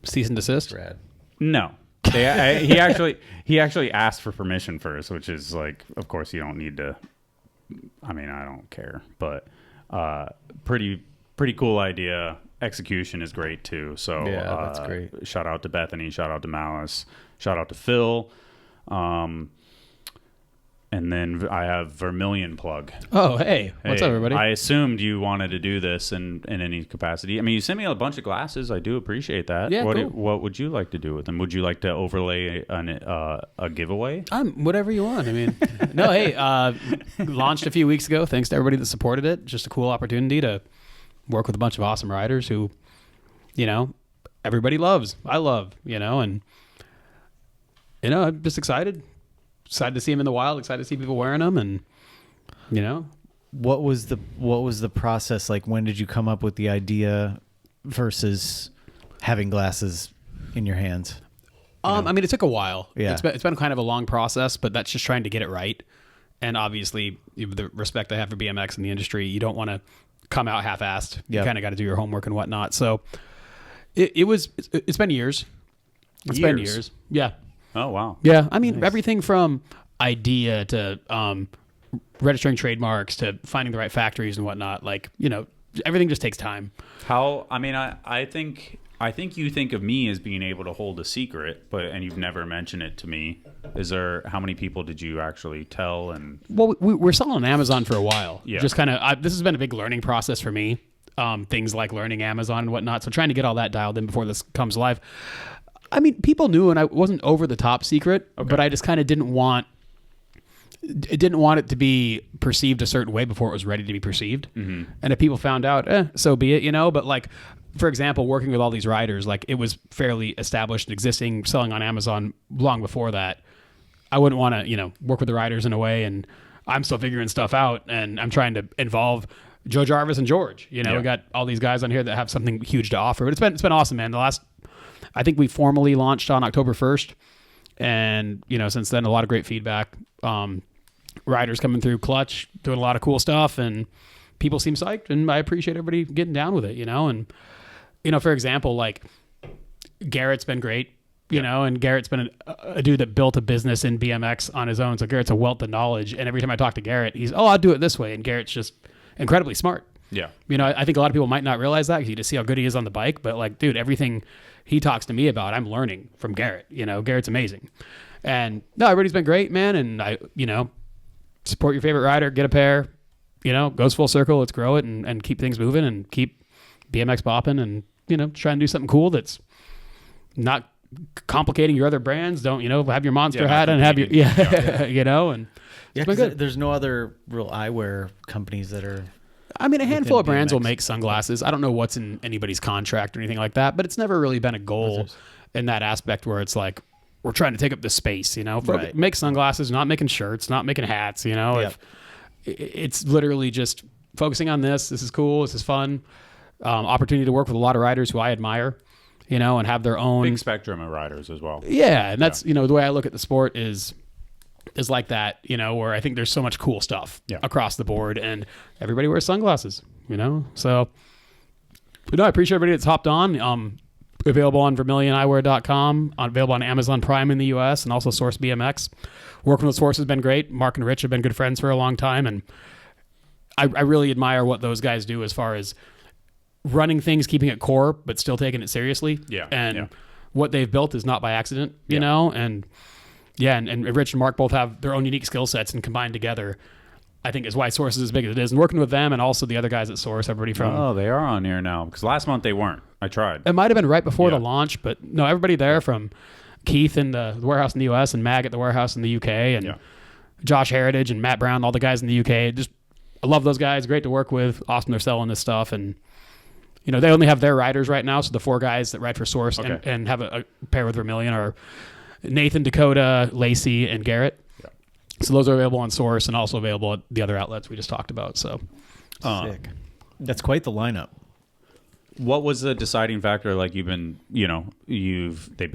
Cease and desist. Rad. No. He actually asked for permission first, which is like, of course you don't need to. I mean, I don't care, but pretty cool idea. Execution is great too. So Yeah, that's great. Shout out to Bethany. Shout out to Malice. Shout out to Phil. And then I have Vermilion plug. Oh, hey. What's up, everybody? I assumed you wanted to do this in any capacity. I mean, you sent me a bunch of glasses. I do appreciate that. Yeah, what, cool. What would you like to do with them? Would you like to overlay a giveaway? Whatever you want. I mean, no, hey, launched a few weeks ago. Thanks to everybody that supported it. Just a cool opportunity to work with a bunch of awesome riders who, everybody loves. I love, and, I'm just excited. Excited to see them in the wild. Excited to see people wearing them, and what was the process like? When did you come up with the idea versus having glasses in your hands? I mean, it took a while. Yeah. It's been kind of a long process, but that's just trying to get it right. And obviously, the respect I have for BMX in the industry, you don't want to come out half-assed. You kind of got to do your homework and whatnot. So it's been years. It's been years. Yeah. Oh, wow. Yeah. I mean, everything from idea to registering trademarks to finding the right factories and whatnot. Like, everything just takes time. I think you think of me as being able to hold a secret, and you've never mentioned it to me. How many people did you actually tell? And well, we're selling on Amazon for a while. Yeah. Just kind of, this has been a big learning process for me. Things like learning Amazon and whatnot. So trying to get all that dialed in before this comes live. I mean, people knew, and I wasn't over the top secret, but I just kind of didn't want it to be perceived a certain way before it was ready to be perceived. Mm-hmm. And if people found out, so be it, But like, for example, working with all these riders, like it was fairly established and existing, selling on Amazon long before that. I wouldn't want to, work with the riders in a way, and I'm still figuring stuff out, and I'm trying to involve Joe Jarvis and George. We got all these guys on here that have something huge to offer. But it's been awesome, man. I think we formally launched on October 1st, and since then a lot of great feedback. Riders coming through clutch, doing a lot of cool stuff, and people seem psyched, and I appreciate everybody getting down with it, and for example, like Garrett's been great, and Garrett's been a dude that built a business in BMX on his own, so Garrett's a wealth of knowledge, and every time I talk to Garrett, he's, I'll do it this way, and Garrett's just incredibly smart. Yeah. I think a lot of people might not realize that because you just see how good he is on the bike, but like, dude, everything he talks to me about, I'm learning from Garrett. Garrett's amazing. And no, everybody's been great, man. And I, support your favorite rider, get a pair, goes full circle. Let's grow it and keep things moving and keep BMX bopping and, try and do something cool that's not complicating your other brands. Don't, have your Monster hat and have your, and it's been good. There's no other real eyewear companies that are. I mean, a handful of brands BMX. will make sunglasses. I don't know what's in anybody's contract or anything like that, but it's never really been a goal in that aspect where it's like, we're trying to take up the space, Right. Make sunglasses, not making shirts, not making hats, If it's literally just focusing on this is cool, this is fun. Opportunity to work with a lot of riders who I admire, and have their own big spectrum of riders as well. Yeah. And that's, the way I look at the sport is like that, where I think there's so much cool stuff across the board, and everybody wears sunglasses, So, I appreciate everybody that's hopped on. Available on VermilionEyewear.com, available on Amazon Prime in the U.S., and also Source BMX. Working with Source has been great. Mark and Rich have been good friends for a long time, and I really admire what those guys do as far as running things, keeping it core, but still taking it seriously. Yeah. And what they've built is not by accident, you know? And Rich and Mark both have their own unique skill sets, and combined together, I think is why Source is as big as it is. And working with them and also the other guys at Source, everybody from... Oh, they are on here now. Because last month they weren't. I tried. It might have been right before the launch, but no, everybody there from Keith in the warehouse in the U.S. and Mag at the warehouse in the U.K. and Josh Heritage and Matt Brown, all the guys in the U.K. I love those guys. Great to work with. Awesome they're selling this stuff. And, they only have their riders right now. So the 4 guys that ride for Source and have a pair with Vermilion are Nathan, Dakota, Lacey, and Garrett. So those are available on Source and also available at the other outlets we just talked about. So sick. That's quite the lineup. What was the deciding factor? Like they've been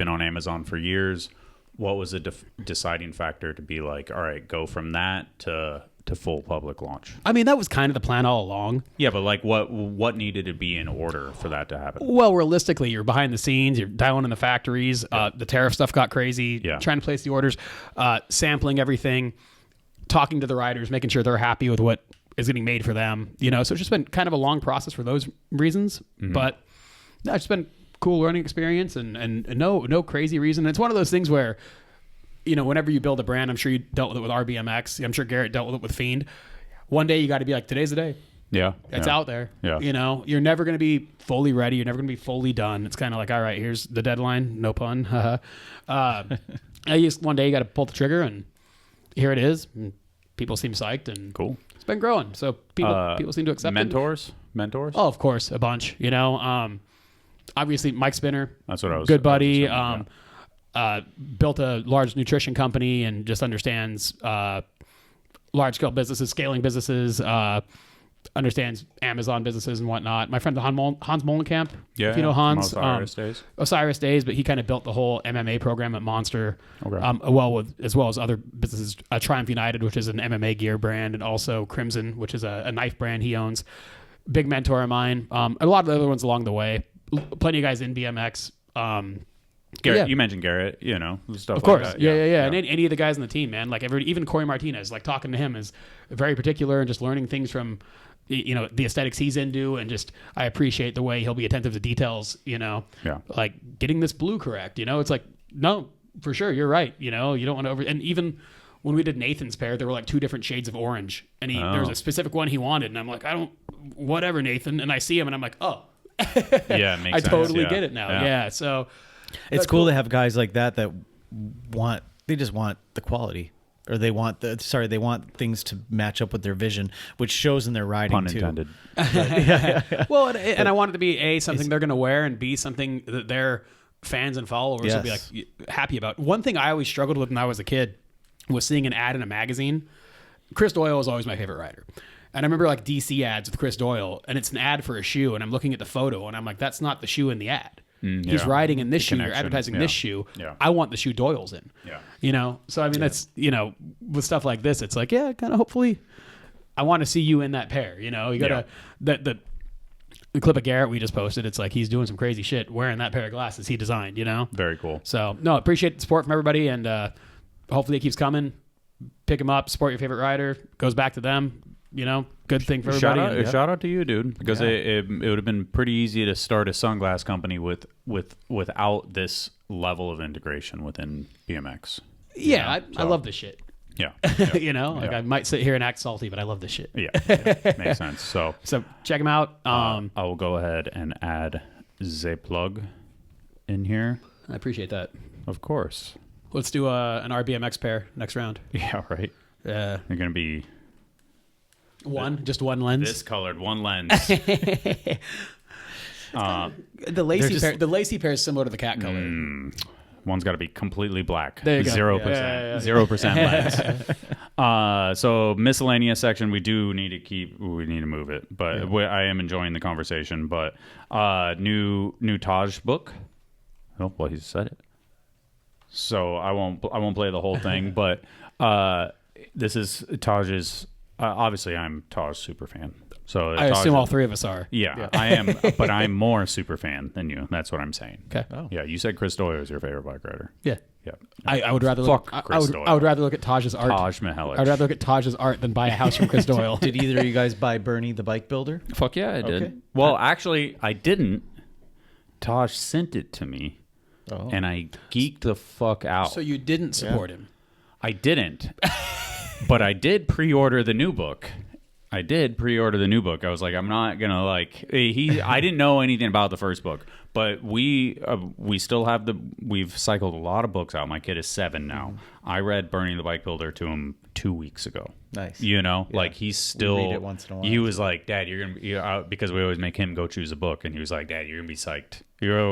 on Amazon for years. What was the deciding factor to be like, all right, go from that to full public launch? I mean, that was kind of the plan all along. Yeah, but like what needed to be in order for that to happen? Well, realistically, you're behind the scenes, you're dialing in the factories, the tariff stuff got crazy, trying to place the orders, sampling everything, talking to the riders, making sure they're happy with what is getting made for them, so it's just been kind of a long process for those reasons. Mm-hmm. But no, it's been cool learning experience and no crazy reason. It's one of those things where whenever you build a brand, I'm sure you dealt with it with RBMX. I'm sure Garrett dealt with it with Fiend. One day you got to be like, today's the day. Yeah. It's out there. Yeah. You're never going to be fully ready. You're never going to be fully done. It's kind of like, all right, here's the deadline. No pun. One day you got to pull the trigger, and here it is. And people seem psyched, and Cool. it's been growing. So people seem to accept mentors? Oh, of course, a bunch. Obviously Mike Spinner. That's what I was. Good buddy. Built a large nutrition company and just understands large scale businesses, scaling businesses. Understands Amazon businesses and whatnot. My friend Hans Molenkamp, if you know Hans, Osiris Days, but he kind of built the whole MMA program at Monster, as well as other businesses. Triumph United, which is an MMA gear brand, and also Crimson, which is a knife brand he owns. Big mentor of mine. A lot of the other ones along the way. Plenty of guys in BMX. Garrett, you mentioned Garrett, stuff of course. like that. Yeah. And any of the guys on the team, man, like even Corey Martinez, like talking to him is very particular and just learning things from, the aesthetics he's into, and just, I appreciate the way he'll be attentive to details, like getting this blue correct, it's like, no, for sure. You're right. You don't want to and even when we did Nathan's pair, there were like 2 different shades of orange, and there was a specific one he wanted. And I'm like, whatever, Nathan. And I see him and I'm like, oh, yeah, it makes I sense. totally get it now. Yeah. So it's cool to have guys like that they just want the quality, or they want things to match up with their vision, which shows in their riding. Pun intended. Well, and I want it to be something they're going to wear, and B, something that their fans and followers will be like happy about. One thing I always struggled with when I was a kid was seeing an ad in a magazine. Chris Doyle was always my favorite rider. And I remember like DC ads with Chris Doyle, and it's an ad for a shoe, and I'm looking at the photo, and I'm like, that's not the shoe in the ad. He's riding in this shoe. You're advertising this shoe. Yeah. I want the shoe Doyle's in. Yeah. So I mean, that's, with stuff like this, it's like, kind of hopefully I want to see you in that pair. You got to, the clip of Garrett we just posted, it's like he's doing some crazy shit wearing that pair of glasses he designed, Very cool. So, no, appreciate the support from everybody, and hopefully it keeps coming. Pick them up, support your favorite rider, goes back to them. Good thing for everybody. Shout out to you, dude, because it would have been pretty easy to start a sunglass company without this level of integration within BMX. Yeah, I love this shit. Yeah. I might sit here and act salty, but I love this shit. Yeah, makes sense. So check them out. I will go ahead and add the plug in here. I appreciate that. Of course. Let's do an RBMX pair next round. Yeah, right. You're gonna be just one lens. This colored one lens. The lacy pair is similar to the cat color. One's got to be completely black. There you go. 0%. 0% lens. So miscellaneous section, we need to move it, but I am enjoying the conversation. But new Taj book. Oh, well, he said it. So I won't play the whole thing, but this is Taj's. Obviously, I'm Taj super fan. So I assume all 3 of us are. Yeah, I am, but I'm more super fan than you. That's what I'm saying. Okay. Oh. Yeah, you said Chris Doyle is your favorite bike rider. Yeah. Yeah. I would rather I would rather look at Taj's art. Taj Mihalich. I would rather look at Taj's art than buy a house from Chris Doyle. Did either of you guys buy Bernie the bike builder? Fuck yeah, I did. Okay. Well, actually, I didn't. Taj sent it to me, and I geeked the fuck out. So you didn't support him? I didn't. But I did pre-order the new book. I was like, I'm not gonna I didn't know anything about the first book, but we still have we've cycled a lot of books out. My kid is 7 now. I read Burning the Bike Builder to him 2 weeks ago. Nice. Like he's still. We read it once in a while. He was like, Dad, you're gonna be because we always make him go choose a book, and he was like, Dad, you're gonna be psyched.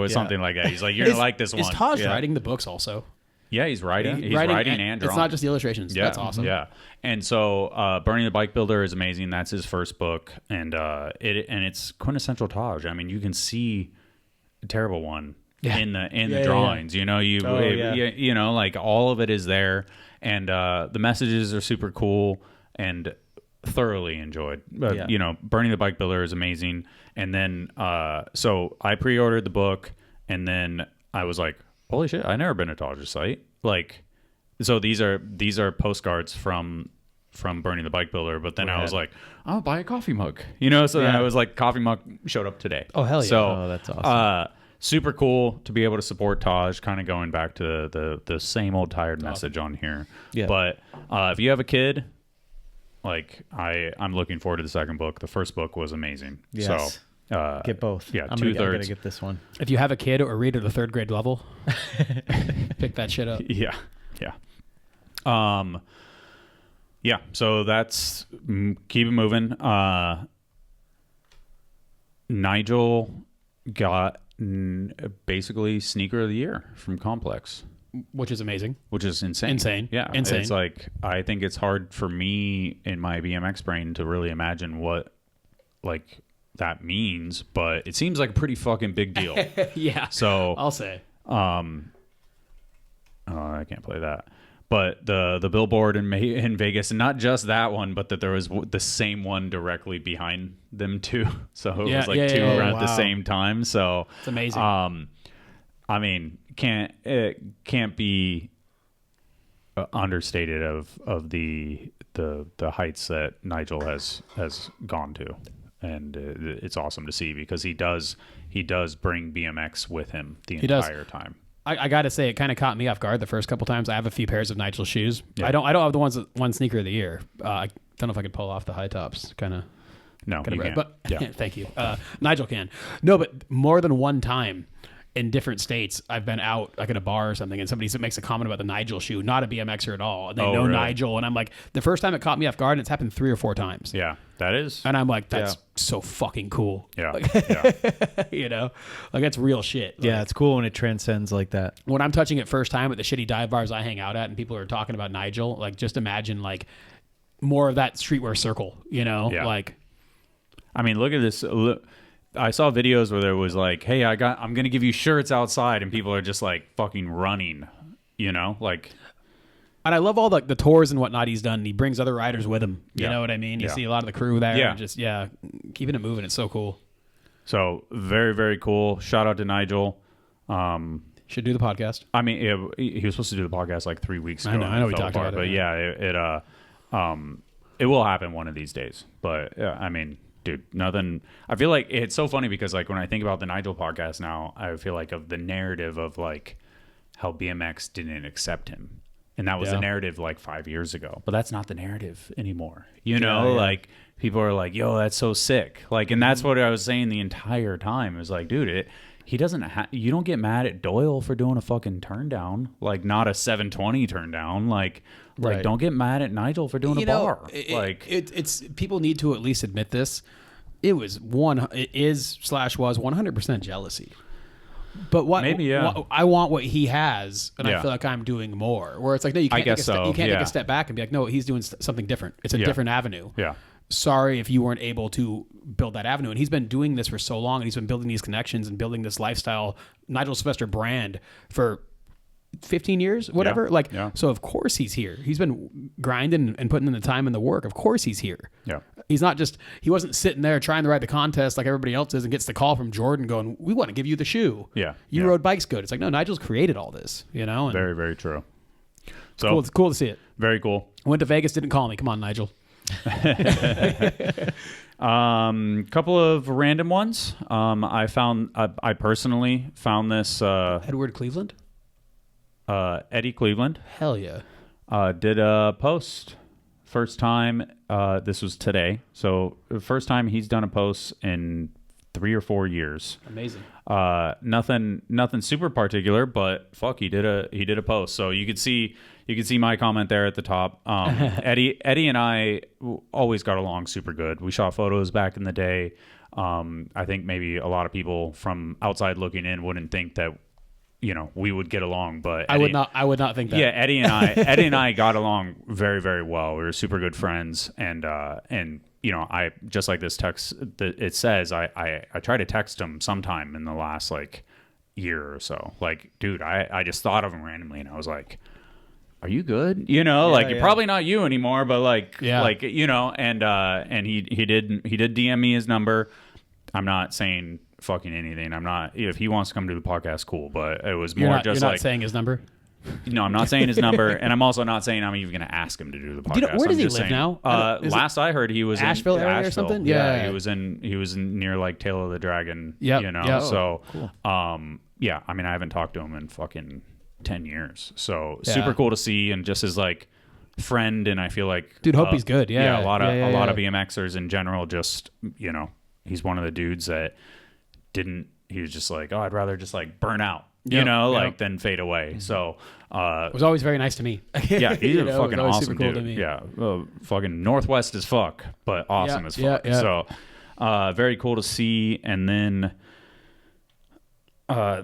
Something like that. He's like, you're gonna like this one. Is Taj writing the books also? Yeah, he's writing. He's writing and drawing. It's not just the illustrations. Yeah, that's awesome. Yeah, and so Burning the Bike Builder is amazing. That's his first book, and it's quintessential Taj. I mean, you can see a terrible one in the drawings. Yeah. Like all of it is there, and the messages are super cool and thoroughly enjoyed. Burning the Bike Builder is amazing, and then so I pre-ordered the book, and then I was like, holy shit, I've never been to Taj's site. So these are postcards from Burning the Bike Builder, but then I was like, I'll buy a coffee mug. Then I was like, coffee mug showed up today. Oh, hell yeah. So that's awesome. super cool to be able to support Taj, kind of going back to the same old tired message on here. Yeah. But if you have a kid, like I'm looking forward to the second book. The first book was amazing. Yes. So Get both. Yeah, I'm 2/3. gonna get this one. If you have a kid or read at a third grade level, pick that shit up. Yeah. Yeah. So that's keep it moving. Nigel got basically sneaker of the year from Complex, Which is amazing. which is insane. Insane. Yeah. Insane. It's like, I think it's hard for me in my BMX brain to really imagine what like that means, but it seems like a pretty fucking big deal. Yeah. So I'll say. I can't play that. But the billboard in Vegas, and not just that one, but that there was the same one directly behind them too. So it was like two around at the same time. So It's amazing. I mean, it can't be understated of the heights that Nigel has gone to, and it's awesome to see because he does bring BMX with him the entire time. I got to say, it kind of caught me off guard the first couple times. I have a few pairs of Nigel's shoes. Yeah. I don't have the one sneaker of the year. I don't know if I could pull off the high tops. No, you can't. But thank you. Nigel can. No, but more than one time in different states, I've been out like at a bar or something, and somebody makes a comment about the Nigel shoe, not a BMXer at all, and they know really? Nigel, and I'm like, the first time it caught me off guard, and it's happened 3 or 4 times. Yeah, that is. And I'm like, that's so fucking cool. Yeah, you know, like that's real shit. Yeah, it's cool when it transcends like that. When I'm touching it first time at the shitty dive bars I hang out at, and people are talking about Nigel, like just imagine like more of that streetwear circle. You know, like. I mean, look at this. I saw videos where there was like, hey, I'm going to give you shirts outside, and people are just like fucking running, you know, like. And I love all the tours and whatnot he's done. He brings other riders with him. You know what I mean? You see a lot of the crew there. Yeah. And just, keeping it moving. It's so cool. So very, very cool. Shout out to Nigel. Should do the podcast. I mean, he was supposed to do the podcast like 3 weeks ago. I know we talked about it. But it will happen one of these days. But I mean, dude, nothing. I feel like it's so funny because like when I think about the Nigel podcast now, I feel like of the narrative of like how BMX didn't accept him. And that was the narrative like 5 years ago. But that's not the narrative anymore. You know, like people are like, yo, that's so sick. Like, and that's what I was saying the entire time. It was like, dude, he doesn't you don't get mad at Doyle for doing a fucking turn down. Like not a 720 turn down. Like don't get mad at Nigel for doing a bar. It's people need to at least admit this. It is/was 100% jealousy. But I want what he has, and I feel like I'm doing more. Where it's like, no, you can't. You can't take a step back and be like, no, he's doing something different. It's a different avenue. Yeah. Sorry if you weren't able to build that avenue. And he's been doing this for so long, and he's been building these connections and building this lifestyle, Nigel Sylvester brand for 15 years, whatever. So of course he's here. He's been grinding and putting in the time and the work. Of course he's here. Yeah. He wasn't sitting there trying to ride the contest like everybody else is and gets the call from Jordan going, we want to give you the shoe. Yeah. You rode bikes good. It's like, no, Nigel's created all this, you know? And very, very true. So it's cool to see it. Very cool. Went to Vegas, didn't call me. Come on, Nigel. Couple of random ones. I personally found this, Edward Cleveland? Eddie Cleveland. Hell yeah. Did a post. First time, this was today. So first time he's done a post in 3 or 4 years. Amazing. Nothing super particular, but fuck, he did a post. So you could see my comment there at the top. Eddie and I always got along super good. We shot photos back in the day. I think maybe a lot of people from outside looking in wouldn't think that, you know, we would get along, but Eddie, I would not think that. Yeah, Eddie and I got along very, very well. We were super good friends, and you know, I just like this text that it says, I try to text him sometime in the last like year or so. Like, dude, I just thought of him randomly, and I was like, are you good? You know, you're probably not you anymore, but like you know, and he did DM me his number. I'm not saying fucking anything. I'm not. If he wants to come to the podcast, cool. But it was more you're not saying his number. No, I'm not saying his number, and I'm also not saying I'm even going to ask him to do the podcast. You know, where does I'm he just live saying, now? Last I heard, he was Asheville in area or something? Yeah, Yeah. he was in near like Tail of the Dragon. Yep. You know, Yep. so Cool. yeah. I mean, I haven't talked to him in fucking 10 years, so Yeah. super cool to see, and just as like friend, and I feel like Dude, hope he's good. Yeah. a lot of Yeah, a lot yeah. of BMXers in general. Just he's one of the dudes that didn't. He was just like, oh, I'd rather just like burn out, Yep, yep. than fade away. So, It was always very nice to me. yeah, he's You a know, it was fucking always awesome super cool dude. to me. Yeah, fucking Northwest as fuck, but awesome Yeah, as yeah, fuck. yeah. So, very cool to see. And then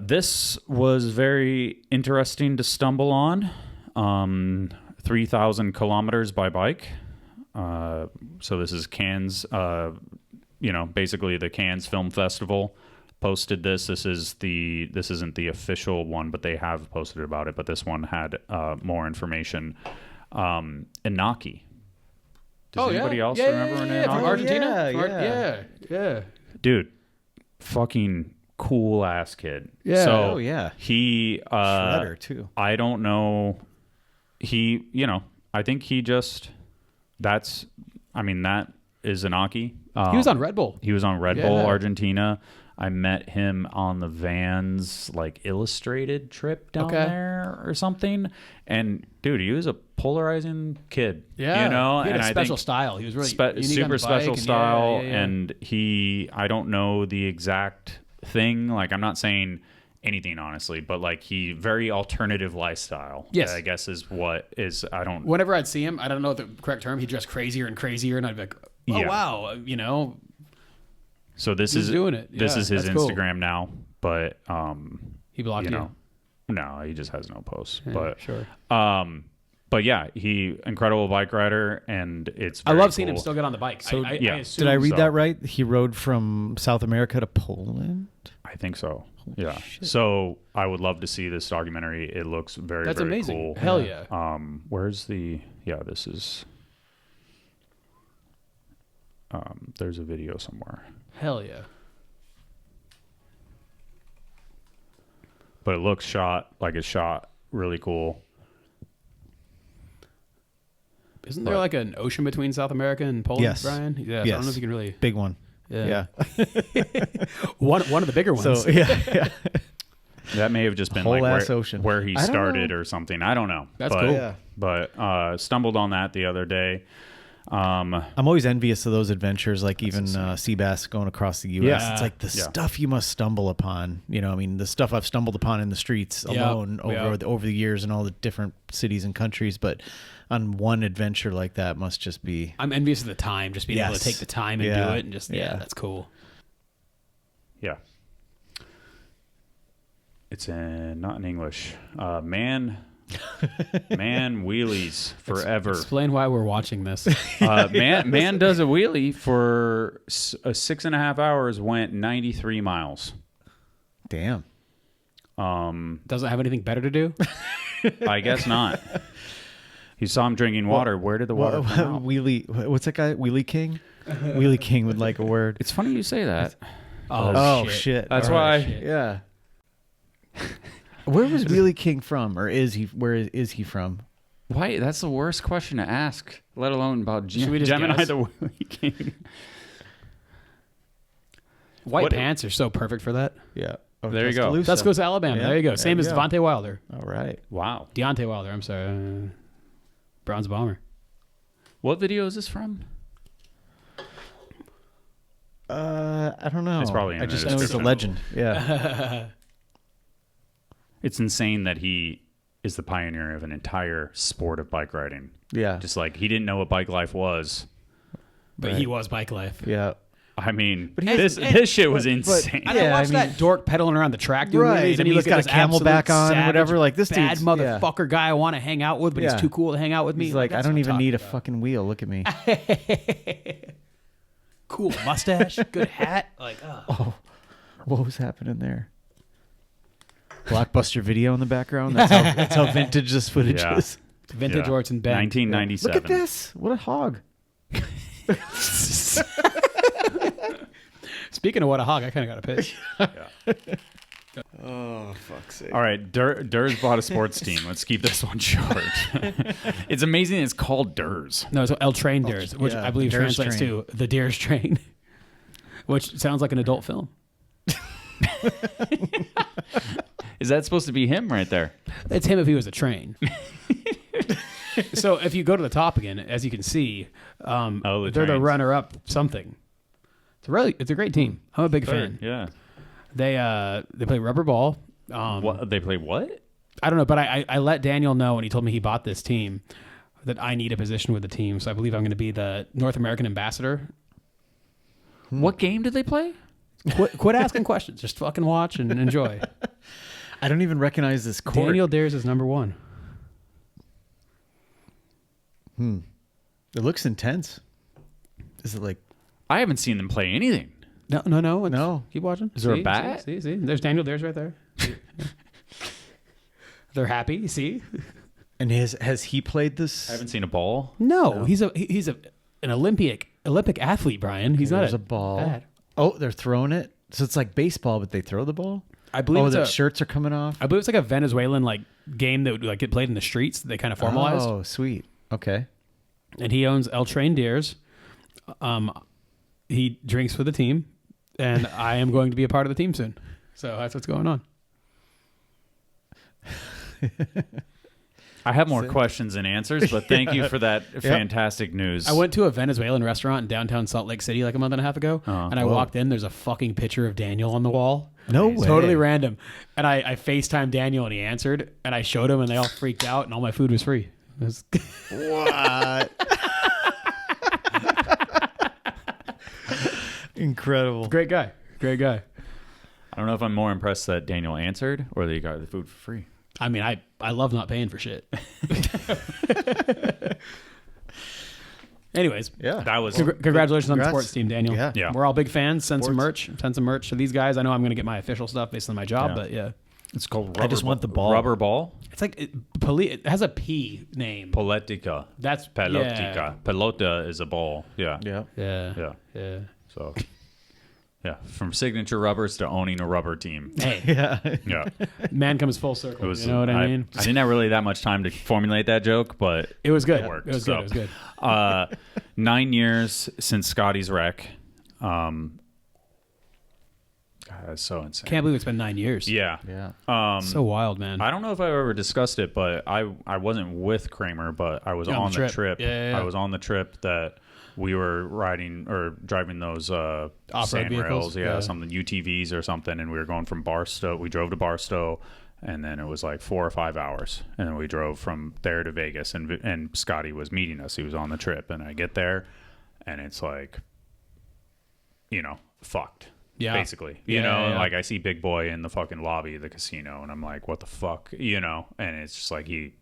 this was very interesting to stumble on. 3,000 kilometers by bike. So this is Cannes. Basically the Cannes Film Festival posted this. This isn't the official one, but they have posted about it. But this one had more information. Inaki. Does anybody else remember an From Inaki? Argentina? Yeah. Dude, fucking cool ass kid. Yeah. So Oh, yeah. he Shredder, too. I don't know. I think he just that is Inaki. He was on Red Bull. He was on Red Bull Yeah. Argentina. I met him on the Vans like illustrated trip down there or something. And dude, he was a polarizing kid. Yeah. You know, He had and a I special think style. He was really unique on super the special bike, and style. yeah. And I don't know the exact thing. Like, I'm not saying anything honestly, but like he very alternative lifestyle. Yes. I guess is what is. I don't. Whenever I'd see him, I don't know the correct term. He'd dress crazier and crazier, and I'd be like, "Oh Yeah. wow," So this He's is doing it. This Yeah, is his that's cool. Instagram now, but He blocked you. no, he just has no posts. Yeah, but sure. but yeah, he incredible bike rider, and it's. I Very love seeing him cool. still get on the bike. So, I yeah. assume Did I read so. that right? He rode from South America to Poland? I think so. Yeah. shit. So I would love to see this documentary. It looks very That's very amazing. cool. Hell yeah. Where's the? Yeah, this is. There's a video somewhere. Hell yeah. But it looks shot really cool. Isn't there like an ocean between South America and Poland, Yes. Brian? Yeah. So I Yes. don't know if you can really. Big one. Yeah. Yeah. One of the bigger ones. So, yeah. That may have just been Whole like ass ocean. where he I don't started know. or something. I don't know. That's but, cool. Yeah. But stumbled on that the other day. I'm always envious of those adventures, like even Seabass going across the U.S. Yeah. It's like the stuff you must stumble upon. The stuff I've stumbled upon in the streets alone over the years in all the different cities and countries. But on one adventure like that must just be... I'm envious of the time, just being able to Yes. take the time and Yeah. do it, and just that's cool. Yeah. It's not in English. Man wheelies forever. Explain why we're watching this. Man does a wheelie for 6.5 hours, went 93 miles. Damn. Doesn't have anything better to do. I guess not. He saw him drinking water. Where did the water come out? Wheelie... What's that guy? Wheelie King? Wheelie King would like a word. It's funny you say that. Oh, shit. That's All right. why. Yeah. Where was Wheelie King from? Or is he... Where is he from? Why? That's the worst question to ask, let alone about Should we just Gemini guess? the Wheelie King. White What- pants are so perfect for that. Yeah. Oh, There you go. Tuscaloosa. Tuscaloosa, Alabama. Yeah, There you go. there Same you as go. Devontae Wilder. All right. Wow. Deontay Wilder. I'm sorry. Bronze Bomber. What video is this from? I don't know. It's probably in I the just know he's a description. legend. Yeah. It's insane that he is the pioneer of an entire sport of bike riding. Yeah. Just like he didn't know what bike life was. But Right. he was bike life. Yeah. I mean, he's- this shit was insane. I don't Yeah, watch I that mean- dork pedaling around the track doing Right, wheelies, and and you he's look got at a this Camelback absolute on, savage, whatever, like, this bad dude's- yeah. motherfucker guy I want to hang out with, but he's Yeah. too cool to hang out with me. He's like, I That's don't what even I'm need a talking fucking wheel. Look at me. about. Cool mustache, good hat. Like, What was happening there? Blockbuster Video in the background. That's how vintage this footage Yeah. is. vintage Orton Ben. 1997. Look at this. What a hog. Speaking of what a hog, I kind of got a pitch. Oh, fuck's sake. All right, Durs bought a sports team. Let's keep this one short. It's amazing it's called Durs. No, it's El Train Durs, which I believe Durs translates Train. to the Deers Train, which sounds like an adult film. Is that supposed to be him right there? It's him if he was a train. So if you go to the top again, as you can see, they're the trains. runner-up something. It's a great team. I'm a big fan. Yeah. They play rubber ball. What they play? What? I don't know, but I let Daniel know when he told me he bought this team that I need a position with the team. So I believe I'm going to be the North American ambassador. What game did they play? Quit asking questions. Just fucking watch and enjoy. I don't even recognize this court. Daniel Dares is number one. It looks intense. Is it like... I haven't seen them play anything. No. No. Keep watching. Is there a bat? See. There's Daniel Dares right there. They're happy. See. And has he played this? I haven't seen a ball. No, he's an Olympic athlete, Brian. He's not There's a ball. bad. Oh, they're throwing it? So it's like baseball, but they throw the ball? I believe the shirts are coming off? I believe it's like a Venezuelan game that would like get played in the streets. They kind of formalized. Oh, sweet. Okay. And he owns El Train Deers. He drinks for the team, and I am going to be a part of the team soon. So that's what's going on. I have more questions than answers, but thank you for that fantastic news. I went to a Venezuelan restaurant in downtown Salt Lake City like a month and a half ago, and I walked in. There's a fucking picture of Daniel on the wall. No way. Totally random. And I FaceTimed Daniel, and he answered, and I showed him, and they all freaked out, and all my food was free. It was What? Incredible. great guy. I don't know if I'm more impressed that Daniel answered or that he got the food for free. I mean, I love not paying for shit. Anyways, Yeah. That was congratulations on the Congrats. sports team, Daniel. Yeah. We're all big fans. Send some Sports. merch. Send some merch to these guys. I know I'm going to get my official stuff based on my job, Yeah. but yeah. it's called rubber I just want the ball. Rubber ball? It's like it has a P name. Politica. That's Pelotica. Pelota is a ball. Yeah. Yeah. Yeah. So yeah. From signature rubbers to owning a rubber team. Hey, Yeah. Yeah. man comes full circle. It was, you know what I mean? I didn't have really that much time to formulate that joke, but It was good. It worked, It was so. good. It was good. 9 years since Scotty's wreck. God, that's so insane. Can't believe it's been 9 years. Yeah. Yeah. So wild, man. I don't know if I've ever discussed it, but I wasn't with Kramer, but I was Yeah, on the trip. Yeah. I was on the trip that we were riding or driving those Off-road sand vehicles? rails, Yeah. something UTVs or something, and we were going from Barstow. We drove to Barstow, and then it was like 4 or 5 hours, and then we drove from there to Vegas, and Scotty was meeting us. He was on the trip, and I get there, and it's like, fucked. Yeah. Basically, Yeah. like I see Big Boy in the fucking lobby of the casino, and I'm like, what the fuck, and it's just like he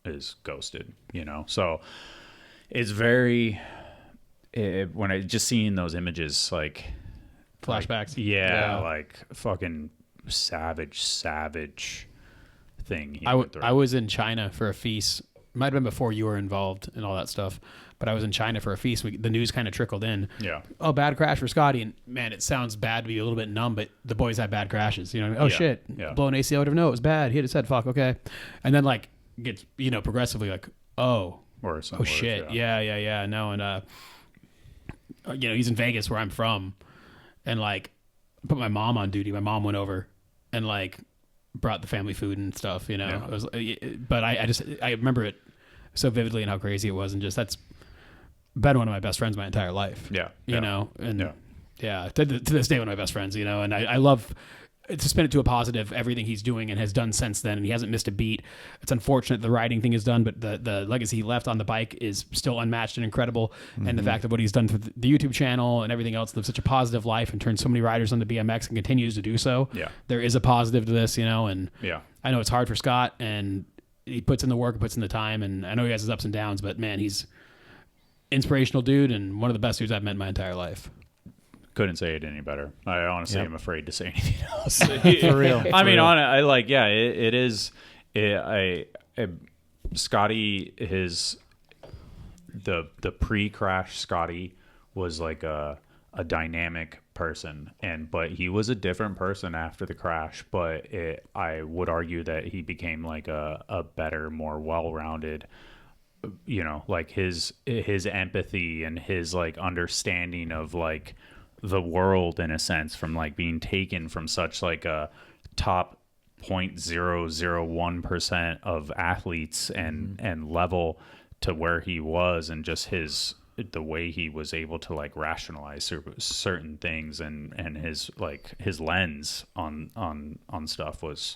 is ghosted, So it's very, when I just seeing those images, like Flashbacks. like fucking savage thing. I was in China for a feast. Might have been before you were involved and all that stuff, but I was in China for a feast. The news kind of trickled in. Yeah. Oh, bad crash for Scotty. And man, it sounds bad to be a little bit numb, but the boys had bad crashes. Oh shit. Yeah. Blown ACL, whatever. No, it was bad. He hit his head. Fuck. Okay. And then gets, progressively oh shit. Yeah. No. And, he's in Vegas where I'm from, and put my mom on duty. My mom went over and brought the family food and stuff, Yeah. It was, but I remember it so vividly and how crazy it was. And just, that's been one of my best friends my entire life. Yeah. And to this day, one of my best friends, and I love to spin it to a positive, everything he's doing and has done since then. And he hasn't missed a beat. It's unfortunate the riding thing is done, but the legacy he left on the bike is still unmatched and incredible. Mm-hmm. And the fact that what he's done for the YouTube channel and everything else, lived such a positive life and turned so many riders onto BMX and continues to do so. Yeah. There is a positive to this, and Yeah. I know it's hard for Scott, and he puts in the work, puts in the time, and I know he has his ups and downs, but man, he's inspirational dude and one of the best dudes I've met in my entire life. Couldn't say it any better. I honestly am afraid to say anything else. For real. I mean, it is. Scotty, the pre-crash Scotty was like a dynamic person, but he was a different person after the crash. But I would argue that he became like a better, more well-rounded, like his empathy and his like understanding of like the world in a sense, from like being taken from such like a top 0.001% of athletes and level to where he was, and just the way he was able to like rationalize certain things, and his like his lens on stuff was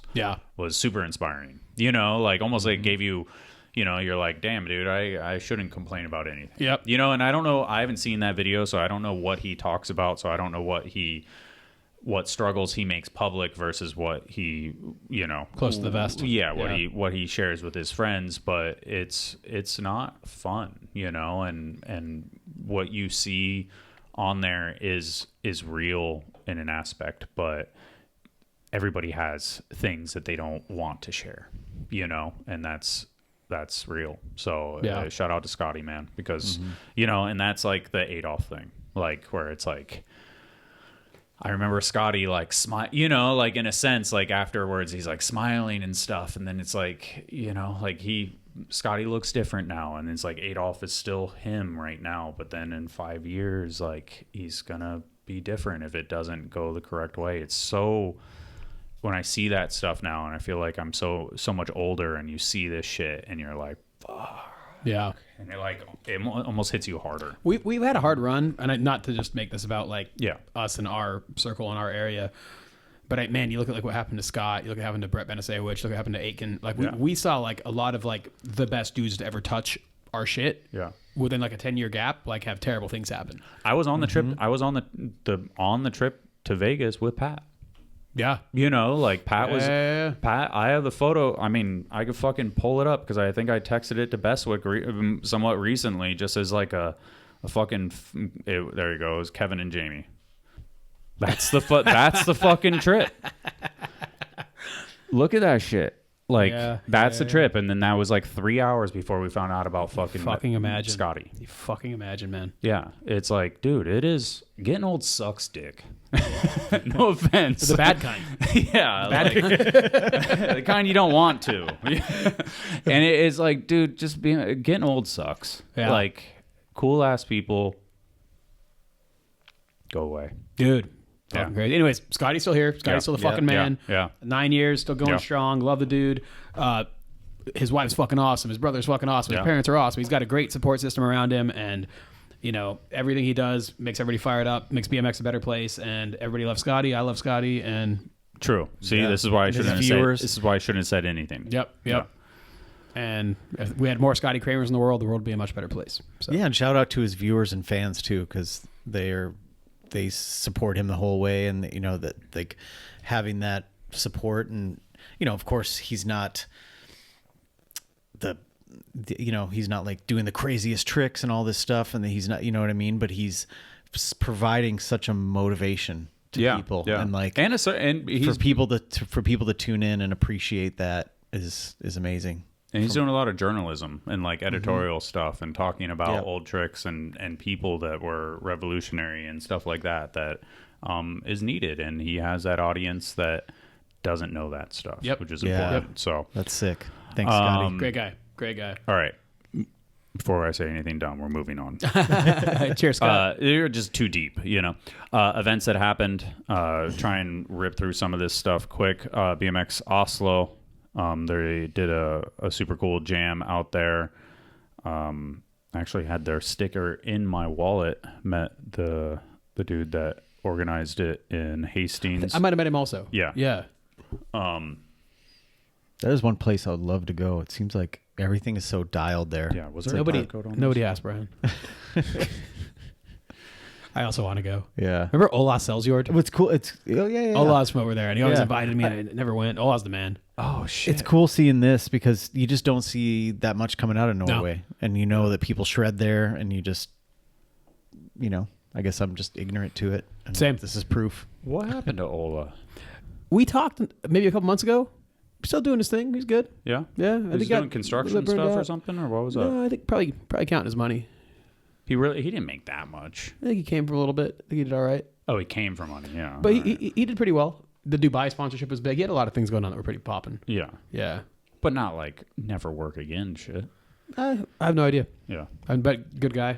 super inspiring, like almost like gave you, you're like, damn dude, I shouldn't complain about anything. Yep. And I don't know, I haven't seen that video, so I don't know what he talks about, so I don't know what struggles he makes public versus what he, close to the vest. What he shares with his friends, but it's not fun, and what you see on there is real in an aspect, but everybody has things that they don't want to share, and that's real. So shout out to Scotty, man, because and that's like the Adolf thing, like where it's like, I remember Scotty like smile, like in a sense, like afterwards he's like smiling and stuff, and then it's like, like Scotty looks different now, and it's like Adolf is still him right now, but then in 5 years, like he's gonna be different if it doesn't go the correct way. It's so, when I see that stuff now, and I feel like I'm so much older, and you see this shit, and you're like, fuck. Yeah. And it like, it almost hits you harder. We've had a hard run, and not to just make this about like us and our circle in our area, but man, you look at like what happened to Scott, you look at what happened to Brett Benesewicz, look at what happened to Aiken. Like we saw like a lot of like the best dudes to ever touch our shit. Yeah. Within like a 10-year gap, like have terrible things happen. I was on the trip. I was on the trip to Vegas with Pat. Yeah. Like Pat was Pat. I have the photo. I mean, I could fucking pull it up because I think I texted it to Bestwick somewhat recently, just as like a fucking. There you go. It was Kevin and Jamie. That's the fucking trip. Look at that shit. Like that's the trip, and then that was like 3 hours before we found out about fucking imagine Scotty. You fucking imagine, man. Yeah, it's like, dude, it is getting old sucks, dick. No offense, the bad kind. Yeah, the kind you don't want to. And it is like, dude, just getting old sucks. Yeah. Like cool ass people, go away, dude. Yeah. Great. Anyways, Scotty's still here. Scotty's still the fucking man. Yeah. 9 years, still going strong. Love the dude. His wife's fucking awesome. His brother's fucking awesome. His parents are awesome. He's got a great support system around him, and everything he does makes everybody fired up, makes BMX a better place, and everybody loves Scotty. I love Scotty, and true. See, this is why I shouldn't have said. This is why I shouldn't have said anything. Yep. Yeah. And if we had more Scotty Kramers in the world would be a much better place. So. Yeah, and shout out to his viewers and fans too, because they support him the whole way, and that like having that support, and of course he's not he's not like doing the craziest tricks and all this stuff, and he's not, what I mean, but he's providing such a motivation to people, and like for people to tune in and appreciate that is amazing. And he's doing a lot of journalism and like editorial stuff, and talking about old tricks and people that were revolutionary and stuff like that is needed. And he has that audience that doesn't know that stuff, which is important. So that's sick. Thanks, Scotty. Great guy. All right. Before I say anything dumb, we're moving on. Cheers, Scott. You're just too deep, Events that happened. Try and rip through some of this stuff quick. BMX Oslo. They did a super cool jam out there. I actually had their sticker in my wallet. Met the dude that organized it in Hastings. I might have met him also. Yeah. That is one place I would love to go. It seems like everything is so dialed there. Yeah. Was there nobody asked Brian. I also want to go. Yeah. Remember Ola Selzjord? What's cool? It's Ola's from over there, and he always invited me, and I never went. Ola's the man. Oh shit! It's cool seeing this because you just don't see that much coming out of Norway, and that people shred there, and you just, I guess I'm just ignorant to it. And Same. This is proof. What happened to Ola? We talked maybe a couple months ago. Still doing his thing. He's good. Yeah. Yeah. I think doing construction stuff or something, or what was that? No, I think probably counting his money. He didn't make that much. I think he came from a little bit. I think he did all right. Oh, he came from money. Yeah, But he did pretty well. The Dubai sponsorship was big. He had a lot of things going on that were pretty popping. yeah, Yeah. but not like never work again shit. I have no idea. Yeah, But good guy.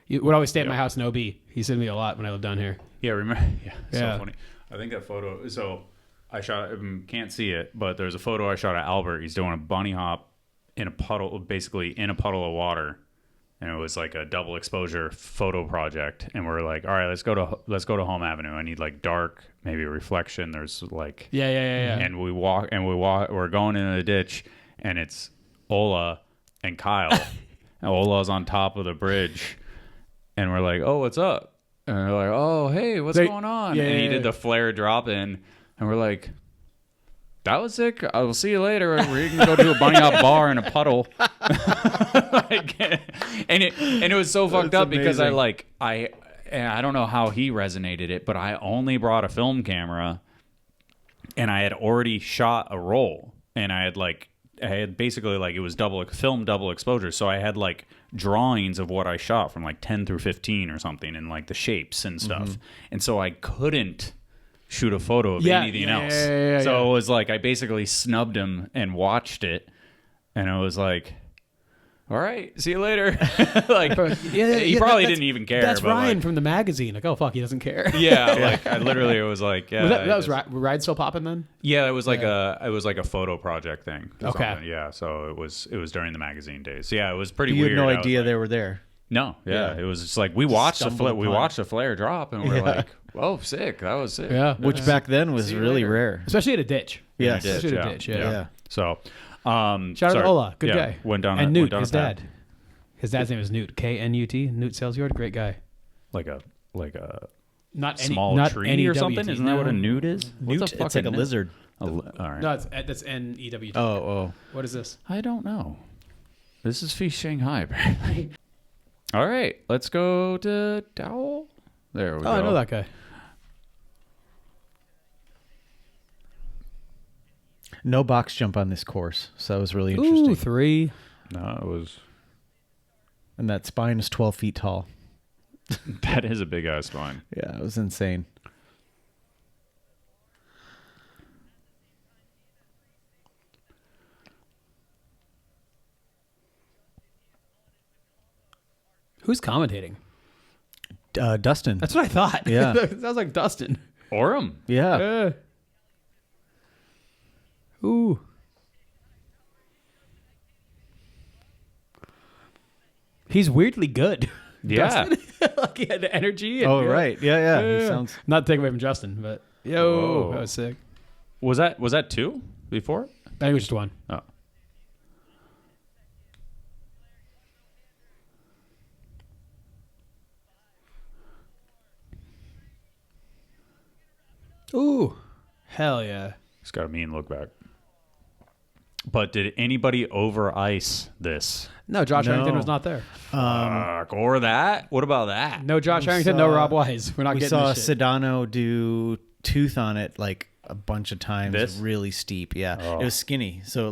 You would always stay at my Yeah. house in OB. He sent me a lot when I lived down here. yeah. Remember? Yeah, Yeah. so funny. I think that photo. So I shot. Can't see it, but there's a photo I shot of Albert. He's doing a bunny hop in a puddle, basically in a puddle of water. And it was like a double exposure photo project, and we're like, all right, let's go to Home Avenue. I need like dark, maybe reflection. There's like, Yeah. and we're going into the ditch, and it's Ola and Kyle. And Ola's on top of the bridge, and we're like, oh, what's up? And they're like, oh, hey, what's going on? Yeah, and he yeah, did the flare drop in, and we're like, that was sick. I will see you later. We can go to a bunny hop bar in a puddle. and it was so fucked up because I don't know how he resonated it, but I only brought a film camera, and I had already shot a roll, and I had basically like it was double exposure, so I had like drawings of what I shot from like 10 through 15 or something, and like the shapes and stuff, and so I couldn't shoot a photo of anything else. So it was like I basically snubbed him and watched it, and I was like, all right, see you later. He probably didn't even care. That's but Ryan like, from the magazine. Like, oh fuck, he doesn't care. yeah, like I literally was like, yeah. Was that Ride still popping then? Yeah, it was like a photo project thing. or Okay. something. Yeah, so it was during the magazine days. Yeah, it was pretty You weird. had no I was idea like, they were there. No, yeah, Yeah. it was just like we watched stumbled upon. a flare drop, and we're like, oh, sick, that was sick. Yeah. Which back then was really rare. Especially at a ditch. Yes. Especially at a ditch. Yeah. Yeah. So, Shout out to Ola, good guy. Went down and a, Newt, went down his a path. dad. His dad's name is Newt. K-N-U-T. Newt Salesjord, great guy. like a Not small not tree or N-E-W-T. something. Isn't that what a newt is? Newt, What's it's like a fucking lizard. all right. No, that's N-E-W-T. Oh. What is this? I don't know. This is Feast Shanghai, apparently. All right, let's go to Dowell. There we go. Oh, I know that guy. No box jump on this course, so that was really interesting. Ooh, 3. No, it was. And that spine is 12 feet tall. That is a big ass spine. Yeah, it was insane. Who's commentating? Dustin. That's what I thought. Yeah. Sounds like Dustin. Orem. Yeah. Ooh. He's weirdly good. Yeah. Dustin. Like he had the energy. And Oh, right. Yeah. He sounds. Not taking away from Justin, but Whoa. that was sick. Was that 2 before? I think it was just 1. Oh. Ooh. Hell yeah. He's got a mean look back. But did anybody over ice this? No, Josh No. Harrington was not there. Fuck, or that? What about that? No Josh Harrington, no Rob Wise. We're not We getting saw this shit. Sedano do tooth on it like a bunch of times. This? Really steep. Yeah. Oh. It was skinny, so it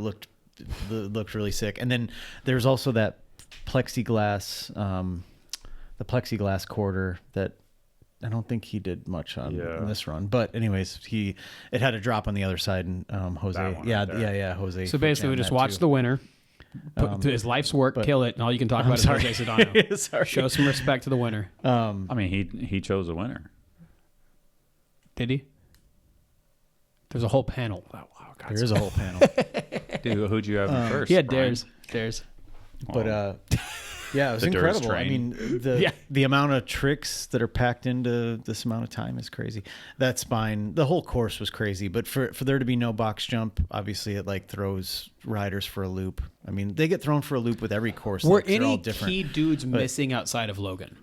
looked really sick. And then there's also that plexiglass, the plexiglass quarter that I don't think he did much on this run. But anyways, it had a drop on the other side, and Jose. That one Yeah, right there. yeah. Jose. So basically, we jammed just that watch too. the winner, put his life's work, kill it, and all you can talk about is Jose Sedano. Sorry. Show some respect to the winner. I mean, he chose a winner. Did he? There's a whole panel. Oh, wow, God, There is a whole panel. Dude, who'd you have first? He had Brian? dares. But yeah, it was The Durs incredible. I train. mean, the amount of tricks that are packed into this amount of time is crazy. That spine, the whole course was crazy. But for there to be no box jump, obviously it like throws riders for a loop. I mean, they get thrown for a loop with every course. Were like, they're all any different. key dudes missing outside of Logan?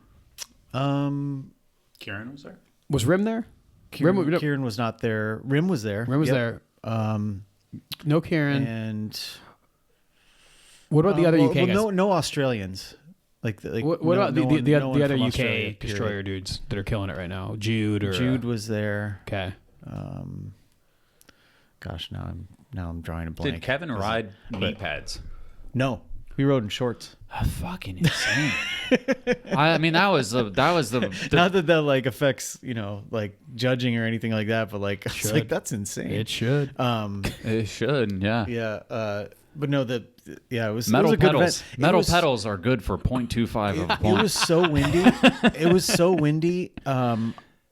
Kieran was there? Was Rim there? Kieran was not there. Rim was there. Rim was Yep. there. No Kieran. And What about the other UK guys? no Australians. What What about the other UK destroyer dudes that are killing it right now? Jude was there. Okay. Gosh, now I'm drawing a blank. Did Kevin ride knee pads? No, we rode in shorts. Fucking insane. I mean, that was the Not that that like affects, you know, like judging or anything like that, but like it's like that's insane. It should. it should, yeah. Yeah. But no, it was Metal it was a good pedals. event. Metal pedals are good for 0.25 of a It point. was so windy. It was so windy.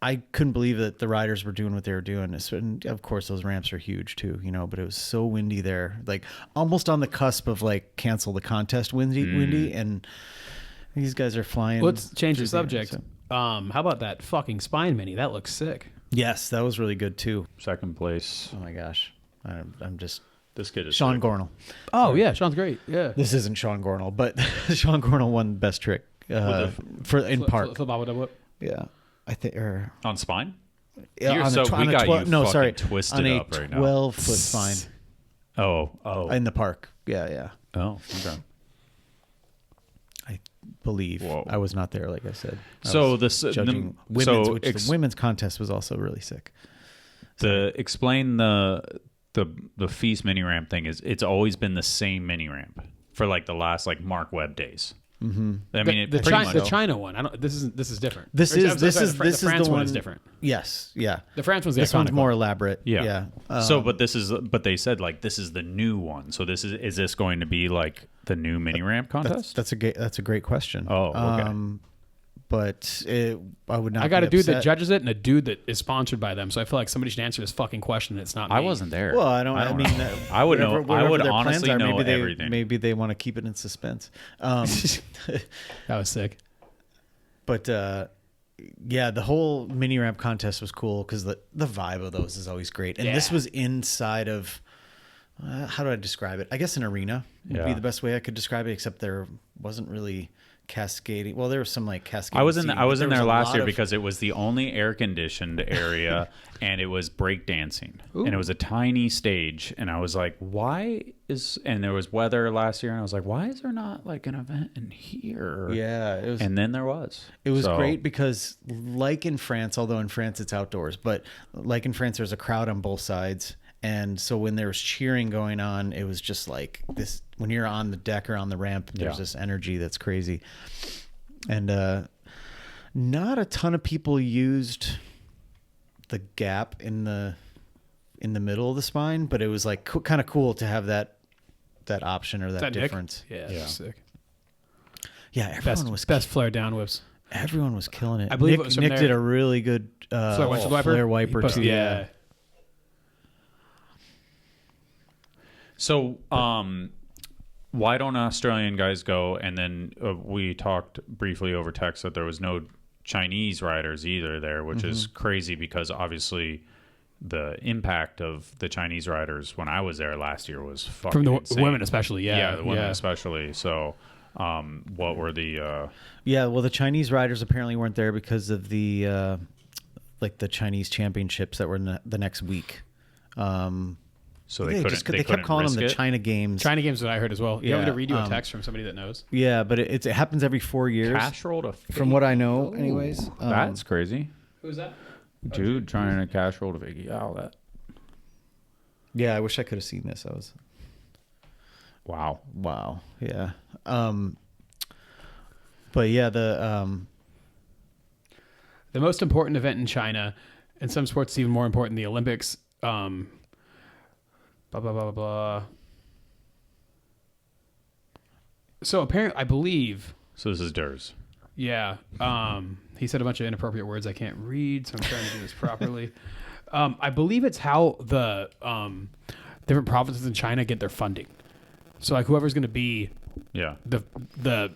I couldn't believe that the riders were doing what they were doing. And of course, those ramps are huge too, you know. But it was so windy there, like almost on the cusp of like cancel the contest windy, and these guys are flying. Let's change the through subject. How about that fucking spine mini? That looks sick. Yes, that was really good too. Second place. Oh my gosh, I'm just This kid is Sean sick. Gornall. Oh yeah, Sean's great. Yeah. This isn't Sean Gornall, but Sean Gornall won best trick for in park. Flip out with a whip. Yeah, I think or On spine? yeah, You're on so- a, tw- we on a got 12 you no, fucking sorry, twisted on a up right now. 12-foot spine Oh. in the park. Yeah, Oh, okay. I believe. Whoa. I was not there, like I said. I So was this judging the, women's, so which ex- the women's contest was also really sick. explain the Feast mini ramp thing is it's always been the same mini ramp for like the last like Mark Webb days. Mm-hmm. I mean, The pretty much. China one. I don't. This is different. This Or, is I'm this sorry, is the this is France the one one is different. Yes, yeah. The France one's the This iconic one's more one. elaborate. Yeah. Yeah. But they said like this is the new one. So is this going to be like the new mini ramp contest? That's a great question. Oh, okay. But I would not. I got be a dude that upset. judges it and a dude that is sponsored by them. So I feel like somebody should answer this fucking question. It's not me. I wasn't there. Well, I don't. I mean, know. I would know. I whatever would their plans honestly are, know maybe everything. Maybe they want to keep it in suspense. That was sick. But yeah, the whole mini ramp contest was cool because the vibe of those is always great. And this Yeah. was inside of how do I describe it? I guess an arena would be Yeah. the best way I could describe it. Except there wasn't really cascading. Well, there was some like cascading. I was in seating, I was but in there there was a last lot year of- because it was the only air conditioned area and it was break dancing and it was a tiny stage and I was like, and there was weather last year and I was like, why is there not like an event in here? Yeah, it was. And then there was. It was So, great because, like in France, although in France it's outdoors, but like in France, there's a crowd on both sides. And so when there was cheering going on, it was just like this. When you're on the deck or on the ramp, there's Yeah. this energy that's crazy. And not a ton of people used the gap in the middle of the spine, but it was like kind of cool to have that option or that Nick? difference. Yeah, Yeah. sick. Yeah, everyone was Best flare down whips. Everyone was killing it. I believe Nick, it was from Nick there. did a really good Flare wiper. flare wiper He posted- too. Yeah. So, why don't Australian guys go? And then we talked briefly over text that there was no Chinese riders either there, which is crazy because obviously the impact of the Chinese riders when I was there last year was fucking From the insane. women especially. Yeah. the women especially. So, what were the? Yeah, well, the Chinese riders apparently weren't there because of the like the Chinese championships that were the next week. So they they kept couldn't calling them risk the it? China Games. China games that I heard as well. You want me to read you a Yeah, text from somebody that knows? Yeah, but it happens every 4 years. Cash roll to From what I know, anyways. that's crazy, Who's that? dude. Trying to cash roll to figure out that. Yeah, I wish I could have seen this. I was Wow. wow. Yeah. But yeah, the most important event in China, and some sports it's even more important, the Olympics. Blah, blah, blah, blah, blah. So apparently, I believe, So this is Durs. yeah, he said a bunch of inappropriate words I can't read, so I'm trying to do this properly. I believe it's how the different provinces in China get their funding. So like whoever's going to be Yeah. the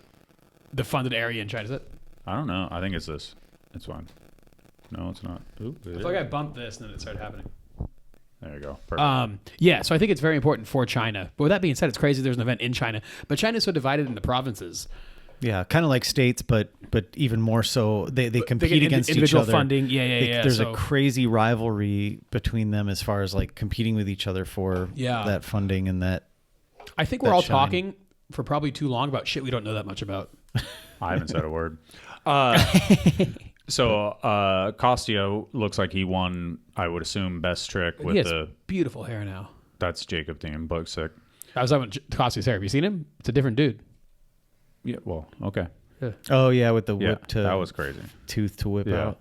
funded area in China, is it? I don't know. I think it's this. It's fine. No, it's not. Ooh, I feel like I bumped this and then it started happening. there you go. Perfect. Yeah, so I think it's very important for China. But with that being said, it's crazy there's an event in China. But China's so divided into provinces. yeah, kind of like states, but even more so. They compete get against each individual other. funding. Yeah. There's so, a crazy rivalry between them as far as like competing with each other for that funding and that. I think we're that all shine. talking for probably too long about shit we don't know that much about. I haven't said a word. So Costio looks like he won, I would assume, best trick with He has the. beautiful hair now. That's Jacob theme, bug sick. I was talking about Costio's hair. Have you seen him? It's a different dude. Yeah, well, okay. Oh yeah, with the Yeah, whip to that was crazy. tooth to whip out.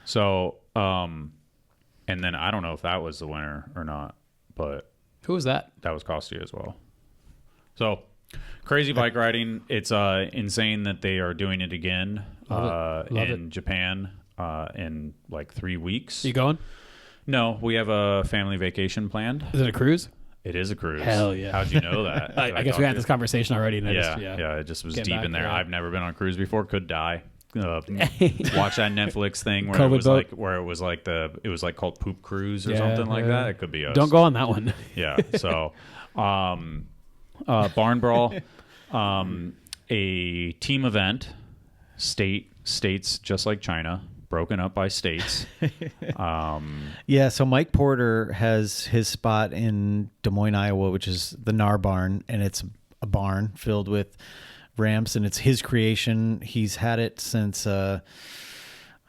So, and then I don't know if that was the winner or not, but Who was that? that was Costia as well. So, crazy bike riding. It's insane that they are doing it again Love in Japan in like 3 weeks. You going? No, we have a family vacation planned. Is it a cruise? It is a cruise. Hell yeah. How'd you know that? I guess we had this conversation already. And Yeah, it just was Get deep back, in there. yeah. I've never been on a cruise before. Could die. Watch that Netflix thing where COVID it was boat. like it was like called Poop Cruise or Yeah, something like yeah. that. It could be us. Don't go on that one. Yeah. So, barn brawl, a team event, states just like China, broken up by states. Yeah, so Mike Porter has his spot in Des Moines, Iowa, which is the NAR barn, and it's a barn filled with ramps, and it's his creation. He's had it since I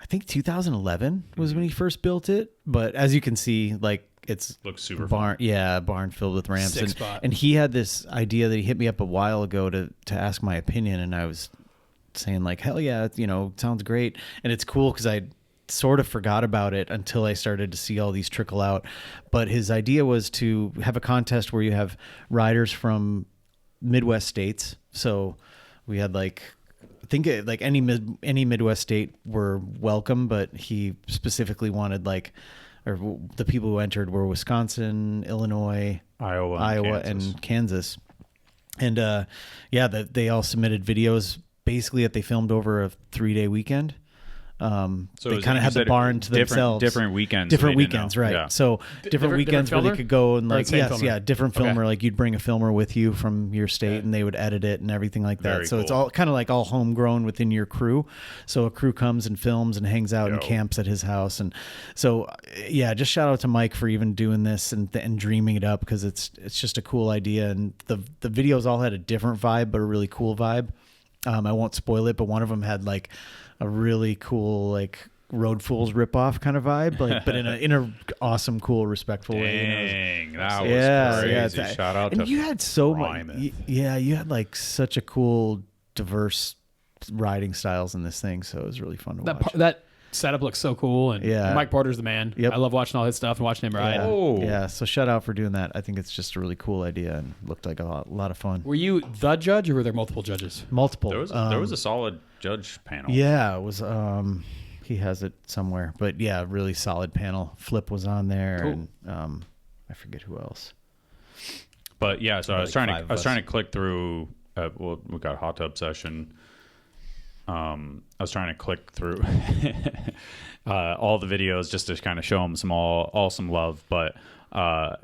think 2011 was when he first built it. But as you can see, like it's Looks super barn, yeah, barn filled with ramps. Sick spot. And he had this idea that he hit me up a while ago to ask my opinion, and I was saying like, hell yeah, sounds great. And it's cool because I sort of forgot about it until I started to see all these trickle out. But his idea was to have a contest where you have riders from Midwest states. So we had like any Midwest state were welcome, but he specifically wanted the people who entered were Wisconsin, Illinois, Iowa, and Kansas. And they all submitted videos basically that they filmed over a 3-day weekend. So they kind of had the barn to themselves. Different weekends. Different so they didn't weekends, know. right? Yeah. So different weekends where filmer? they could go and Or like same filmer? different filmer. Okay. Like you'd bring a filmer with you from your state, Okay. and they would edit it and everything like that. Very So it's cool. all kind of like all homegrown within your crew. So a crew comes and films and hangs out and Yo. camps at his house, and so just shout out to Mike for even doing this and dreaming it up, because it's just a cool idea, and the videos all had a different vibe, but a really cool vibe. I won't spoil it, but one of them had like a really cool like Road Fools ripoff kind of vibe, like, but in a awesome, cool, respectful way. Dang, that was Yeah, crazy. Shout out to and you had so Primus. much. Yeah, you had like such a cool, diverse riding styles in this thing, so it was really fun to watch. That setup looks so cool, and Yeah. Mike Porter's the man. Yep. I love watching all his stuff and watching him ride. Yeah. Oh. Yeah, so shout out for doing that. I think it's just a really cool idea and looked like a lot of fun. Were you the judge, or were there multiple judges? Multiple. There was a solid judge panel. Yeah, it was. He has it somewhere, but yeah, really solid panel. Flip was on there, Cool. and I forget who else. But yeah, so I was Like trying five to of I was us. trying to click through. We got hot tub session. I was trying to click through all the videos just to kind of show them some love. But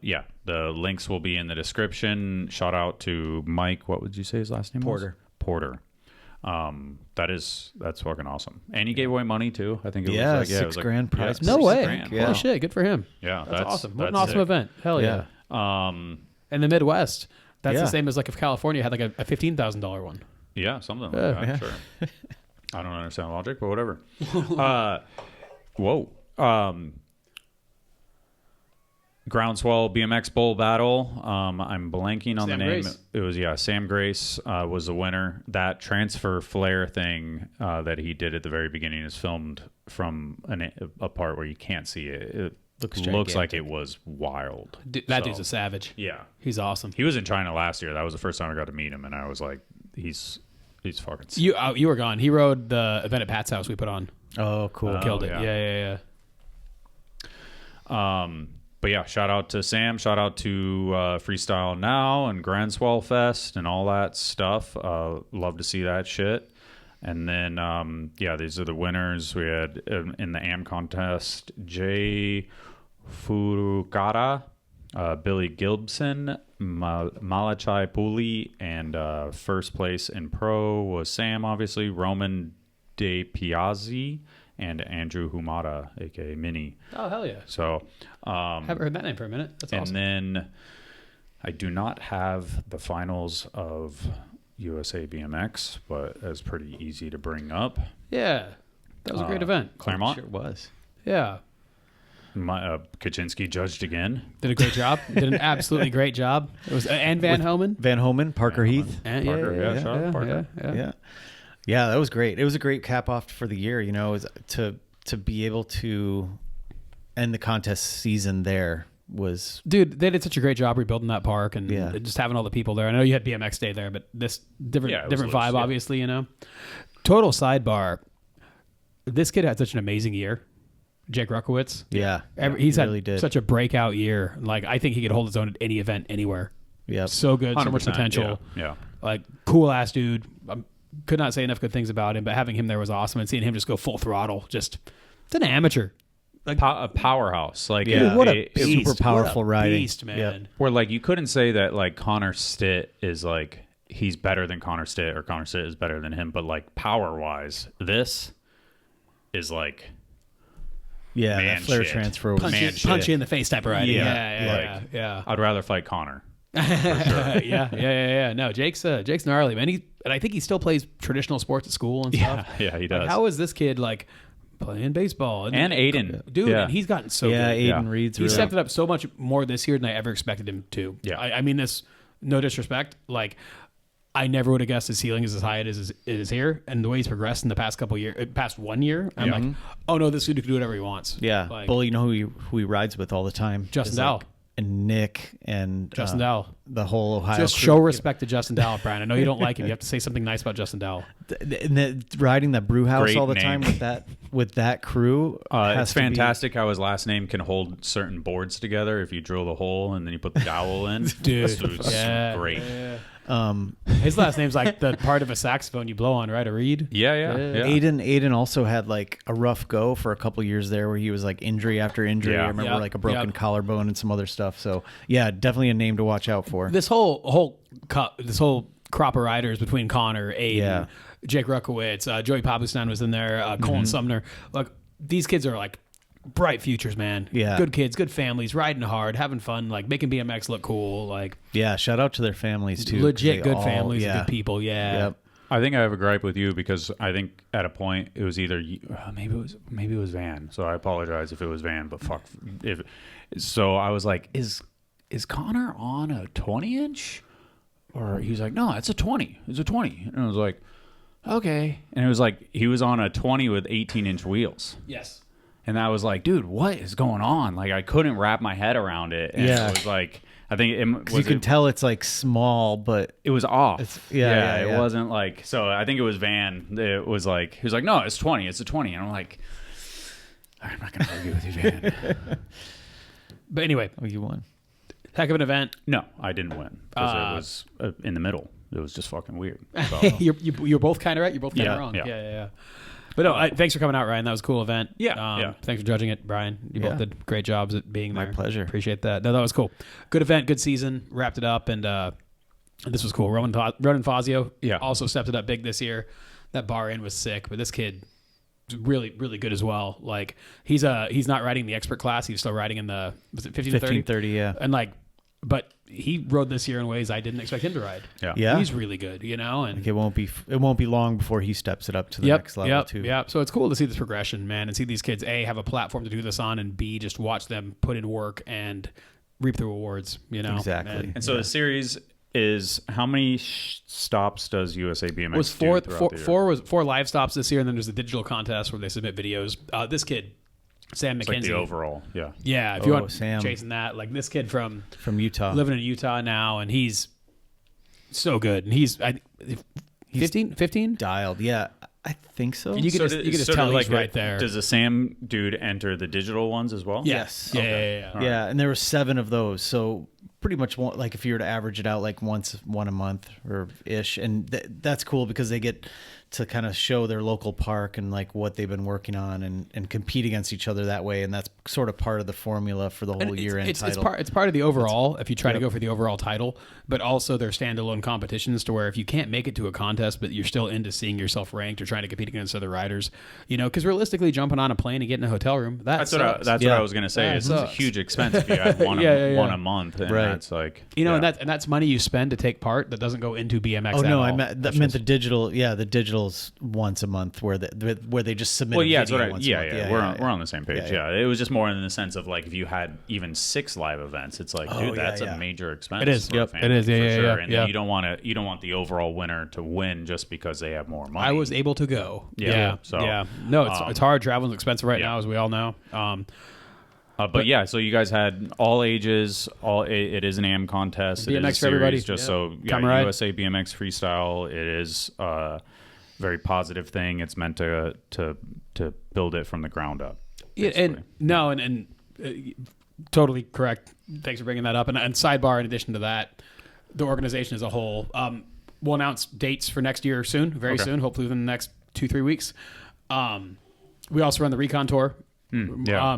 yeah, the links will be in the description. Shout out to Mike. What would you say his last name was? Porter. That's fucking awesome. And he gave away money too. I think it Yeah, was like, $6,000 prize No $6 way. grand. Yeah. Holy shit, good for him. Yeah, That's awesome. What an that's awesome sick. event. Hell yeah. In the Midwest, that's Yeah. the same as like if California had like a $15,000 one. Yeah, something like Yeah. that. Yeah. Sure. I don't understand logic, but whatever. Whoa. Groundswell BMX Bowl Battle. I'm blanking on the Sam name. Grace. It was Sam Grace was the winner. That transfer flare thing that he did at the very beginning is filmed from a part where you can't see it. It looks like it was wild. That So, dude's a savage. yeah. He's awesome. He was in China last year. That was the first time I got to meet him, and I was like, he's fucking sick. You were gone. He rode the event at Pat's house we put on. Oh, cool. Killed it. yeah. Yeah. But yeah, shout out to Sam. Shout out to Freestyle Now and Groundswell Fest and all that stuff. Love to see that shit. And then, these are the winners. We had in the AM contest, Jay Furukara, Billy Gilbson, Malachai Puli, and first place in pro was Sam, obviously, Roman De Piazzi, and Andrew Humada, aka Mini. Oh, hell yeah. So, Haven't heard that name for a minute. That's and awesome. then I do not have the finals of USA BMX, but it's pretty easy to bring up. Yeah. That was a great event. Claremont, Sure was. Yeah. Kaczynski judged again. Did a great job. Did an absolutely great job. It was and Van Homan. Van Homan, Parker Heath. And, Parker, yeah, shout out yeah, Parker. yeah. Yeah. Yeah, that was great. It was a great cap off for the year. You know, to be able to end the contest season there was. Dude, they did such a great job rebuilding that park and Yeah. just having all the people there. I know you had BMX Day there, but this different Yeah, it was vibe, loose, yeah. obviously. You know, total sidebar. This kid had such an amazing year, Jake Ruckowitz. Yeah, He's he had really did. such a breakout year. Like, I think he could hold his own at any event anywhere. Yep. So good, so much 100%, potential. Yeah. Like, cool ass dude. Could not say enough good things about him, but having him there was awesome. And seeing him just go full throttle, it's an amateur. Like, A powerhouse. Like, Yeah. dude, what a it- beast. super powerful what a riding. beast, man. Yep. where like you couldn't say that like Connor Stitt is like he's better than Connor Stitt or Connor Stitt is better than him, but like power wise, this is like Yeah, man that flare shit. transfer was Punch you in the face type of riding. Yeah, Yeah. I'd rather fight Connor. Yeah. No, Jake's gnarly, man. And I think he still plays traditional sports at school and stuff. Yeah, he does. Like, how is this kid like playing baseball? And Aiden. Dude, Yeah. and he's gotten so Yeah, good. Aiden Reed's He really. stepped it up so much more this year than I ever expected him to. Yeah. I mean this, no disrespect. Like, I never would have guessed his ceiling is as high as it is here. And the way he's progressed in the past couple years, past 1 year, I'm like, oh no, this dude can do whatever he wants. Yeah, Like, Bully, you know who he rides with all the time? Justin Is, Dowell. And Nick and Justin Dowell. the whole Ohio. just crew. show respect to Justin Dowell, Brian. I know you don't like him. You have to say something nice about Justin Dowell. Riding that brew house Great all the name. time with that crew. has It's to be- fantastic how his last name can hold certain boards together if you drill the hole and then you put the dowel in. Dude, It's yeah. great. His last name's like the part of a saxophone you blow on, right? A reed. Yeah. Aiden also had like a rough go for a couple years there where he was like injury after injury. Yeah. I remember Yep. like a broken Yep. collarbone and some other stuff. So yeah, definitely a name to watch out for. This whole crop of riders between Connor, Aiden, Yeah. Jake Ruckowitz, Joey Papustan was in there, Colin Sumner. Like, these kids are like bright futures, man. Yeah. Good kids, good families, riding hard, having fun, like making BMX look cool. Like, Yeah, shout out to their families too. 'cause legit they good all- families, yeah. good people. Yeah. Yep. I think I have a gripe with you because I think at a point it was either maybe it was Van. So I apologize if it was Van, but fuck if. So I was like, is Connor on a 20-inch? Or he's like, no, it's a 20. It's a 20. And I was like, okay. And it was like he was on a 20 with 18-inch wheels. Yes. And I was like, dude, what is going on? Like I couldn't wrap my head around it. And Yeah. it was like, I think You can tell it's like small, but it was off. yeah, It yeah. wasn't like, so I think it was Van. It was like, he was like, no, it's 20. It's a 20. And I'm like, I'm not going to argue with you, Van. But anyway, oh, you won. heck of an event. No, I didn't win because it was in the middle. It was just fucking weird. So, You're both kind of right. You're both kind of Yeah, wrong. yeah. Yeah. But no, thanks for coming out, Ryan. That was a cool event. Yeah. Thanks for judging it, Brian. You both Yeah. did great jobs at being My there. pleasure. Appreciate that. No, that was cool. Good event, good season. Wrapped it up, and this was cool. Ronan Fazio also stepped it up big this year. That bar in was sick, but this kid was really, really good as well. Like he's not riding the expert class. He's still riding in the 1530? 1530, yeah. And like, but he rode this year in ways I didn't expect him to ride. yeah. Yeah. He's really good, you know, and Like it won't be long before he steps it up to the next level too. Yep. So it's cool to see this progression, man, and see these kids A, have a platform to do this on, and B, just watch them put in work and reap the rewards. You know, Exactly. And so the series is how many stops does USA BMX It was do throughout the year? four live stops this year, and then there's a digital contest where they submit videos. This kid, Sam It's like McKenzie. the overall, yeah. Yeah, if you want Sam. chasing that, like this kid from Utah. living in Utah now, and he's so good, and he's 15. Dialed. Yeah, I think so. You can just tell he's right there. Does the Sam dude enter the digital ones as well? Yes. Yeah. Yeah, and there were 7 of those. So pretty much like if you were to average it out like one a month or ish, and that's cool because they get to kind of show their local park and like what they've been working on and compete against each other that way, and that's sort of part of the formula for the whole year-end title. It's part of the overall if you try to go for the overall title, but also their standalone competitions to where if you can't make it to a contest but you're still into seeing yourself ranked or trying to compete against other riders, you know, because realistically jumping on a plane and getting a hotel room, That's what I was going to say. It's a sucks. huge expense if you had one a month, and Right. that's like and that's money you spend to take part that doesn't go into BMX. Oh at no, all. I meant the digital. Yeah, the digital Digital's once a month, where they just submit. Well, a yeah, video once a month. We're on the same page. Yeah. It was just more in the sense of like if you had even 6 live events, it's like, dude, that's a major expense. It is. For a Yep. family, It is. Yeah, for yeah, sure. yeah. And then you don't want the overall winner to win just because they have more money. I was able to go. Yeah. No, it's hard. Traveling's expensive right now, as we all know. But yeah, so you guys had all ages. It is an AM contest. BMX it is a for series, everybody. Just Yeah. so Come ride. USA BMX freestyle. It is a very positive thing. It's meant to build it from the ground up. Yeah, and totally correct. Thanks for bringing that up. And sidebar, in addition to that, the organization as a whole, we'll announce dates for next year soon, very soon, hopefully within the next 2-3 weeks. We also run the Recon Tour.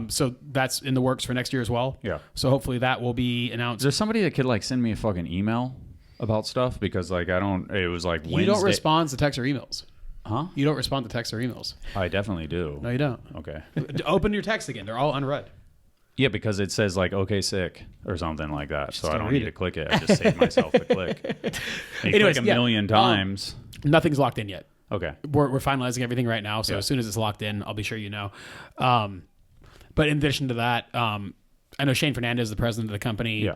So that's in the works for next year as well. Yeah. So hopefully that will be announced. Is there somebody that could like send me a fucking email about stuff? Because like it was like Wednesday. You don't respond to texts or emails. Huh? You don't respond to texts or emails. I definitely do. No, you don't. Okay. Open your text again. They're all unread. Yeah, because it says like "okay, sick" or something like that, so I don't read need it. to click it. I just save myself the click. You Anyways, click a million times. Nothing's locked in yet. Okay. We're finalizing everything right now, so as soon as it's locked in, I'll be sure you know. But in addition to that, I know Shane Fernandez, the president of the company,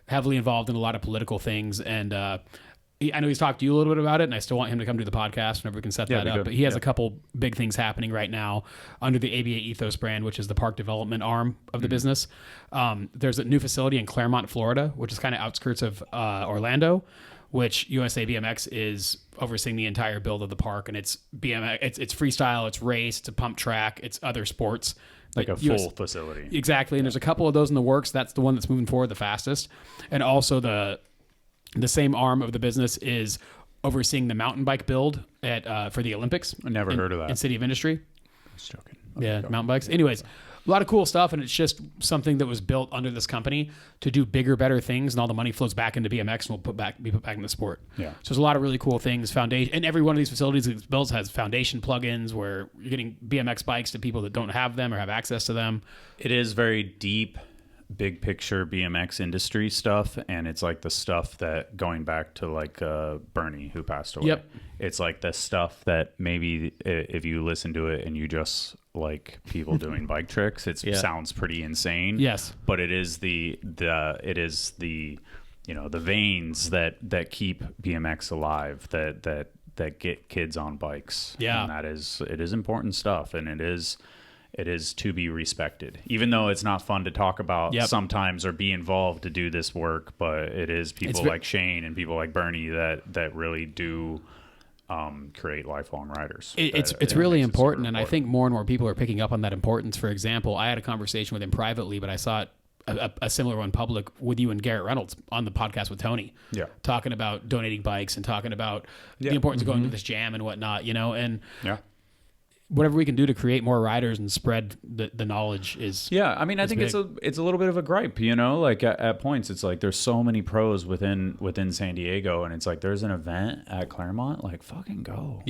heavily involved in a lot of political things, and I know he's talked to you a little bit about it, and I still want him to come to the podcast whenever we can set that up. good. But he has a couple big things happening right now under the ABA Ethos brand, which is the park development arm of the business. There's a new facility in Claremont, Florida, which is kind of outskirts of Orlando, which USA BMX is overseeing the entire build of the park, and it's BMX, it's freestyle, it's race, it's a pump track, it's other sports. Like a full facility. Exactly, and there's a couple of those in the works. That's the one that's moving forward the fastest. And also the same arm of the business is overseeing the mountain bike build at for the Olympics. I never heard of that. In City of Industry. Just joking. Yeah, mountain bikes. Anyways, a lot of cool stuff, and it's just something that was built under this company to do bigger, better things, and all the money flows back into BMX and will be put back in the sport. Yeah. So there's a lot of really cool things. Foundation, and every one of these facilities it's built has foundation plugins where you're getting BMX bikes to people that don't have them or have access to them. It is very deep, big picture BMX industry stuff, and it's like the stuff that going back to like Bernie who passed away. Yep. It's like the stuff that maybe if you listen to it and you just like people doing bike tricks, it sounds pretty insane. Yes. But it is the veins that keep BMX alive, that get kids on bikes. Yeah. And it is important stuff, and it is to be respected, even though it's not fun to talk about sometimes or be involved to do this work. But it is people like Shane and people like Bernie that really do create lifelong riders. It's really important, and I think more and more people are picking up on that importance. For example, I had a conversation with him privately, but I saw it a similar one public with you and Garrett Reynolds on the podcast with Tony. Yeah, talking about donating bikes and talking about the importance of going to this jam and whatnot. And whatever we can do to create more riders and spread the knowledge is I mean, I think big. it's a little bit of a gripe, like at points it's like there's so many pros within San Diego, and it's like there's an event at Claremont, like fucking go.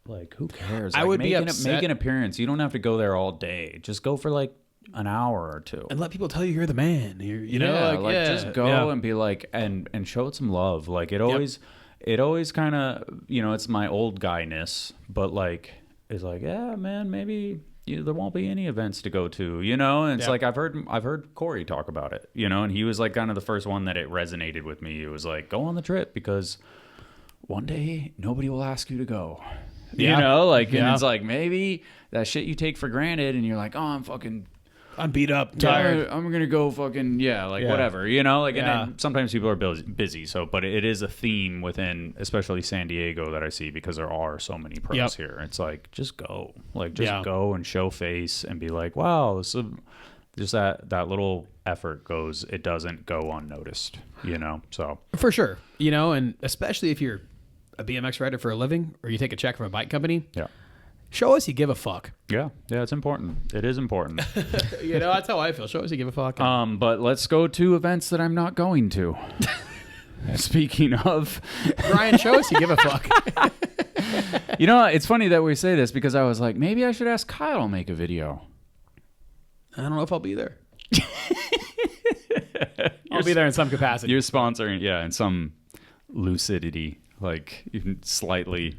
Like who cares? I would be upset. Make an appearance. You don't have to go there all day. Just go for like an hour or two and let people tell you're the man. Just go and be like and show it some love. Like it always kind of it's my old guyness, but like it's like, yeah, man, maybe there won't be any events to go to, and it's like I've heard Corey talk about it, and he was like kind of the first one that it resonated with me. It was like, go on the trip because one day nobody will ask you to go. And it's like maybe that shit you take for granted and you're like, oh, I'm beat up, tired. I'm gonna go fucking whatever, and then sometimes people are busy. So, but it is a theme within, especially San Diego, that I see because there are so many pros here. It's like just go, go and show face and be like, wow, this is just that little effort goes. It doesn't go unnoticed, So for sure, and especially if you're a BMX rider for a living or you take a check from a bike company. Yeah. Show us you give a fuck. Yeah, it's important. It is important. That's how I feel. Show us you give a fuck. But let's go to events that I'm not going to. Speaking of, Brian, show us you give a fuck. It's funny that we say this because I was like, maybe I should ask Kyle to make a video. I don't know if I'll be there. I'll be there in some capacity. You're sponsoring, in some lucidity. like even slightly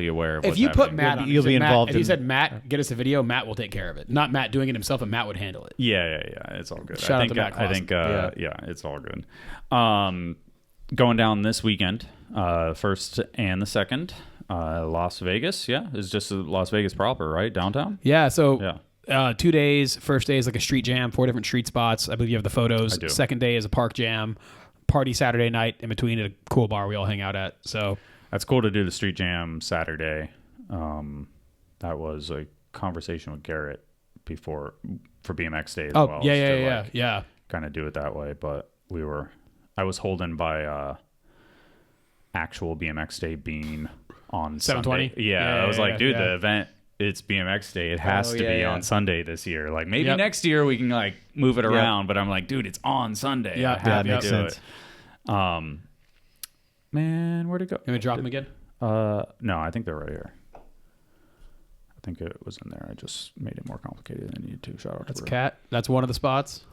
aware of If what's you put happening. Matt on, You'll be involved If you in- said Matt, get us a video, Matt will take care of it. Not Matt doing it himself, but Matt would handle it. Yeah, it's all good. Shout I out think, to Matt I think, Clausen. yeah, it's all good. Going down this weekend, first and the second, Las Vegas. Yeah, it's just Las Vegas proper, right? Downtown. Yeah, so Yeah. 2 days. First day is like a street jam, 4 different street spots. I believe you have the photos. I do. Second day is a park jam. Party Saturday night in between at a cool bar we all hang out at. So That's cool to do the street jam Saturday. That was a conversation with Garrett before for BMX Day as well. yeah. Kind of do it that way, but I was holding by actual BMX Day being on 720? Sunday. Yeah, I was like, dude, the event, it's BMX Day. It has to be on Sunday this year. Like maybe next year we can like move it around, but I'm like, dude, it's on Sunday. Yeah, I have to makes do sense. it. Man, where'd it go? You want to drop them again? No, I think they're right here. I think it was in there. I just made it more complicated than I needed to. Shout out That's to a Rue. cat. That's one of the spots.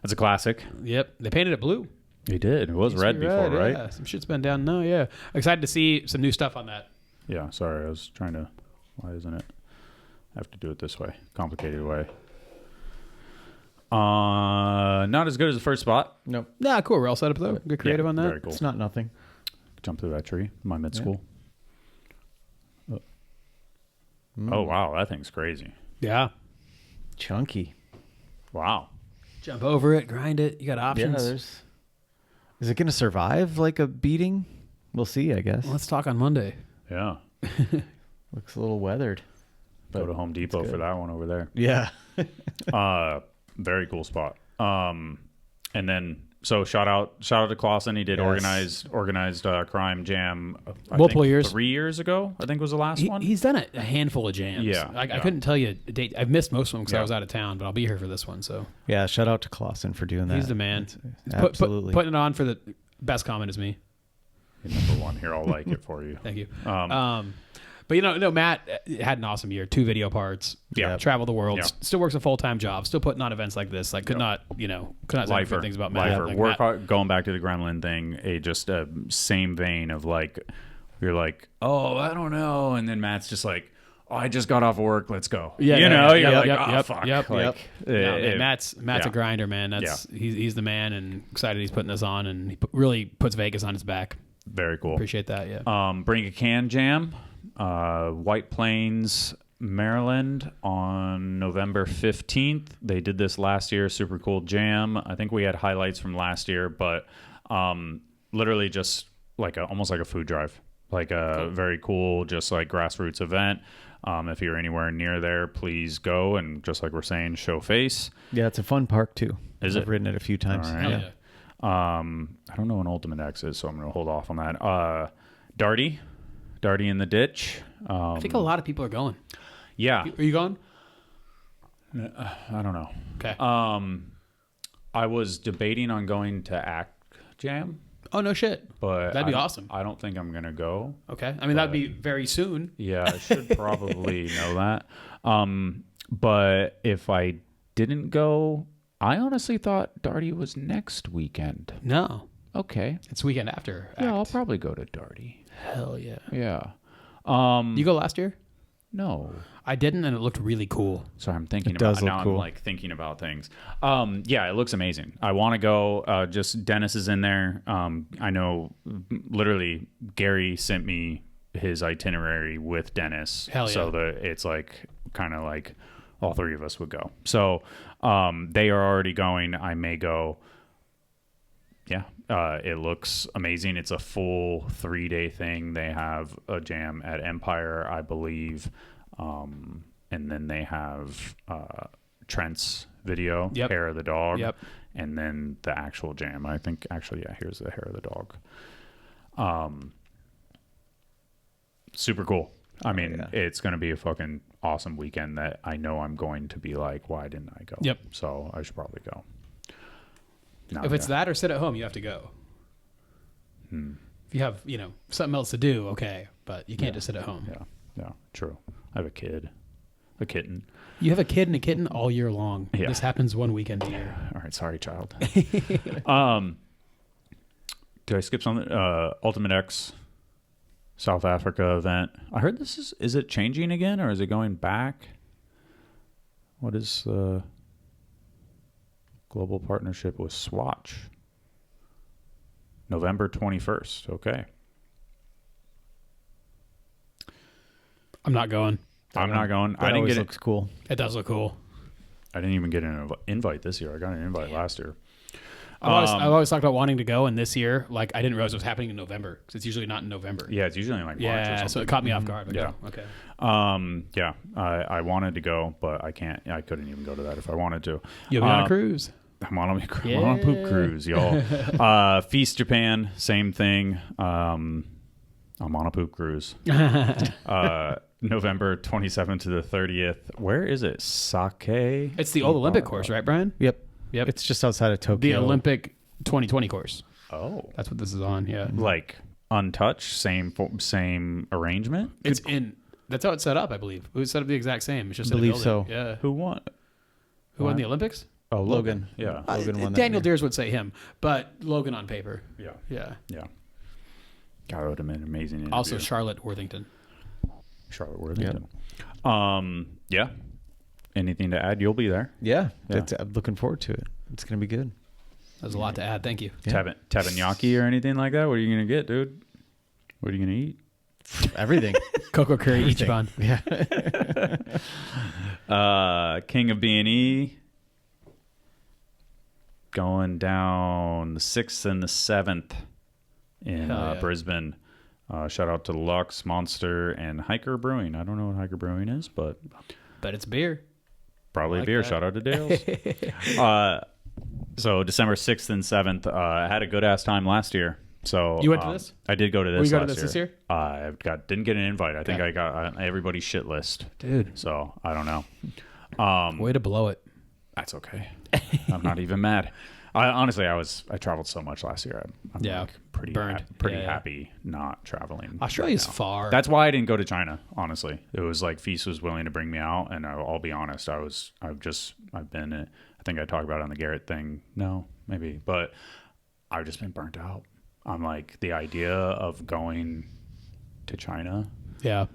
That's a classic. Yep. They painted it blue. He did. It was red before, right? Yeah. Some shit's been down. No, yeah. Excited to see some new stuff on that. Yeah, sorry. I was trying to... Why isn't it? I have to do it this way. Complicated way. Not as good as the first spot. Nope. Nah, cool. We're all set up though. Good creative on that. Very cool. It's not nothing. Jump through that tree. My mid school. Oh, wow. That thing's crazy. Yeah. Chunky. Wow. Jump over it, grind it. You got options. Is it going to survive like a beating? We'll see, I guess. Let's talk on Monday. Yeah. Looks a little weathered. Go to Home Depot for that one over there. Yeah. Very cool spot. And then so shout out to Clausen. He did Yes. organized crime jam Multiple years. 3 years ago. I think was the last one. He's done a handful of jams. Yeah, I yeah. couldn't tell you a date. I've missed most of them because I Yeah. was out of town, but I'll be here for this one. So Yeah, shout out to Clausen for doing that. he's the man. Absolutely. Putting it on for the best comment is me. Number one here. I'll like it for you. Thank you. But no, Matt had an awesome year. 2 video parts. Yeah. Traveled the world. Yeah. Still works a full-time job. Still putting on events like this. Like could not say Lifer. good things about Matt. Lifer. Like, Work Matt- hard, going back to the Gremlin thing, just a same vein of like, you're like, oh, I don't know. And then Matt's just like, oh, I just got off work. Let's go. Yeah, You're like, oh, fuck. Yep. Like, Matt's yeah. a grinder, man. He's the man, and excited he's putting this on, and he really puts Vegas on his back. very cool. Appreciate that. Yeah. Bring a Can Jam, White Plains, Maryland on November 15th. They did this last year. Super cool jam. I think we had highlights from last year, but literally just like almost like a food drive, like a very cool, just like grassroots event. If you're anywhere near there, please go. And just like we're saying, show face. Yeah, it's a fun park too. Is I've it? ridden it a few times. All right. Hell yeah. I don't know what Ultimate X is, so I'm going to hold off on that. Darty in the ditch. I think a lot of people are going. Yeah, Are you going? I don't know. Okay. I was debating on going to Act Jam, Oh no shit. but That'd be I- awesome. I don't think I'm going to go. Okay. I mean that'd be very soon. Yeah, I should probably know that. But if I didn't go, I honestly thought Darty was next weekend. No. Okay. It's weekend after. Yeah, I'll Act. probably go to Darty. Hell yeah. Yeah. You go last year? No. I didn't, and it looked really cool. Sorry, I'm thinking It about does now. look cool. I'm like thinking about things. Yeah, it looks amazing. I want to go. Just Dennis is in there. I know. Literally, Gary sent me his itinerary with Dennis. Hell yeah. So that it's like kind of like all 3 of us would go. So they are already going. I may go. Yeah, it looks amazing. It's a full 3-day thing. They have a jam at Empire, I believe, and then they have Trent's video, Yep. Hair of the Dog, Yep. and then the actual jam. I think actually, yeah, here's the Hair of the Dog. Super cool. I mean, it's going to be a fucking awesome weekend that I know I'm going to be like, why didn't I go? Yep. So I should probably go. No, If it's yeah. that or sit at home, you have to go. If you have, something else to do, okay, but you can't just sit at home. Yeah, true. I have a kitten. You have a kid and a kitten all year long. Yeah. This happens one weekend a year. All right, sorry, child. Did I skip something? Ultimate X South Africa event. I heard this is it changing again or is it going back? What is the global partnership with Swatch? November 21st. Okay. I'm not going. I'm not going. That I didn't always get looks cool. It does look cool. I didn't even get an invite this year. I got an invite last year. I've always talked about wanting to go, and this year, like, I didn't realize it was happening in November because it's usually not in November. Yeah, it's usually in like March or Yeah, something. so it caught me off guard. Like, Yeah. oh, okay. Yeah, I wanted to go, but I can't. I couldn't even go to that if I wanted to. You'll be on a cruise. I'm on a poop cruise, y'all. Feast Japan, same thing. I'm on a poop cruise. November 27th to the 30th. Where is it? Sake? It's the old Olympic course, right, Brian? Yep. Yep. It's just outside of Tokyo. The Olympic 2020 course. Oh. That's what this is on, yeah. Like untouched, same arrangement? It's in... That's how it's set up, I believe. It was set up the exact same. It's just in a Believe building. so. Yeah. Who won? Who won the Olympics? Oh, Logan. Yeah. Logan won that Daniel year. Deers would say him, but Logan on paper. Yeah. Yeah. Yeah. God, that would have been an amazing interview. Also Charlotte Worthington. Charlotte Worthington. Yeah. Anything to add? You'll be there. Yeah. Yeah. I'm looking forward to it. It's going to be good. There's a lot to add. Thank you. Teppanyaki or anything like that? What are you going to get, dude? What are you going to eat? Everything. Cocoa curry Ichiban. Yeah. King of B&E going down the 6th and the 7th in Hell yeah. Brisbane. Shout out to Lux, Monster, and Hiker Brewing. I don't know what Hiker Brewing is, but But it's beer. probably Like beer. that. Shout out to Dale's. So December 6th and 7th, I had a good ass time last year. So You went to this? I did go to this. Will you go to last this year? I didn't get an invite. I think Okay. I got everybody's shit list. Dude. So I don't know. Way to blow it. That's okay. I'm not even mad. Honestly, I traveled so much last year. I'm Yeah, like pretty burned. pretty Yeah. happy not traveling. Australia's right now. far. That's why I didn't go to China. Honestly, it was like Feast was willing to bring me out, and I'll be honest. I've been. I think I talked about it on the Garrett thing. No, maybe, but I've just been burnt out. I'm like, the idea of going to China Yeah.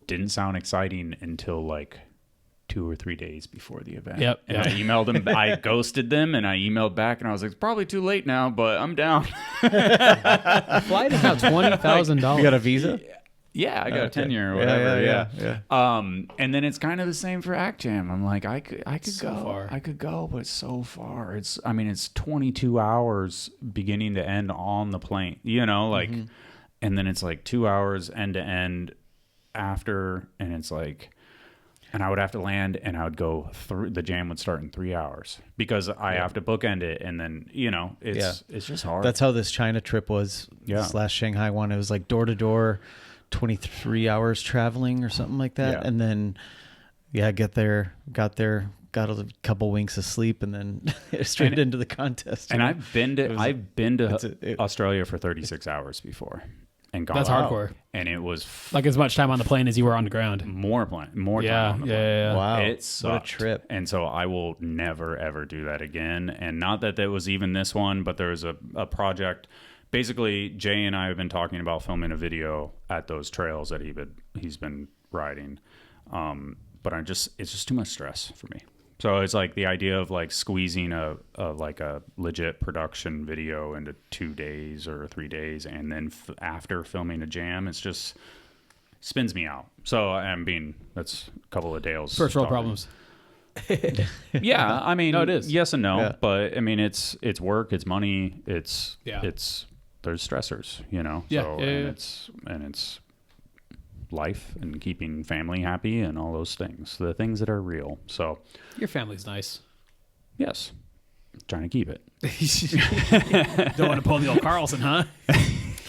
didn't sound exciting until like 2 or 3 days before the event. Yep, And yep. I emailed them. I ghosted them, and I emailed back, and I was like, it's probably too late now, but I'm down. Flight is now $20,000. You got a visa? Yeah, I got a Okay. 10-year or whatever. Yeah. And then it's kind of the same for Act Jam. I'm like, I could So go. far. I could go, but it's so far. It's 22 hours beginning to end on the plane. And then it's like 2 hours end to end after, and it's like, and I would have to land, and I would go through. The jam would start in 3 hours because I have to bookend it, and then it's just hard. That's how this China trip was. Yeah. This last Shanghai one, it was like door to door, 23 hours traveling or something like that. Yeah. And then, got there, got a couple winks of sleep, and then straight into the contest. And I've been to it's Australia for 36 hours before, and gone That's out. hardcore. And it was Like as much time on the plane as you were on the ground. more time. Yeah. On the plane. Yeah. Wow. It What a sucked. trip. And so I will never ever do that again. And not that there was even this one, but there was a project. Basically, Jay and I have been talking about filming a video at those trails that he's been riding. But it's just too much stress for me. So it's like the idea of like squeezing a legit production video into 2 days or 3 days, and then after filming a jam, it's just spins me out. So that's a couple of Dale's First world talking. problems. Yeah, I mean, No, it is. yes and no, Yeah. but I mean, it's work, it's money, there's stressors, Yeah, So, yeah. and it's life and keeping family happy and all those things, the things that are real. So, Your family's nice. yes, trying to keep it. Don't want to pull the old Carlson, huh?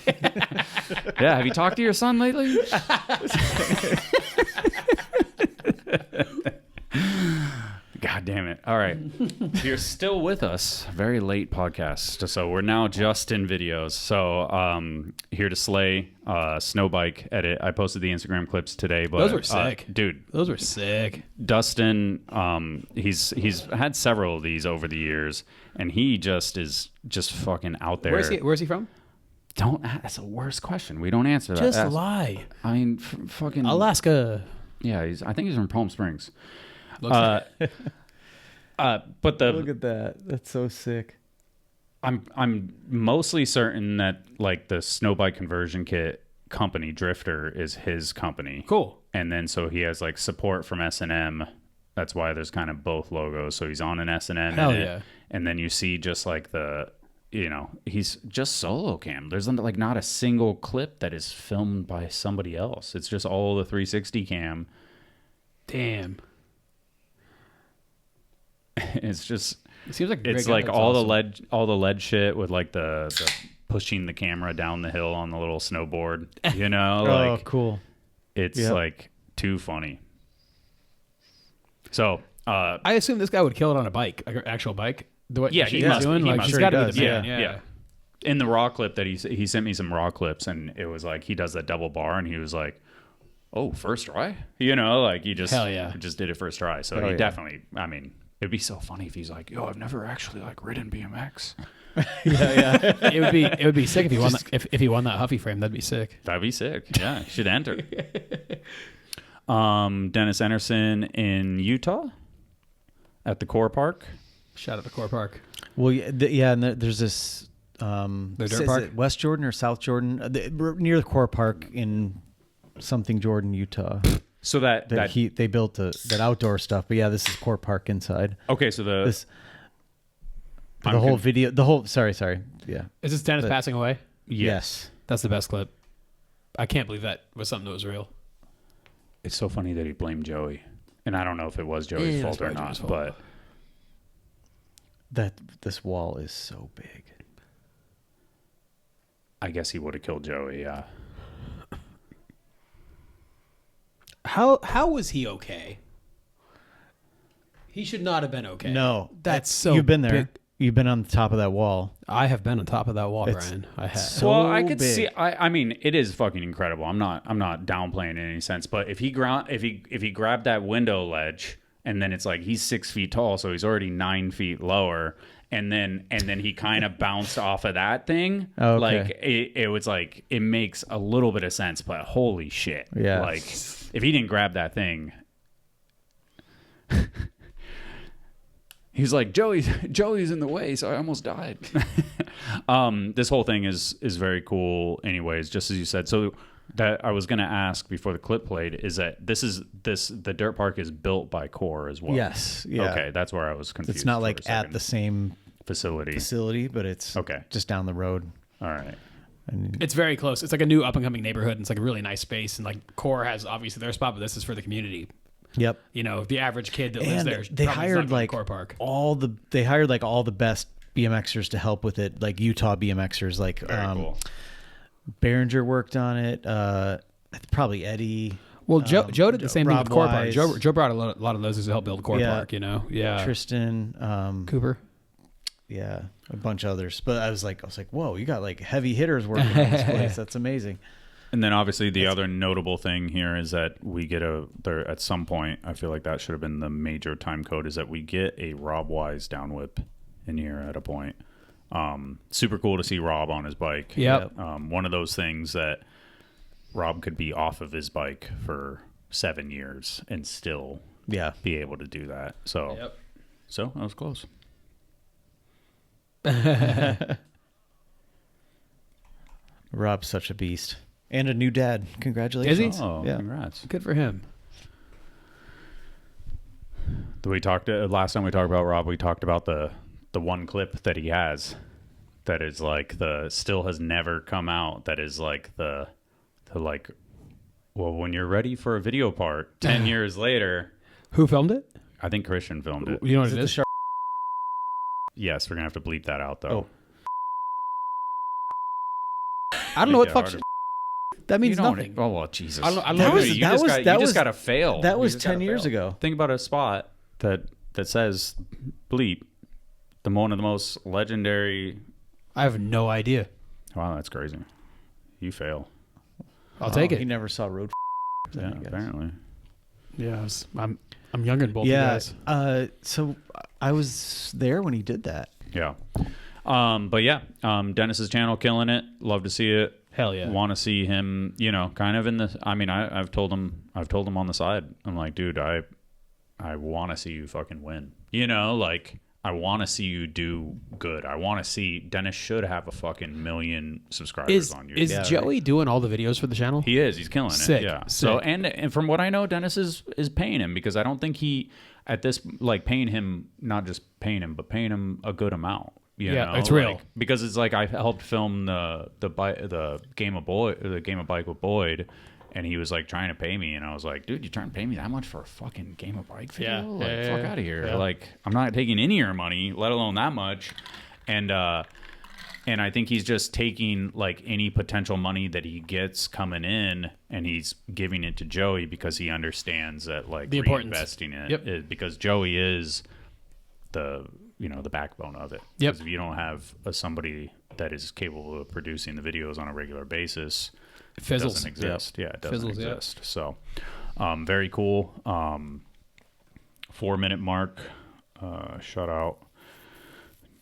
Yeah, have you talked to your son lately? God damn it. All right. You're still with us. Very late podcast. So we're now just in videos. So here to slay, snow bike edit. I posted the Instagram clips today, but Those were sick. dude, Those were sick. Dustin, he's had several of these over the years, and he just is fucking out there. Where's he from? Don't. That's the worst question. We don't answer that. Just lie. I mean, fucking Alaska. Yeah, I think he's from Palm Springs. Looks But Look at that. That's so sick. I'm mostly certain that like the snow bike conversion kit company Drifter is his company. Cool. And then so he has like support from S&M. That's why there's kind of both logos. So he's on an S&M. Hell yeah. And then you see just like he's just solo cam. There's like not a single clip that is filmed by somebody else. It's just all the 360 cam. Damn. It's just It seems like it's like all the LED shit with like the pushing the camera down the hill on the little snowboard, you know? Oh, Like cool. it's like too funny. So I assume this guy would kill it on a bike, like an actual bike. The way Yeah, he's he must. doing, He like must. he's Sure got to he be the does, man. yeah. In the raw clip that he sent me some raw clips, and it was like he does that double bar, and he was like, "Oh, first try," you know, like he just Hell yeah. just did it first try. So he definitely. I mean, it'd be so funny if he's like, "Yo, I've never actually like ridden BMX." It would be sick if he won that. If he won that Huffy frame, that'd be sick. That'd be sick. Yeah, he should enter. Dennis Anderson in Utah at the Core Park. Shout out to Core Park. Well, yeah, and there's this dirt is park? it West Jordan or South Jordan, near the Core Park in something Jordan, Utah. So They built that outdoor stuff, but yeah, this is Core Park inside. okay. So the Sorry, yeah. Is this Dennis passing away? Yes. That's the best clip. I can't believe that was something that was real. It's so funny that he blamed Joey, and I don't know if it was Joey's fault or not, but This wall is so big. I guess he would have killed Joey. Yeah. How was he okay? He should not have been okay. No, that's so. You've been there. big. You've been on the top of that wall. I have been on top of that wall, It's Brian. I have. so Well, I could big. see. I mean, it is fucking incredible. I'm not downplaying in any sense. But if he grabbed that window ledge, and then it's like he's 6 feet tall, so he's already 9 feet lower, and then he kind of bounced off of that thing. Oh, okay. Like it was like it makes a little bit of sense, but holy shit! Yeah. Like if he didn't grab that thing. He's like, Joey's in the way, so I almost died. This whole thing is very cool anyways, just as you said. So that I was going to ask before the clip played is that the dirt park is built by Core as well. Yes. Yeah. Okay, that's where I was confused. It's not for like a second. at the same facility, but it's Okay. just down the road. All right. And It's very close. It's like a new up and coming neighborhood. And it's like a really nice space. And like Core has obviously their spot, but this is for the community. yep. You know, the average kid that lives And there. they probably is not hired going to like Core Park. all the best BMXers to help with it, like Utah BMXers, like Very cool. Behringer worked on it. Probably Eddie. Well, Joe did the same thing Rob with Core Park. Wise. Joe brought a lot of those to help build Core Yeah. Park. You know, yeah. Tristan. Cooper. Yeah, a bunch of others. But I was like, whoa, you got like heavy hitters working on this place. That's amazing. And then obviously the other notable thing here is that we get there at some point, I feel like that should have been the major time code, is that we get a Rob Wise down whip in here at a point. Super cool to see Rob on his bike. Yep. One of those things that Rob could be off of his bike for 7 years and still Yeah. be able to do that. So, Yep. so that was close. Rob's such a beast. And a new dad. Congratulations. Is he? Oh, Yeah. congrats. Good for him. We talked last time we talked about Rob. We talked about the one clip that he has that is like still has never come out. That is like the like, well, when you're ready for a video part 10 years later. Who filmed it? I think Christian filmed it. You know what it it is? the Yes, we're gonna have to bleep that out though. I don't know what Make it fuck. harder. That means You don't- nothing. Oh well, Jesus. I don't That know. was- you that just was- got, that you was- just gotta fail. That You was just 10 gotta years fail. ago. Think about a spot that says bleep. One of the most legendary. I have no idea. Wow, that's crazy. You fail. I'll take He it. never saw Road. Yeah, apparently. Yeah, I'm younger than both you Yeah. guys. So I was there when he did that. Yeah. But yeah, Dennis's channel killing it. Love to see it. Hell yeah. Want to see him, kind of in the. I mean, I've told him on the side. I'm like, dude, I want to see you fucking win. Like I want to see you do good. I want to see Dennis should have a fucking million subscribers on YouTube. Is Joey doing all the videos for the channel? He is. He's killing Sick, it. Yeah. sick. So and from what I know, Dennis is paying him because I don't think he at this like paying him not just paying him but paying him a good amount. It's real. Like, because it's like I helped film the game of bike with Boyd, and he was like trying to pay me, and I was like, dude, you trying to pay me that much for a fucking game of bike video? Fuck out of here. Yeah. Like I'm not taking any of your money, let alone that much. And I think he's just taking like any potential money that he gets coming in, and he's giving it to Joey because he understands that like The importance. reinvesting it Yep. because Joey is the backbone of it. Yep. Because if you don't have somebody that is capable of producing the videos on a regular basis, it Fizzles. doesn't exist. Yeah, it doesn't Fizzles, yeah. exist. So, very cool. 4-minute mark. Shout out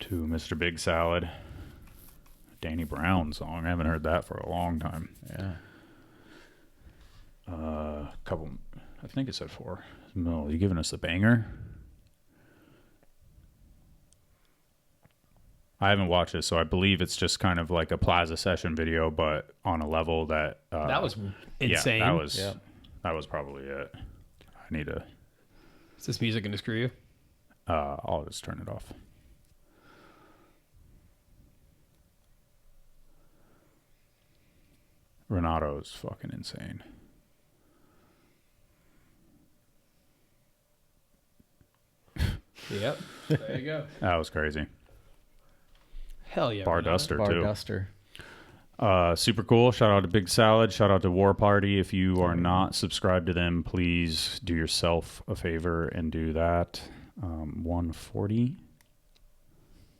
to Mr. Big Salad. Danny Brown song. I haven't heard that for a long time. Yeah. Couple. I think it said 4. No, you giving us the banger? I haven't watched it, so I believe it's just kind of like a Plaza Session video, but on a level that That was insane. Yeah, that was probably it. I need to. Is this music going to screw you? I'll just turn it off. Renato's fucking insane. Yep. There you go. That was crazy. Hell yeah. Bar Renato. Duster Bar too. Duster. Super cool. Shout out to Big Salad. Shout out to War Party. If you are not subscribed to them, please do yourself a favor and do that. 140.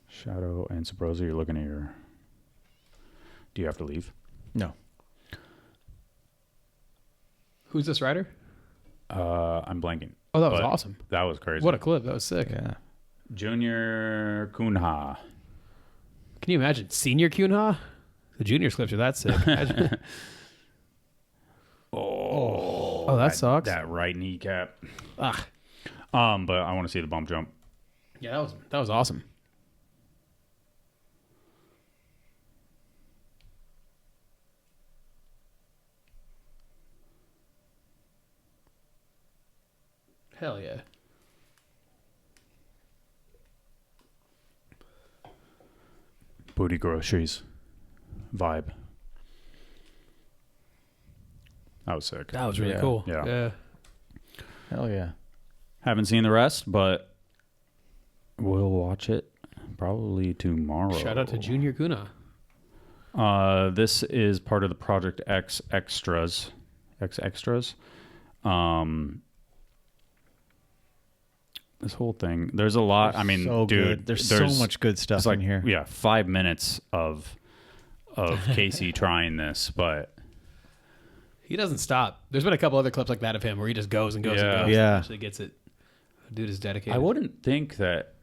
Shadow and Sabrosa, you're looking at your. Do you have to leave? No. Who's this writer? I'm blanking. Oh, that was But awesome. That was crazy. What a clip. That was sick. Yeah. Junior Kunha. Can you imagine? Senior Kunha? The juniors clips are that sick. Imagine. Oh, that sucks. That right kneecap. Ah. But I want to see the bump jump. Yeah, that was awesome. Hell yeah. Booty groceries. Vibe. That was sick. That was really Yeah. cool. Yeah. Hell yeah. Haven't seen the rest, but we'll watch it probably tomorrow. Shout out to Junior Kuna. This is part of the Project X Extras. X Extras. This whole thing. There's a lot. I mean, So dude, good. There's so much good stuff it's like, in here. Yeah, 5 minutes of Casey trying this, but He doesn't stop. There's been a couple other clips like that of him where he just goes and goes Yeah. and goes. Yeah. And actually gets it. Dude is dedicated. I wouldn't think that.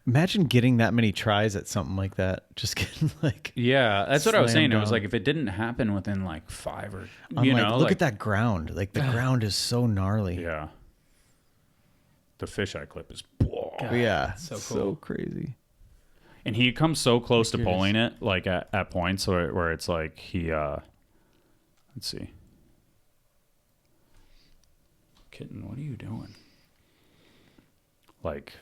Imagine getting that many tries at something like that. Just getting like. Yeah, that's what I was Slam saying. It was down. like if it didn't happen within like 5 or I'm you like, know, look like, at that ground. Like the ground is so gnarly. Yeah. The fisheye clip is. Yeah. so So cool. crazy. And he comes so close to Like, you're pulling it, like at points where it's like he. Let's see. Kitten, what are you doing? Like,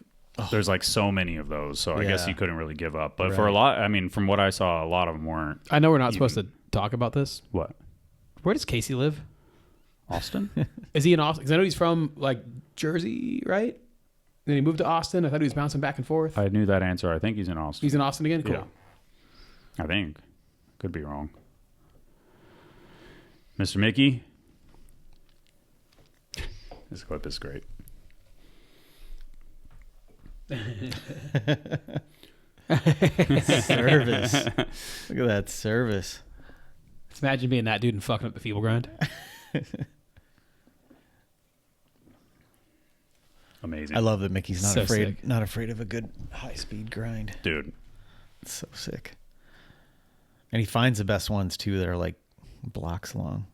there's like so many of those, so I guess Yeah. you couldn't really give up. But for a Right. lot, I mean, from what I saw, a lot of them weren't. I know we're not supposed to talk about this. What? Where does Casey live? Austin? Is he in Austin? Because I know he's from like Jersey, right? Then he moved to Austin. I thought he was bouncing back and forth. I knew that answer. I think he's in Austin. He's in Austin again? Cool. Yeah. I think. Could be wrong. Mr. Mickey. This clip is great. Service. Look at that service. Just imagine being that dude and fucking up the feeble grind. Amazing. I love that Mickey's So sick. not afraid of a good high speed grind. Dude. It's so sick. And he finds the best ones too that are like blocks long.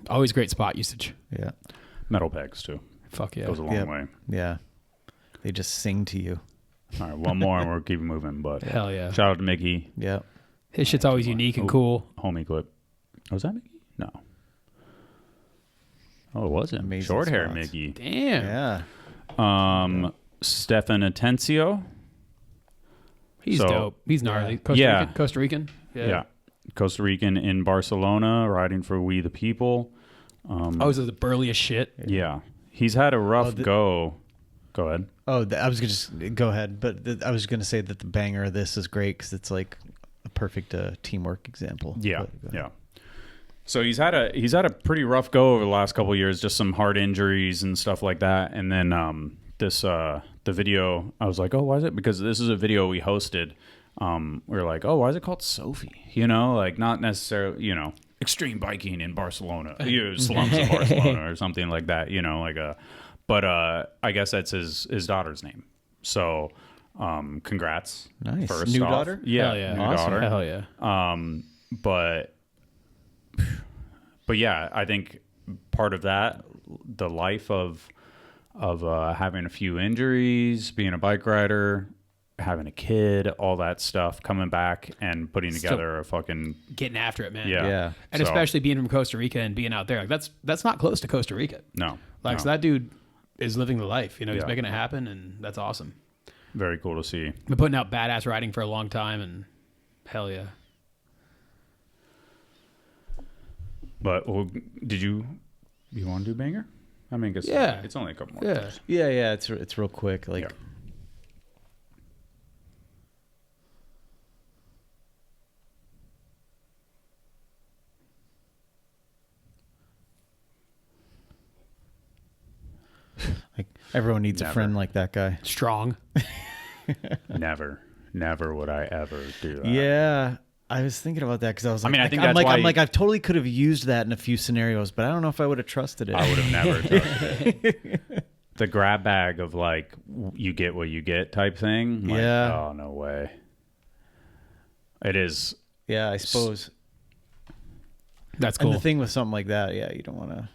Always great spot usage. Yeah. Metal pegs too. Fuck yeah. Goes a long Yep. way. Yeah. They just sing to you. All right, one more and we'll keep moving. But Hell yeah. shout out to Mickey. Yeah. His shit's always unique and cool. Homie clip. Was that Mickey? No. Oh, it wasn't. Amazing Short hair spots. Mickey. Damn. Yeah. Stefan Atencio. He's So- dope. He's gnarly. Yeah. Costa Rican? Yeah. Costa Rican in Barcelona, riding for We the People. Oh, is it the burliest shit? Yeah. He's had a rough go. Go ahead. Oh, I was gonna just go ahead, but I was gonna say that the banger of this is great because it's like a perfect teamwork example. Yeah, But go ahead. yeah. So he's had a pretty rough go over the last couple of years, just some heart injuries and stuff like that. And then the video, I was like, oh, why is it? Because this is a video we hosted. We were like, oh, why is it called Sophie? You know, like not necessarily, you know, extreme biking in Barcelona, slums of Barcelona or something like that. You know, like but I guess that's his daughter's name. So congrats. Nice. First New off. daughter? Hell Yeah, yeah. new Awesome. daughter. Hell yeah. But yeah, I think part of that, the life of having a few injuries, being a bike rider, having a kid, all that stuff, coming back and putting together a fucking Getting after it, man. yeah. Yeah. And So, especially being from Costa Rica and being out there. Like that's not close to Costa Rica. no, Like no. so that dude is living the life. You know, he's Yeah. making it happen and that's awesome. Very cool to see. Been putting out badass riding for a long time and hell yeah. But did you want to do banger? I mean, Yeah. it's only a couple more. Yeah. clips. Yeah. It's real quick. Like. Yeah. Like everyone needs Never. a friend like that guy. Strong. Never would I ever do that. Yeah, I was thinking about that because I was like, mean, I think I'm that's like, why I'm like, I totally could have used that in a few scenarios, but I don't know if I would have trusted it. I would have never trusted it. The grab bag of like you get what you get type thing. Like, Yeah. oh no way. It is. Yeah, I suppose. That's cool. And the thing with something like that, yeah, you don't want to.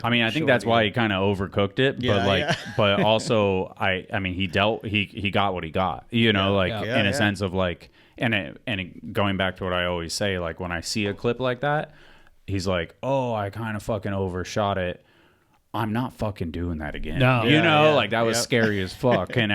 I mean, I think that's why he kind of overcooked it, but Yeah, like, yeah. but also, I mean, he got what he got, you know, like Yeah, in a yeah. sense of like, going back to what I always say, like when I see a clip like that, he's like, oh, I kind of fucking overshot it. I'm not fucking doing that again. No. You Yeah, know, yeah. like that was Yep. scary as fuck. And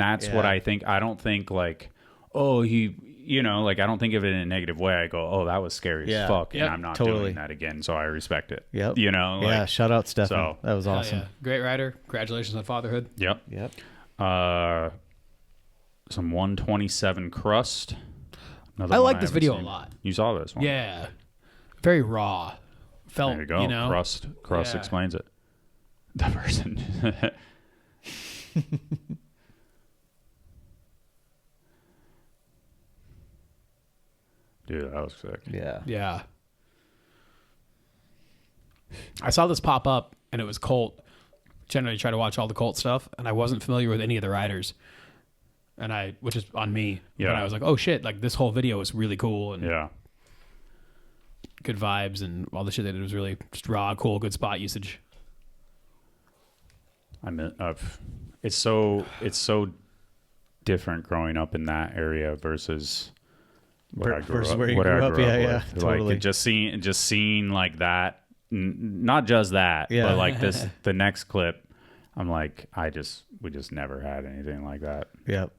that's what Yeah. I think. I don't think like, oh, you know, like I don't think of it in a negative way. I go, oh, that was scary Yeah. as fuck. Yep. And I'm not Totally. doing that again. So I respect it. Yep. You know, like, Yeah, shout out Stefan. so- That was Hell awesome. yeah. Great rider. Congratulations on fatherhood. Yep. Yep. Some 127 crust. Another I one like this haven't video a seen. lot. You saw this one. Yeah. Very raw. Felt, There you go. you know. Crust Yeah. explains it. The person. Dude, that was sick. Yeah. Yeah. I saw this pop up and it was Colt. Generally try to watch all the Colt stuff and I wasn't familiar with any of the riders. And which is on me. Yeah. But I was like, oh shit, like this whole video was really cool and Yeah. good vibes and all the shit they did was really just raw, cool, good spot usage. I mean, it's so different growing up in that area versus what I grew Versus up, where you what I grew up. grew Yeah, up yeah, with. totally. Like just seeing like that, not just that, Yeah. but like the next clip, I'm like, we just never had anything like that. Yep.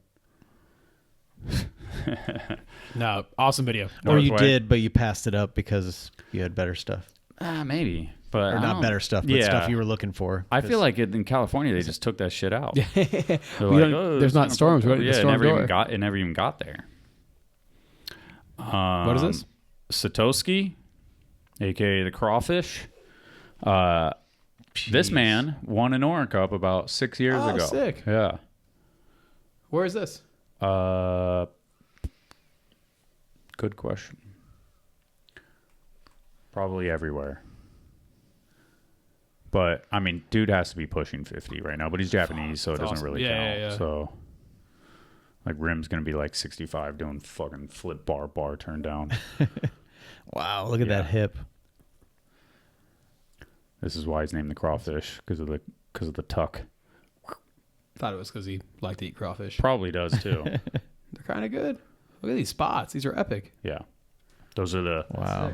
No, awesome video. Or you Northway. did, but you passed it up because you had better stuff, Maybe, but or I not don't- better stuff, but yeah. stuff you were looking for. I feel like in California they just took that shit out. They're We don't- "Oh, there's it's not kinda storms, fucked up." right? The Yeah, storm door. it never even got there. What is this? Satoshi, aka the Crawfish. This man won an Oran Cup about 6 years Oh, ago. sick. Yeah. Where is this? Good question. Probably everywhere. But I mean, dude has to be pushing 50 right now. But he's Japanese, so it doesn't awesome. really Yeah, count. yeah, yeah. So like Rim's gonna be like 65 doing fucking flip bar turn down. Wow, look at that hip. This is why he's named the crawfish because of the tuck. Thought it was because he liked to eat crawfish. Probably does too. They're kind of good. Look at these spots. These are epic. Yeah, those are Wow.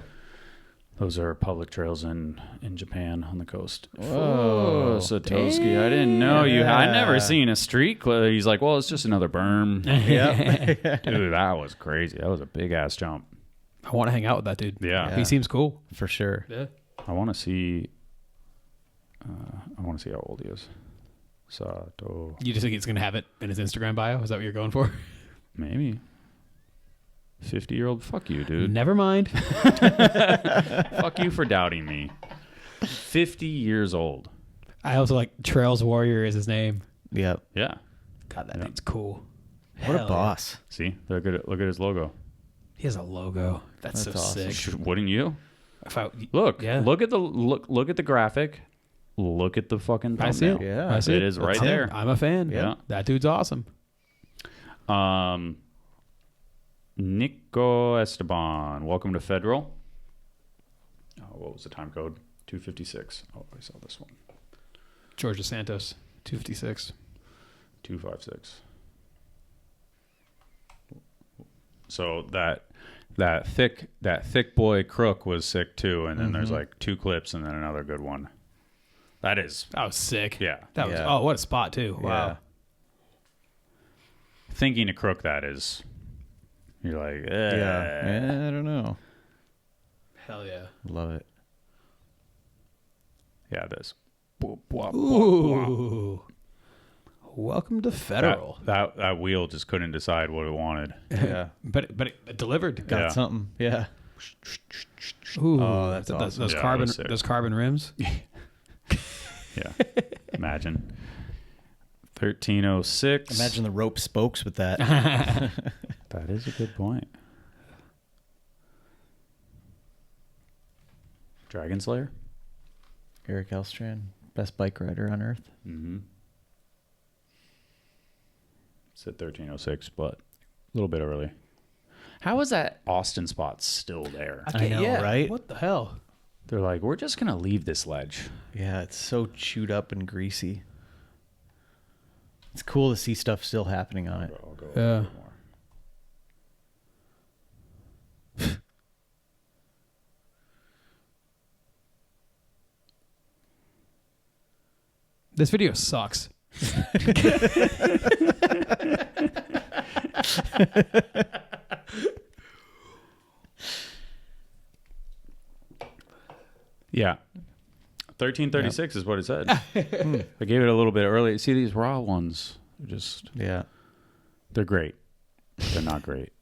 those are public trails in Japan on the coast. Whoa. Oh, Satoshi, I didn't know you. I never seen a street. He's like, well, it's just another berm. Yeah. Dude, that was crazy. That was a big ass jump. I want to hang out with that dude. Yeah. He seems cool. For sure. Yeah. I want to see. How old he is. Sato. You just think he's going to have it in his Instagram bio? Is that what you're going for? Maybe. 50-year-old. Fuck you, dude. Never mind. Fuck you for doubting me. 50 years old. I also like Trails Warrior is his name. Yep. Yeah. God, that dude's cool. What Hell a boss. See, look at his logo. He has a logo. That's so awesome. sick. Wouldn't you? If I, Look. Yeah. Look at the graphic. Look at the fucking thumbnail. I see it. Yeah. I see It is right him. there. I'm a fan. Yeah. That dude's awesome. Nico Esteban, welcome to Federal. Oh, what was the time code? 256. Oh, I saw this one. Georgia Santos, 256. 256. So that thick boy Crook was sick too, and then there's like 2 clips and then another good one. That is, That was sick. yeah. That was, Yeah. oh, what a spot too. Wow. Yeah. Thinking to Crook, that is, you're like, Yeah. I don't know. Hell yeah. Love it. yeah, this. Ooh. Welcome to Federal. That wheel just couldn't decide what it wanted. Yeah. But it delivered. Got Yeah. something. Yeah. Ooh, Oh, that's awesome. those Yeah, that carbon was sick. those carbon rims. Yeah. Imagine. 1306. Imagine the rope spokes with that. That is a good point. Dragon Slayer? Eric Elstrand, best bike rider on earth. Mm-hmm. Said 1306, but a little bit early. How is that Austin spot still there? I know, right? What the hell? They're like, we're just going to leave this ledge. Yeah, it's so chewed up and greasy. It's cool to see stuff still happening on it. I'll go Yeah. a little more. This video sucks. Yeah. 1336 is what it said. I gave it a little bit early. See, these raw ones, Yeah. they're great. They're not great.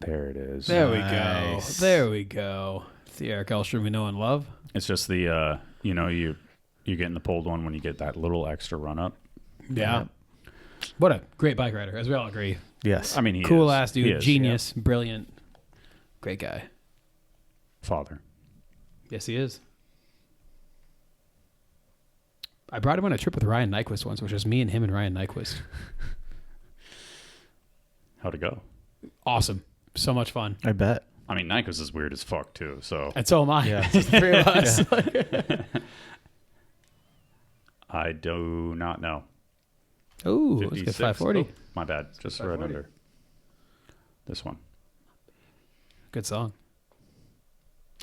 There it is. There we Nice. go. There we go. It's the Eric Elstrom we know and love. It's just the, you're getting the pulled one when you get that little extra run up. Yeah. What a great bike rider, as we all agree. Yes. I mean, he Cool is. ass dude, He is, genius, brilliant, great guy. yeah. Father. Yes, he is. I brought him on a trip with Ryan Nyquist once, which was me and him and Ryan Nyquist. How'd it go? Awesome. So much fun. I bet. I mean, Nyquist is weird as fuck, too, so. And so am I. Yeah. Just the three of us. I do not know. Ooh, let's 56. get 540. Oh, my bad. Just right under. This one. Good song.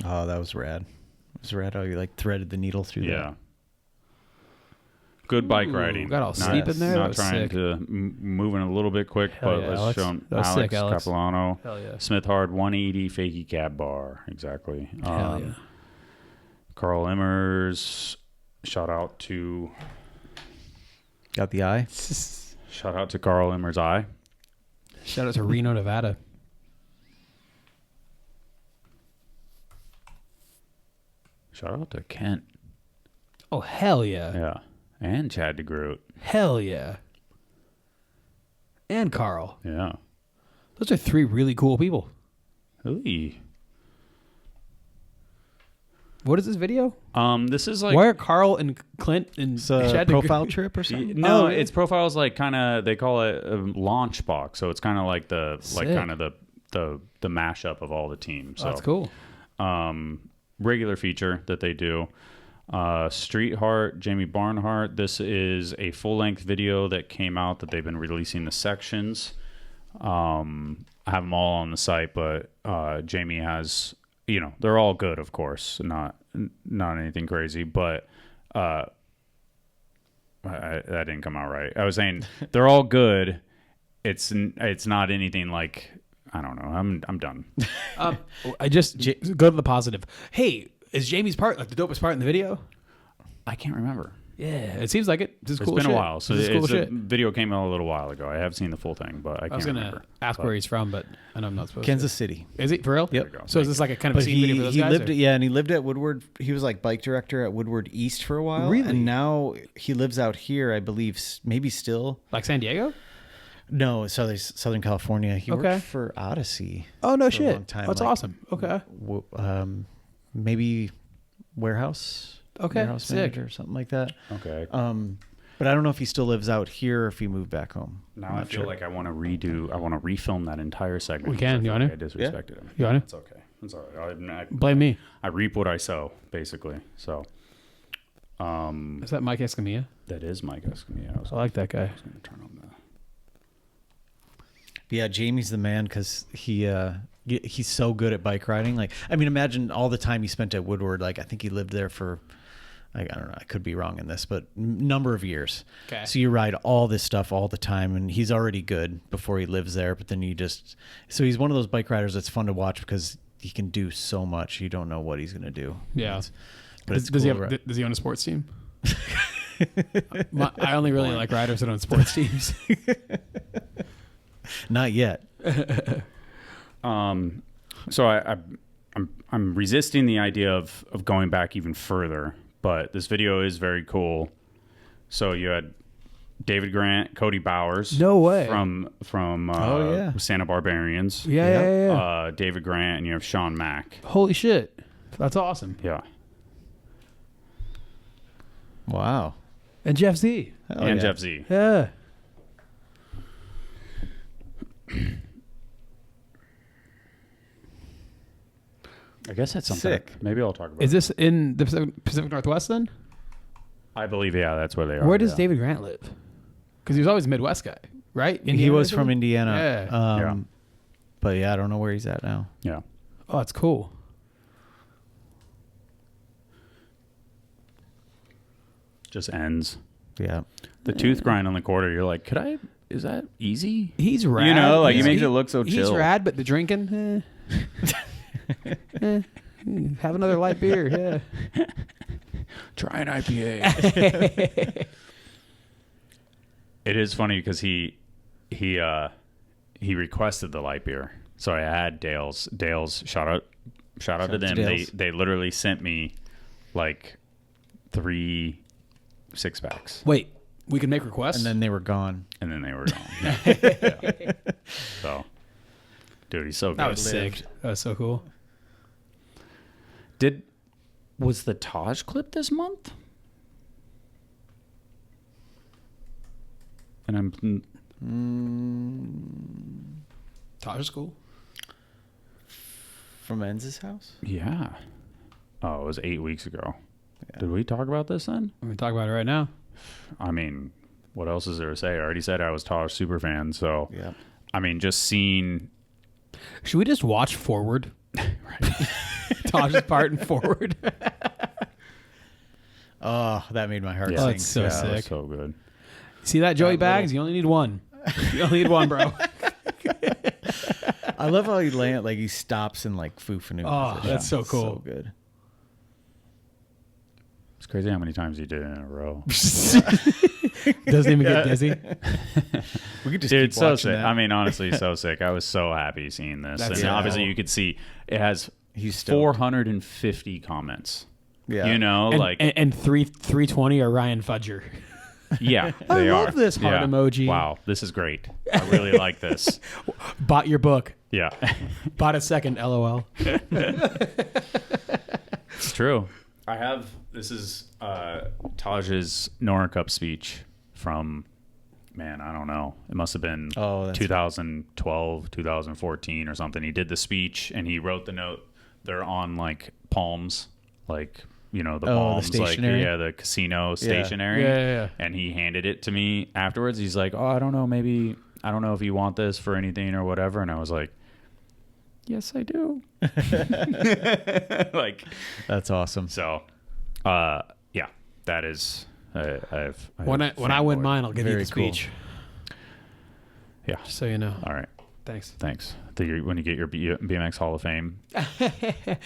Oh, that was rad. It was rad how you like threaded the needle through Yeah. Good bike Ooh, riding. got all steep in there? That Not was trying sick. to moving a little bit quick, Hell but yeah, let's Alex. show 'em That was Alex sick, Alex. Capilano. Hell yeah. Smith Hard 180 fakie cab bar. Exactly. Hell yeah. Carl Emmers. Shout out to that. Got the eye? Carl Emmers' eye. Shout out to Reno, Nevada. Shout out to Kent. Oh, hell yeah. Yeah. And Chad DeGroot. Hell yeah. And Carl. Yeah. Those are 3 really cool people. Ooh. What is this video? This is like Why are Carl and Clint and It's a Chad profile trip or something. no, Oh, it's profiles like kind of they call it a launch box, so it's kind of like the Sick. like kind of the mashup of all the teams. So That's cool. regular feature that they do. Streetheart, Jamie Barnhart. This is a full-length video that came out that they've been releasing the sections. I have them all on the site, but Jamie has, they're all good, of course, not anything crazy, but that didn't come out right. I was saying they're all good. It's not anything like, I don't know. I'm done. I just go to the positive. Hey, is Jamie's part like the dopest part in the video? I can't remember. Yeah, it seems like it. This is It's cool been shit. a while, so This is cool the shit. video came out a little while ago. I have seen the full thing, but I I was can't gonna remember. ask where he's from, but I know I'm not supposed Kansas City. to. Is he for real? Yep. So is this like a kind of a But scene video for those guys? lived or- and he lived at Woodward. He was like bike director at Woodward East for a while. Really? And now he lives out here, I believe, maybe still. like San Diego? No, Southern California. He Okay. worked for Odyssey. Oh no for a shit! long time, That's like, awesome. Okay. Maybe warehouse. Okay, Warehouse sick. manager or something like that. Okay. But I don't know if he still lives out here or if he moved back home. Now I'm I not feel sure. like I want to refilm that entire segment. We can. because I You feel want like to? I disrespected him. You want It's okay. It's all right. Blame me. I reap what I sow, basically. So, Is that Mike Escamilla? that is Mike Escamilla. I was I like that guy. going to turn on the... Yeah, Jamie's the man because he's so good at bike riding. Like, I mean, imagine all the time he spent at Woodward. Like, I think he lived there for, I don't know, I could be wrong in this, but number of years. Okay. So you ride all this stuff all the time, and he's already good before he lives there. But then so he's one of those bike riders that's fun to watch because he can do so much. You don't know what he's going to do. Yeah. But it's does cool he to have? Does he own a sports team? I only really like riders that own sports teams. Not yet. So I'm resisting the idea of going back even further, but this video is very cool. So you had David Grant, Cody Bowers. No way. From Oh, yeah. Santa Barbarians. Yeah. David Grant, and you have Sean Mack. Holy shit, that's awesome. Yeah. Wow. And Jeff Z. Hell And yeah. Jeff Z. Yeah. I guess that's something. Sick. Maybe I'll talk about Is it. this in the Pacific Northwest then? I believe, yeah, that's where they are. Where does yeah. David Grant live? Because he was always a Midwest guy, right? He Indiana was or from something? Indiana. Yeah. Yeah. But yeah, I don't know where he's at now. Yeah. Oh, that's cool. Just ends. Yeah. The tooth grind on the quarter, you're like, is that easy? He's rad. You know, like, he He's- makes it look so He's chill. rad, but the drinking, have another light beer. Yeah. Try an IPA. It is funny because he requested the light beer, so I had Dale's. Shout out to them. Dale's. They literally sent me like 3 6-packs, Wait, we can make requests. And then they were gone. and then they were gone. Yeah. So, dude, he's so good. that was sick. That was so cool. Was the Taj clip this month? And I'm Taj is cool. From Enz's house? yeah. Oh, it was 8 weeks ago. Yeah. Did we talk about this then? We're gonna talk about it right now. I mean, what else is there to say? I already said I was Taj super fan, so Yeah. I mean, just seeing. Should we just watch Forward? Taj's part in Forward. Oh, that made my heart Yeah. Oh, sing. it's so Yeah, that was sick. so good. See that, Joey That Bags? You only need one. You only need one, bro. I love how he stops in like Fufanu. Oh, position. that's so cool. So good. It's crazy how many times he did it in a row. Doesn't even get dizzy. We could just Dude, keep so watching sick. that. I mean, honestly, so sick. I was so happy seeing this. That's And so obviously, cool. you could see it has He's stoked. 450 comments. Yeah. You know, And, like, and 320 are Ryan Fudger. yeah, I they love are. this heart Yeah. emoji. Wow, this is great. I really like this. Bought your book. Yeah. Bought a second, LOL. It's true. I have. This is Taj's Nora Cup speech from. Man, I don't know. It must have been 2012, 2014 or something. He did the speech and he wrote the note. They're on like palms, like the palms, the stationery? like the casino stationery. Yeah. And he handed it to me afterwards. He's like, "Oh, I don't know. Maybe I don't know if you want this for anything or whatever." And I was like, "Yes, I do." Like, That's awesome. so, yeah, that is. When I win mine, I'll give you Very the speech. Yeah. Just so you know. All right. Thanks. When you get your BMX Hall of Fame, I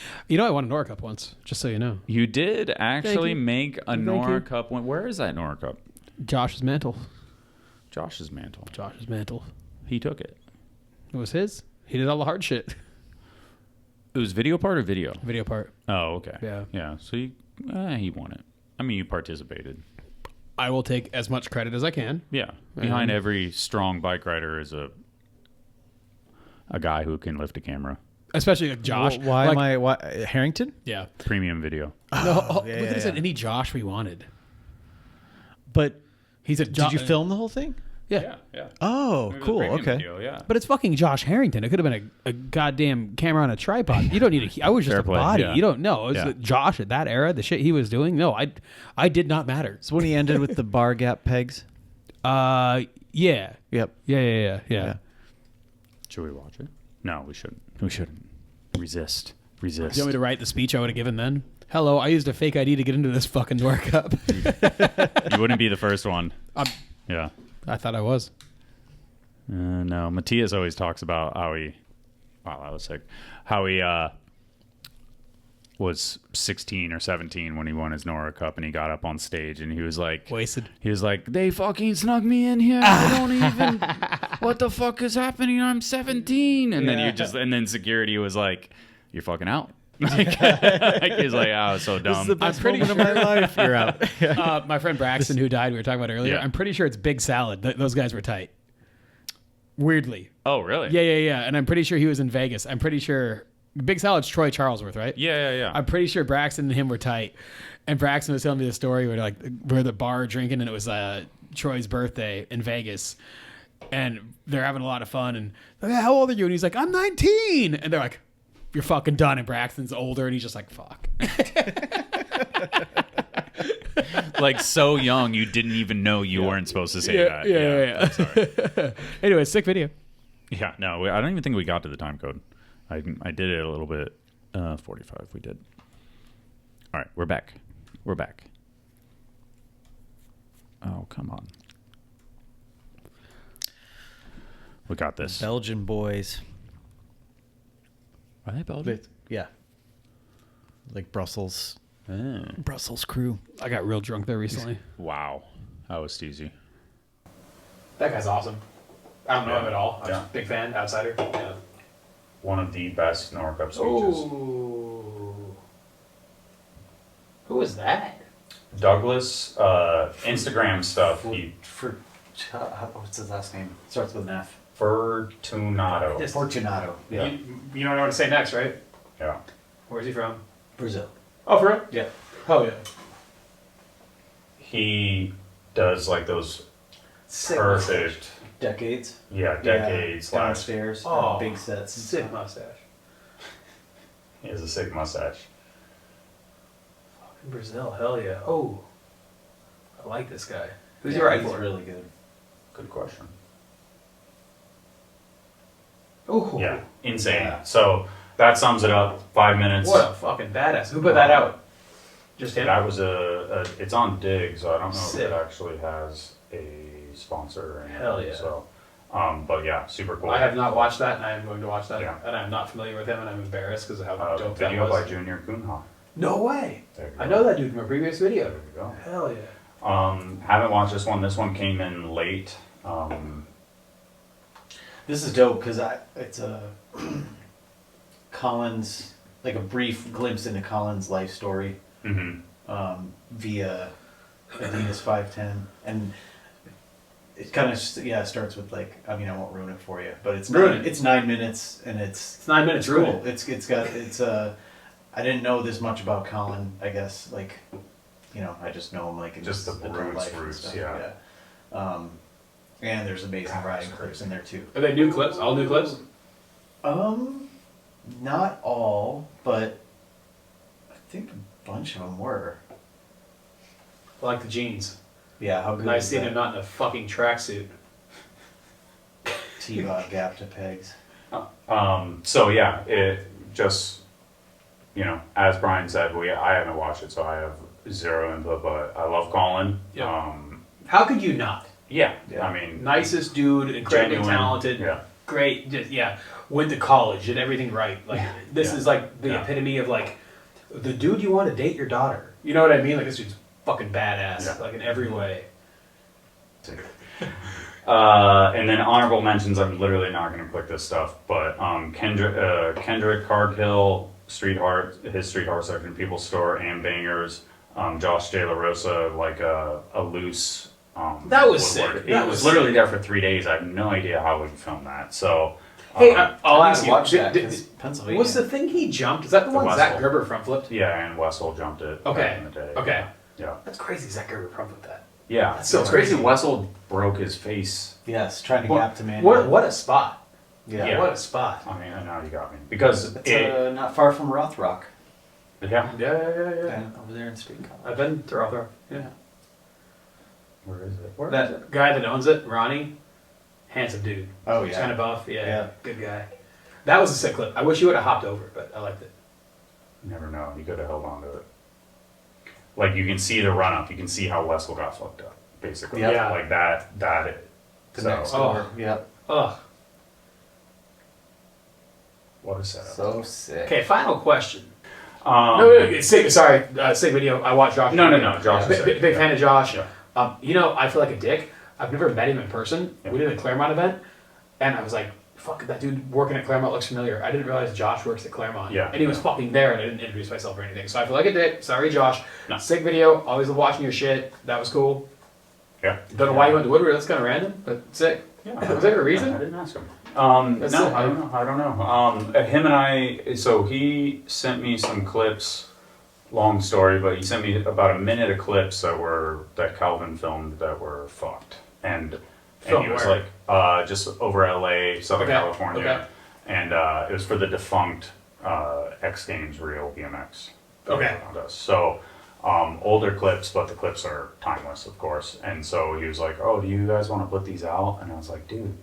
won a Nora Cup once. Just so you know. you did actually you. make a Thank Nora you. Cup win. Where is that Nora Cup? Josh's mantle. Josh's mantle. Josh's mantle. He took it. It was his. He did all the hard shit. It was video part or video? Video part. Oh, okay. Yeah. Yeah. So he won it. I mean, you participated. I will take as much credit as I can. Yeah. Behind every strong bike rider is a guy who can lift a camera. Especially like Josh. Why Harrington? Yeah. Premium video. No, yeah, we could have said yeah. any Josh we wanted. But He said, did you film the whole thing? Yeah. Yeah. Oh, It was a cool. premium Okay. video, yeah. But it's fucking Josh Harrington. It could have been a goddamn camera on a tripod. You don't need I was just Fair a play, body. yeah. You don't know. It was Yeah. Josh at that era, the shit he was doing. No, I did not matter. So when he ended with the bar gap pegs? Yeah. Yep. Yeah. Should we watch it? No, we shouldn't. We shouldn't. Resist. Do you want me to write the speech I would have given then? Hello, I used a fake ID to get into this fucking Nora Cup. You wouldn't be the first one. Yeah. I thought I was. No, Matthias always talks about how he. Wow, that was sick. How he was 16 or 17 when he won his Nora Cup, and he got up on stage and he was like, Wasted. He was like, "They fucking snuck me in here. I don't even. What the fuck is happening? I'm 17." And then then security was like, "You're fucking out." Like, he's like, "Oh, it's so dumb." I'm pretty sure my life. You're out. my friend Braxton, who died, we were talking about earlier. Yeah. I'm pretty sure it's Big Salad. Those guys were tight. Weirdly. Oh, really? Yeah. And I'm pretty sure he was in Vegas. I'm pretty sure Big Salad's Troy Charlesworth, right? Yeah. I'm pretty sure Braxton and him were tight. And Braxton was telling me the story where we're at the bar drinking, and it was Troy's birthday in Vegas. And they're having a lot of fun. And they're like, "How old are you?" And he's like, "I'm 19." And they're like, "You're fucking done." And Braxton's older, and he's just like, "Fuck." Like, so young, you didn't even know you weren't supposed to say that. Yeah. Sorry. Anyway, sick video. Yeah, no, I don't even think we got to the time code. I did it a little bit. 45, we did. All right, we're back. Oh, come on. We got this. Belgian boys. Are they Belgian? Yeah. Like Brussels. Oh. Brussels crew. I got real drunk there recently. Wow, that was steezy. That guy's awesome. I don't know him at all. I'm Yeah. just a big fan, outsider. Yeah. One of the best Nora Cup speeches. Ooh. Who is that? Douglas, Instagram stuff. What's his last name? Starts with an F. Fortunato. Fortunato. Yeah. You know what I want to say next, right? Yeah. Where's he from? Brazil. Oh, for real? Yeah. Hell yeah. He does like those perfect, Decades. decades. Downstairs. Oh, big sets. Sick mustache. He has a sick mustache. In Brazil, hell yeah. Oh, I like this guy. Who's Yeah, he riding he's for? really good. Good question. Oh, Yeah, insane. Yeah. So that sums it up. 5 minutes. What a fucking badass. Who put that out? Just him? That was it's on Dig, so I don't know Sick. if it actually has a sponsor or anything. Hell yeah. So, but yeah, super cool. I have not watched that, and I am going to watch that. Yeah. And I'm not familiar with him, and I'm embarrassed because of how dope that video was. by Junior Kunha. No way. There you I go. know that dude from a previous video. There you go. Hell yeah. Haven't watched this one. This one came in late. This is dope because it's a Collins, like a brief glimpse into Collins' life story Mhm. Via Adidas 510, and it kind of starts with like, I mean, I won't ruin it for you, but it's Ruin it. it's 9 minutes and it's 9 minutes. cool. Ruin it. It's got I didn't know this much about Colin. I guess like, you know, I just know him like in Just the adult life and roots, stuff, yeah. And there's amazing riding clips in there too. Are they new clips? All new clips? Not all, but I think a bunch of them were. I like the jeans. Yeah, how good Nice is seeing that? him not in a fucking tracksuit. T-Bot gap to pegs. So yeah, it just, you know, as Brian said, I haven't watched it, so I have zero input, but I love Colin. Yeah. How could you not? Yeah, Yeah. I mean, Nicest dude, incredibly genuine, talented, yeah. great, just, went to college, did everything right. Like this Yeah. is like the Yeah. epitome of like the dude you want to date your daughter. You know what I mean? Like this dude's fucking badass, Yeah. like in every way. And then honorable mentions, I'm literally not going to click this stuff, but Kendrick Cargill, his Street Heart section, People's Store, and Bangers, Josh De La Rosa, like a loose. That was sick. woodwork. That He was was literally there for 3 days. I have no idea how we filmed that. So, Hey, I'll ask you. Watch that, did- 'cause did- Pennsylvania. What's the thing he jumped? Is that the one Wessel. Zach Gerber front flipped? yeah, and Wessel jumped it Okay. back in the day. Okay. Yeah. That's crazy. Zach Gerber front flipped that. Yeah. That's so it's crazy. crazy. Wessel broke his face. Yes, trying to What- gap to man. What a spot. Yeah. What a spot. I mean, now you got me. Because It's not far from Rothrock. yeah. Yeah. Over there in Street College. I've been to Rothrock. Yeah. Where is it? Where is That it? guy that owns it, Ronnie, handsome dude. Oh, He's yeah. kind of buff. Yeah, Yeah. good guy. That was a sick clip. I wish you would have hopped over, but I liked it. You never know. He could have held on to it. Like you can see the run up. You can see how Wessel got fucked up. Basically, Yeah. like that. The So, next Oh. door. Yep. Ugh. what a setup. So sick. Okay, final question. Um, No, it's sick. Sorry, sick video. I watched Josh. No. Josh is Big, sick. big fan of Josh. Yeah. You know, I feel like a dick. I've never met him in person. Yeah. We did a Claremont event, and I was like, "Fuck, that dude working at Claremont looks familiar." I didn't realize Josh works at Claremont. Yeah. And he was fucking there, and I didn't introduce myself or anything. So I feel like a dick. Sorry, Josh. No. Sick video. Always love watching your shit. That was cool. Yeah. Don't know why you went to Woodward. That's kind of random, but sick. Yeah. Was there a I reason? didn't ask him. That's No, it. I don't know. Him and I. So he sent me some clips. Long story, but he sent me about a minute of clips that Calvin filmed that were fucked, and Filmed he was where? like just over LA, Southern Okay, California, okay. and it was for the defunct X Games Real BMX. Okay. So older clips, but the clips are timeless, of course. And so he was like, "Oh, do you guys want to put these out?" And I was like, "Dude,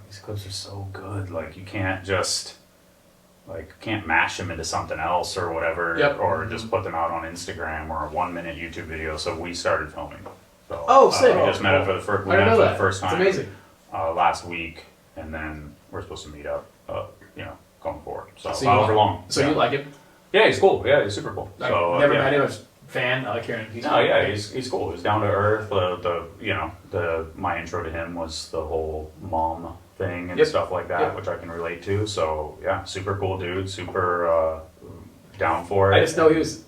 these clips are so good. Like you can't just." Can't mash them into something else or whatever, Yep. or just put them out on Instagram or a 1-minute YouTube video. So we started filming. So, Oh, sick. we just met it for the first. We I met didn't it know for that. the first It's time. amazing. Last week, and then we're supposed to meet up. Going forward. So, So you however like- long. So yeah. you like him? Yeah, he's cool. Yeah, he's super cool. I've So never yeah. met him. I was a fan. I like hearing him. No, yeah, he's cool. He's down to earth. My intro to him was the whole mom thing and Yep. stuff like that, Yep. which I can relate to. So yeah, super cool dude, super down for it. I just know he was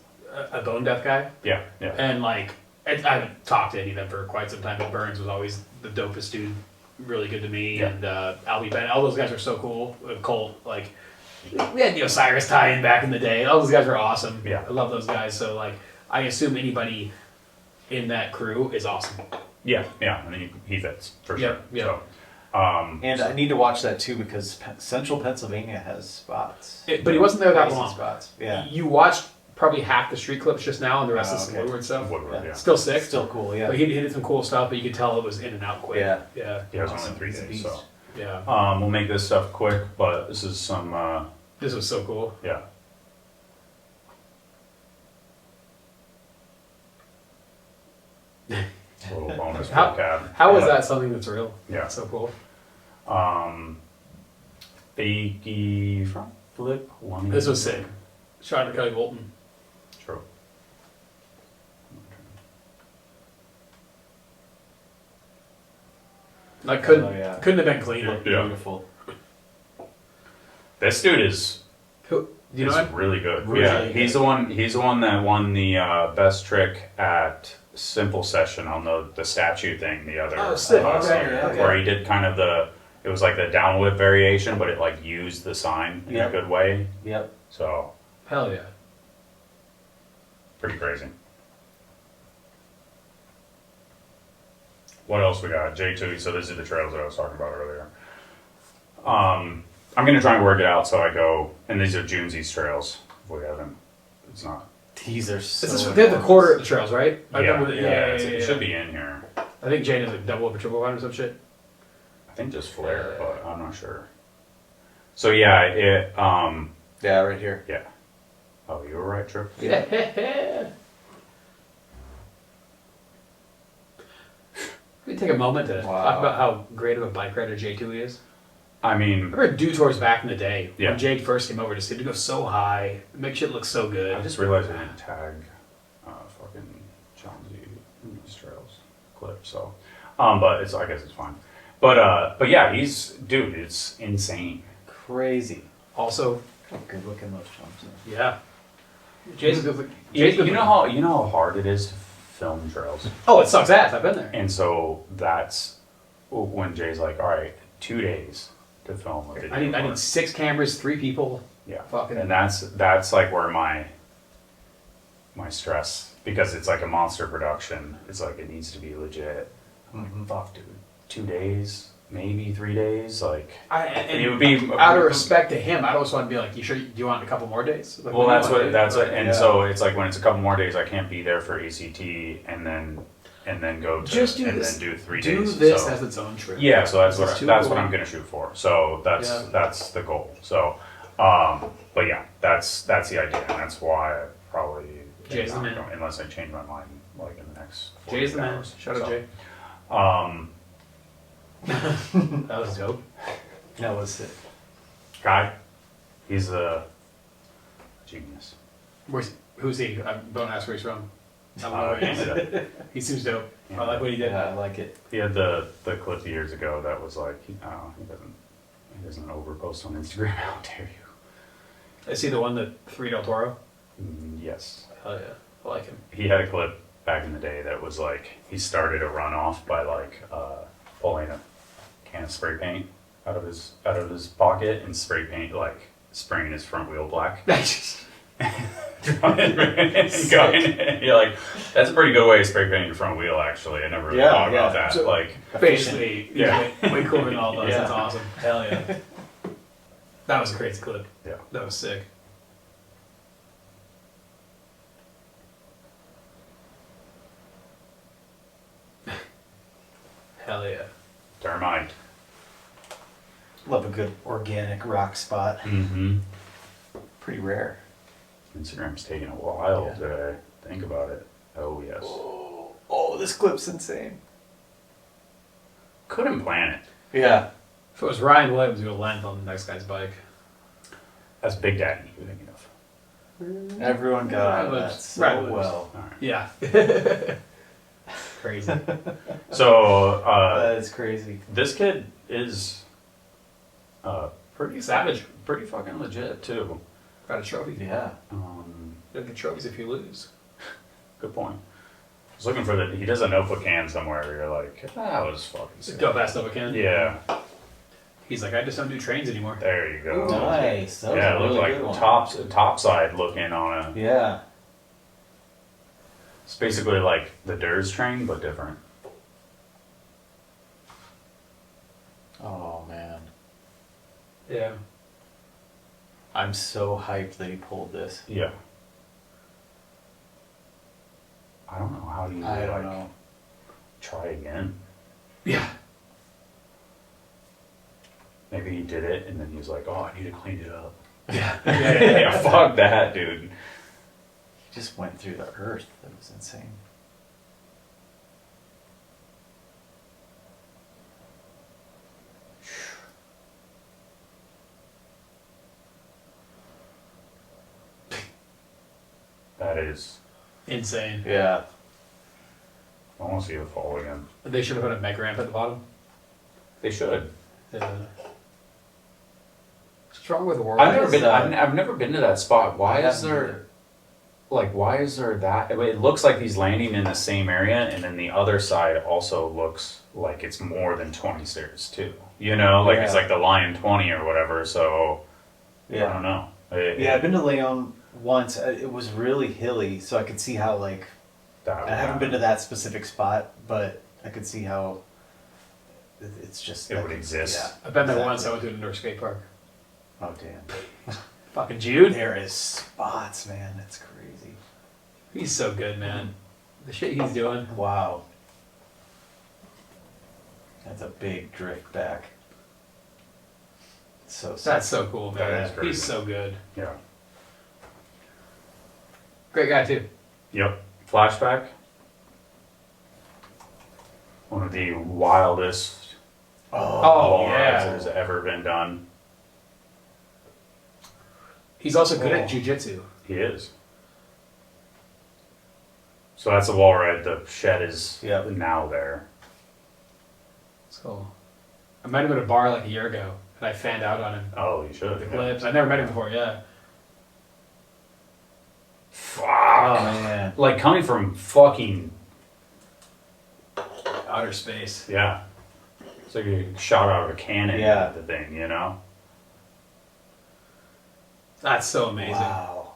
a bone deaf guy, Yeah, yeah, and like I haven't talked to any of them for quite some time. But Burns was always the dopest dude, really good to me, Yeah. and Albie Bennett. All those guys are so cool. Colt, like we had the Osiris tie-in back in the day. All those guys are awesome. Yeah. I love those guys. So like I assume anybody in that crew is awesome. yeah. And he fits for Yep, sure. yep. So, And I need to watch that too because Central Pennsylvania has spots. But he wasn't there that Crazy long. spots. Yeah. You watched probably half the street clips just now, and the rest Oh, is some okay. Woodward stuff. Woodward, Yeah. yeah. Still sick. Still cool. Yeah. But he did some cool stuff, but you could tell it was in and out quick. Yeah. Yeah. Yeah, it was Awesome. only 3 He's a days. beast. So Yeah. we'll make this stuff quick, but this is some This was so cool. yeah. A little bonus for How- the cab. How is Yeah. that something that's real? Yeah. So cool. Fakey front flip. This was sick. Shot to Kelly Bolton. True. Like couldn't Oh, yeah. couldn't have been cleaner. Yeah. Beautiful. This dude is Who, do you know him? really good. Really yeah, good. he's the one. He's the one that won the best trick at Simple Session on the statue thing the other Oh, sick. last Okay, year, yeah, where he did kind of it was like the down whip variation, but it like used the sign in Yep. a good way. Yep. So Hell yeah. pretty crazy. What else we got? J2. So these are the trails that I was talking about earlier. I'm gonna try and work it out so I go, and these are Junesies trails. If we haven't, it's not. These are so. They have the quarter of the trails, right? Yeah, it should be in here. I think Jane is like double over triple wide or some shit. I think just flare, but I'm not sure. So yeah, it. Yeah, right here. Yeah. Oh, you were right, Trip. Yeah. We take a moment to talk about how great of a bike rider J2 is. I mean, I remember Dew Tours back in the day Yeah. when Jake first came over. Just seemed to go so high, make shit look so good. I just realized I didn't tag fucking Jonesy in these trails clip. So, but it's I guess it's fine. But yeah, dude, it's insane. Crazy. Also, Good looking those jumps. yeah, Jay's a good. You know how hard it is to film trails, Oh, it sucks ass. I've been there. and so that's when Jay's like, all right, 2 days to film a video. I need 6 cameras, 3 people. Yeah, Fucking- and that's like where my stress, because it's like a monster production. It's like it needs to be legit. I'm like, fuck, dude, 2 days, maybe 3 days, like. And it would be out of respect to him, I'd always want to be like, "You sure? Do you want a couple more days?" Like, Well, what that's do you what want, that's dude? what, and so it's like when it's a couple more days, I can't be there for ACT, and then go to Just do and this. then do 3 Do days. this so. as its own trip. Yeah, so that's This is what too cool. I'm gonna shoot for. So Yeah. that's the goal. So, but yeah, that's the idea, and that's why I probably Jay's the man. unless I change my mind like in the next 48 Jay's the man. hours. Shout out So, Jay. That was dope. That was it. Guy, he's a genius. Who's he? I don't ask where he's from. I don't know where he is. Yeah. He seems dope. Yeah. I like what he did. Yeah, I like it. He had the clip years ago that was like, he doesn't overpost on Instagram. How dare you? Is he the one that 3 Del Toro? Yes. Hell yeah, I like him. He had a clip back in the day that was like, he started a runoff by like pulling a can of spray paint out of his pocket and spraying his front wheel black. Going, you're like, that's a pretty good way to spray paint your front wheel. Actually, I never really thought about that. So- Like, Basically, Yeah. way cooler than all those. Yeah. That's awesome. Hell yeah. That was a crazy clip. yeah. That was sick. Hell yeah. Termite. Love a good organic rock spot. Mm-hmm. Pretty rare. Instagram's taking a while Yeah. to think about it. Oh yes. Oh, this clip's insane. Couldn't plan it. Yeah. If it was Ryan Williams, we would land on the next guy's bike. That's Big Daddy you're thinking of. Everyone got on that Right, so right. well. All right. Yeah. Crazy. So That is crazy. this kid is pretty Savage. pretty fucking legit too. Got a trophy. Yeah. You don't get trophies if you lose. Good point. I was looking for he does a notebook can somewhere where you're like, that was fucking sick. Dope ass Nova can. Yeah, He's like, I just don't do trains anymore. there you go. Nice. That was Yeah, a it looked really like good one. topside looking on a. Yeah. It's basically like the Durs train, but different. Oh man. Yeah. I'm so hyped that he pulled this. Yeah. I don't know how you I don't like know. try again. Yeah. Maybe he did it and then he was like, oh, I need to clean it up. Yeah. Yeah, fuck that, dude. He just went through the earth. That was insane. That is. Insane. Yeah. I want to see the fall again. They should have put a mega ramp at the bottom. They should. Yeah. What's wrong with the world? I've never been. that? I've never been to that spot. Why I is haven't there? either. Like, why is there that? It looks like he's landing in the same area, and then the other side also looks like it's more than 20 stairs too. You know, like it's Yeah. like the Lion 20 or whatever. So I Yeah. don't know. Yeah, I've been to Leon once. It was really hilly, so I could see how like That I haven't been to that specific spot, but I could see how it's just It would exist. Yeah, I've been there exactly. once. I went to an indoor skate park. Oh damn! Fucking Jude. There is spots, man. That's crazy. He's so good, man. The shit he's doing. Wow. That's a big drift back. So sick. That's so cool, That man. is crazy. He's so good. Yeah. Great guy too. Yep. Flashback. One of the wildest Oh, wall rides that yeah. has ever been done. He's also good at jujitsu. He is. So that's the wall ride. The shed is Yep. now there. So I met him at a bar like a year ago, and I fanned out on him. Oh, you should. The Yeah. clips. I never met him before. Yeah. Fuck. Oh man. Like coming from fucking Outer space. yeah. It's like a shot out of a cannon Yeah. at the thing, you know? That's so amazing. Wow.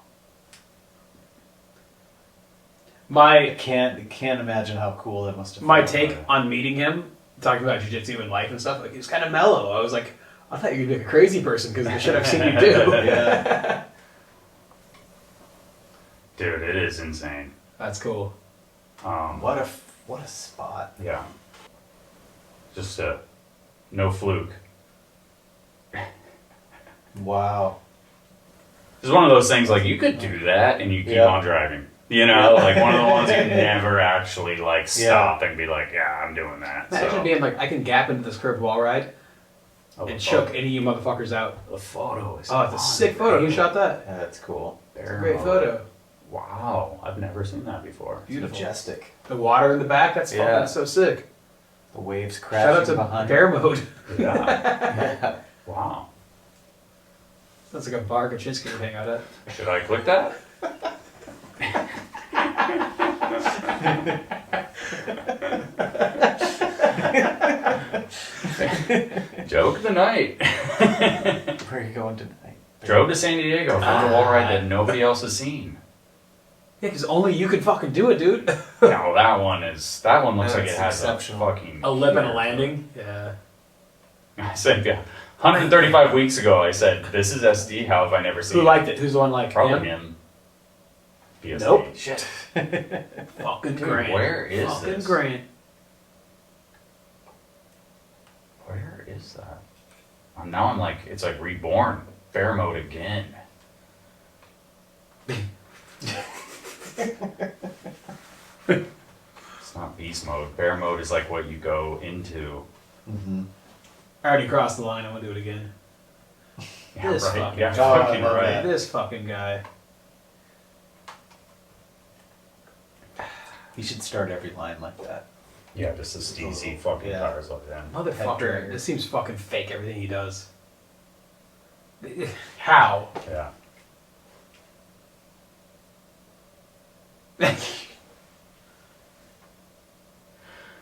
I My can't imagine how cool that must have. my felt. take on meeting him, talking about jujitsu and life and stuff, like he was kind of mellow. I was like, I thought you'd be like a crazy person because of the shit I've seen you do. Yeah. Dude, it is insane. That's cool. What a spot. Yeah. Just no fluke. Wow. It's one of those things like you could do that and you keep Yeah. on driving. You know, like one of the ones you never actually like stop and be like, yeah, I'm doing that. Imagine So being like, I can gap into this curved wall ride Oh, and the choke photo- any of you motherfuckers out. The photo is Oh, it's a sick photo. Who shot that? Yeah, that's cool. It's a great photo. Wow, I've never seen that before. Beautiful. Majestic. The water in the back, that's Yeah. fucking so sick. The waves Shout crashing out to behind. bear mode. Yeah. Yeah. Wow. That's like a bar Kaczynski would hang out at. Should I click that? Joke of the night. Where are you going tonight? Drove to San Diego, found a wall ride that nobody else has seen. Yeah, because only you can fucking do it, dude. No, that one looks like it That's has exceptional. a fucking A lip and a landing. Yeah. I said, yeah. 135 weeks ago, I said, this is SD. How have I never seen Who liked it? Who's the one like Probably him? him. BSD. Nope. Shit. Fucking Dude, Grant. where is fucking this? Grant. Where is that? Now I'm like, it's like reborn. Bear mode again. It's not beast mode. Bear mode is like what you go into. Mm-hmm. I already crossed the line. I'm gonna do it again. Yeah, This right. fucking Yeah, guy. fucking Oh, I love right. that. This fucking guy. You should start every line like that. Yeah, just the steezy fucking Yeah. cars like that. Motherfucker. dragger. This seems fucking fake, everything he does. How? Yeah.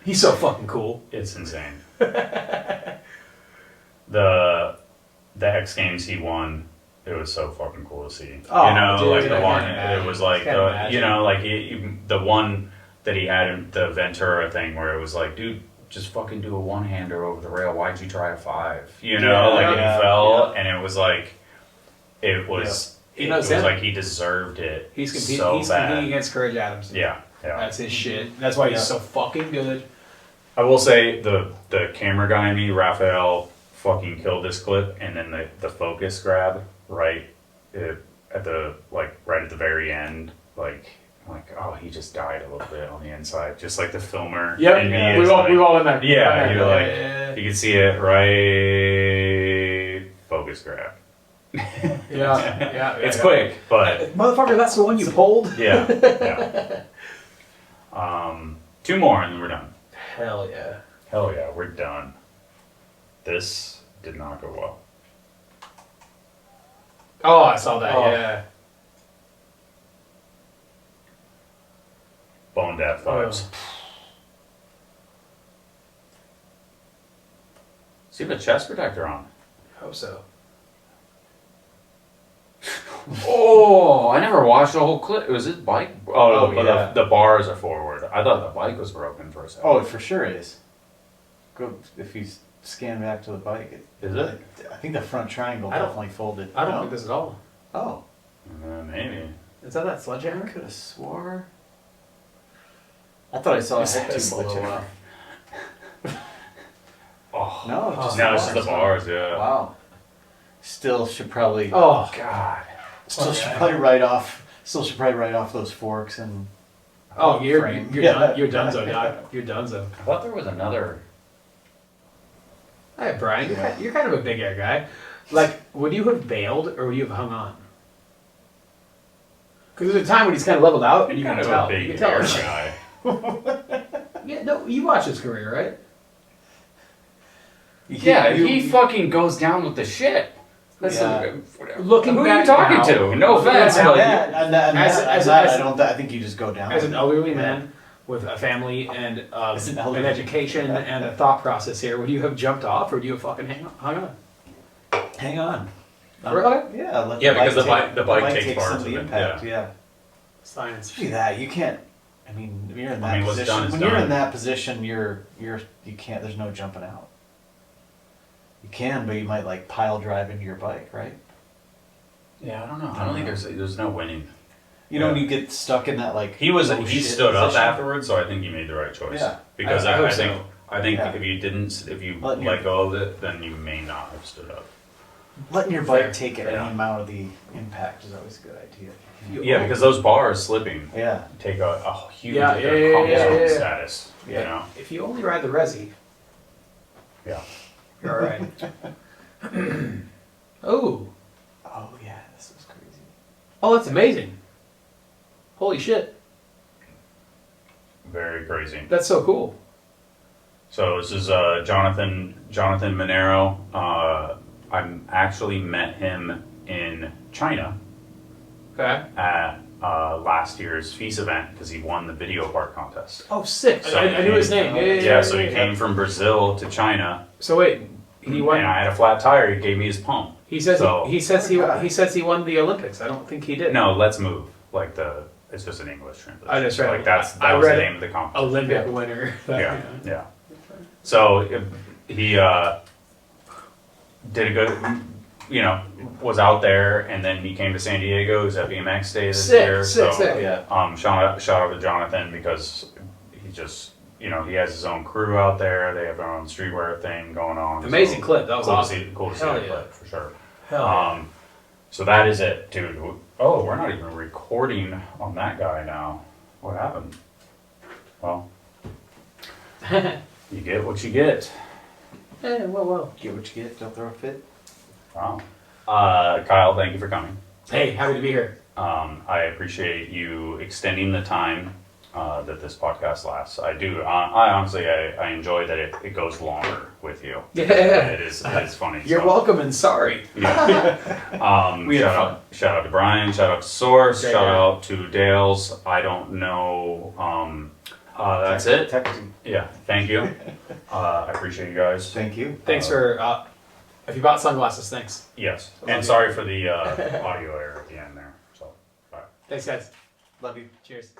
He's so fucking cool. It's insane. the X Games he won, it was so fucking cool to see. Oh, you know, dude, like I the can't one, imagine. it was like, Can't imagine. you know, like the one that he had in the Ventura thing where it was like, dude, just fucking do a one-hander over the rail. Why'd you try a 5? You know, Yeah, like and yeah, he fell, yeah. and it was like, it was, He it knows was him. like he deserved it. He's competing. so He's bad. competing against Courage Adams. Yeah, yeah. That's his shit. That's why he's Yeah. so fucking good. I will say the camera guy in me, Raphael, fucking killed this clip, and then the focus grab right at the right at the very end, like oh, he just died a little bit on the inside, just like the filmer. Yep. in me Yeah. is We've all like- been there. Yeah, you're like Yeah. you can see it right. Focus grab. Yeah. It's quick, but Motherfucker, that's the one you pulled? yeah, yeah. 2 more and then we're done. Hell yeah. Hell yeah, we're done. This did not go well. Oh, I saw that, Oh. yeah. Bone death vibes. See the chest protector on. Hope so. Oh, I never watched the whole clip. Was it bike? Oh, Oh, but yeah. the bars are forward. I thought the bike was broken for a second. Oh, it for sure is. Go if you scan back to the bike. Is it? I think the front triangle I don't- definitely folded. I don't No? think this at all. Oh, Maybe. Is that I sledgehammer? could have swore. I thought I saw a head It's tube below, sledgehammer. Oh. No, just No, it's just the bars, yeah. Wow. Still should probably. Oh, God. Still should probably write off. Still should probably write off those forks and. oh, you're frame. you're done. You're donezo, Doc. You're donezo. I thought there was another. Hey, Brian, you're kind of a big air guy. Like, would you have bailed or would you have hung on? Because there's a time when he's kind of leveled out, and you Kind can of tell. a big You can tell. air guy. Yeah, no, you watch his career, right? Yeah, he fucking goes down with the shit. That's Yeah. Looking who are back you talking now- to? No looking offense, back but now, As I don't. I think you just go down. as an elderly man with a family and As an an elderly- education and a thought process here, would you have jumped off or would you have fucking hung on? Hang on. Really? Yeah. Let Yeah, because the take- bike takes take parts some of of the it, impact. Yeah. Science. See that you can't. I mean, when you're in that I mean, what's position. done is When you're done. in that position, you can't. There's no jumping out. You can, but you might like pile drive into your bike, right? Yeah, I don't know. I don't think there's no winning. You know when you get stuck in that like. He oh, shit stood up position? afterwards, so I think he made the right choice. Yeah. Because I hope I think so. I think Yeah. if you Letting your- let go of it, then you may not have stood up. Letting your bike Fair. take any Yeah. amount of the impact is always a good idea. Yeah, because those bars slipping Yeah. take a huge Yeah, their yeah, comfort yeah, zone yeah. status. Yeah. You know. If you only ride the Resi, Yeah. you're all right. Oh. Oh yeah, this was crazy. Oh, that's amazing. Holy shit. Very crazy. That's so cool. So this is Jonathan Monero. I actually met him in China Okay. at last year's FEAS event because he won the video part contest. Oh, sick. So I knew his name. Yeah, so he came from Brazil to China, So wait, he won. and I had a flat tire. He gave me his pump. He says So- he says he won the Olympics. I don't think he did. No, let's move. Like it's just an English translation. I just read like it. that I was the read it. name of the competition. Olympic winner. Yeah, yeah. So he did a good, was out there, and then he came to San Diego. He was at BMX Day this year. Sick. Yeah. Shout out to Jonathan because he just, he has his own crew out there. They have their own streetwear thing going on. Amazing So clip. That was cool awesome. cool to see Hell that yeah. clip for sure. Hell yeah. So that is it, dude. Oh, we're not even recording on that guy now. What happened? Well, you get what you get. Well. Get what you get. Don't throw a fit. Wow. Kyle, thank you for coming. Hey, happy to be here. I appreciate you extending the time that this podcast lasts. I do. I honestly, I enjoy that it goes longer with you. Yeah. It is funny. You're so, welcome and sorry. Yeah. We had Shout out to Brian. Shout out to Source. Great Shout guy. out to Dales. I don't know. That's it. Texting. Yeah. Thank you. I appreciate you guys. Thank you. Thanks for if you bought sunglasses, thanks. Yes. Love And you. sorry for the audio error at the end there. So, bye. Thanks guys. Love you. Cheers.